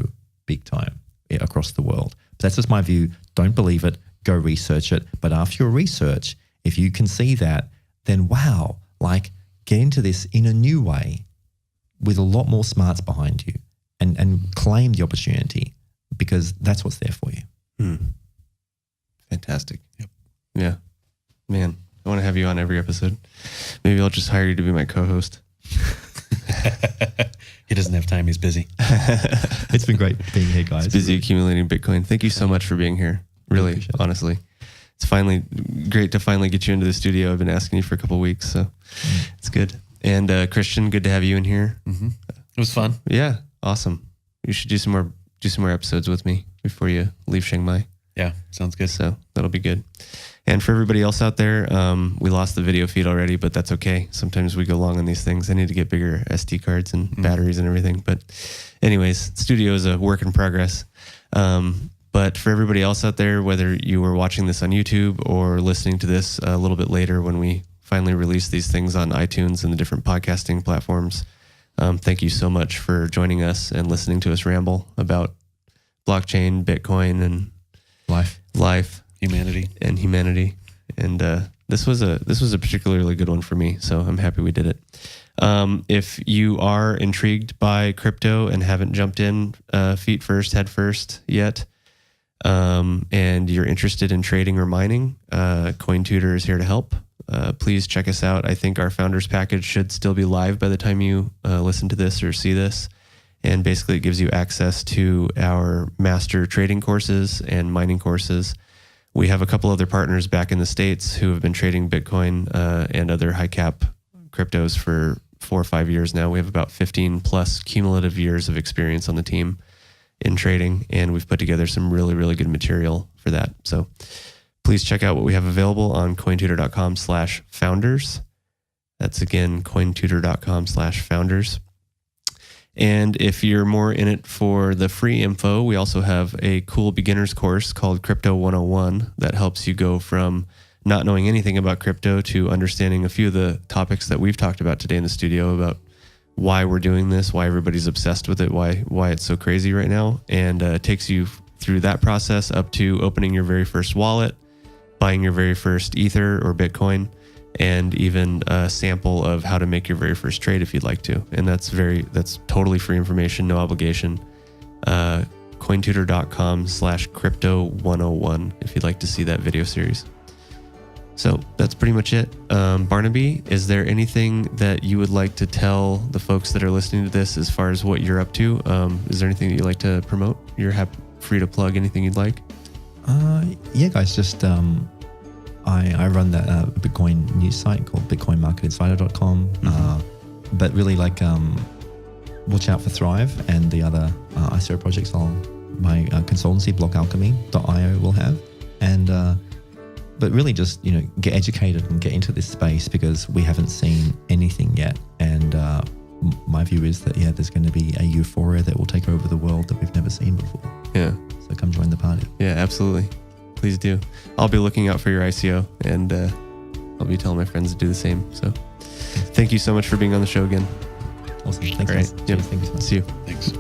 big time across the world. But that's just my view. Don't believe it. Go research it. But after your research, if you can see that, then wow, like, get into this in a new way with a lot more smarts behind you and claim the opportunity because that's what's there for you. Fantastic. Yep. Yeah. Man, I want to have you on every episode. Maybe I'll just hire you to be my co-host. He doesn't have time. He's busy. It's been great being here, guys. It's busy accumulating Bitcoin. Thank you so much for being here. Really, honestly. It's finally great to finally get you into the studio. I've been asking you for a couple of weeks, so it's good. And Kristian, good to have you in here. It was fun. Yeah, awesome. You should do some more episodes with me before you leave Chiang Mai. Yeah, sounds good. So that'll be good. And for everybody else out there, we lost the video feed already, but that's okay. Sometimes we go long on these things. I need to get bigger SD cards and batteries and everything. But anyways, studio is a work in progress. But for everybody else out there, whether you were watching this on YouTube or listening to this a little bit later when we finally release these things on iTunes and the different podcasting platforms, Thank you so much for joining us and listening to us ramble about blockchain, Bitcoin, and life, humanity. And this was a particularly good one for me, so I'm happy we did it. If you are intrigued by crypto and haven't jumped in feet first, head first yet, and you're interested in trading or mining, CoinTutor is here to help. Please check us out. I think our founders package should still be live by the time you listen to this or see this. And basically it gives you access to our master trading courses and mining courses. We have a couple other partners back in the States who have been trading Bitcoin and other high cap cryptos for 4 or 5 years now. We have about 15 plus cumulative years of experience on the team in trading, and we've put together some really, really good material for that. So please check out what we have available on cointutor.com/founders. That's again, cointutor.com/founders. And if you're more in it for the free info, we also have a cool beginner's course called Crypto 101 that helps you go from not knowing anything about crypto to understanding a few of the topics that we've talked about today in the studio about why we're doing this, why everybody's obsessed with it, why it's so crazy right now. And it takes you through that process up to opening your very first wallet, buying your very first Ether or Bitcoin, and even a sample of how to make your very first trade if you'd like to. And that's totally free information, no obligation. Cointutor.com/crypto101 if you'd like to see that video series. So that's pretty much it. Barnaby, is there anything that you would like to tell the folks that are listening to this as far as what you're up to? Is there anything that you'd like to promote? You're free to plug anything you'd like. Yeah, guys, just I run that Bitcoin news site called bitcoinmarketinsider.com. But really, like, watch out for Thrive and the other ICO projects my consultancy, blockalchemy.io, will have. And but really just, get educated and get into this space because we haven't seen anything yet. And my view is that, there's going to be a euphoria that will take over the world that we've never seen before. Yeah. So come join the party. Yeah, absolutely. Please do. I'll be looking out for your ICO, and I'll be telling my friends to do the same. So thank you so much for being on the show again. Awesome. Thanks, All right. guys. Yep. Cheers. Thank you so much. See you. Thanks.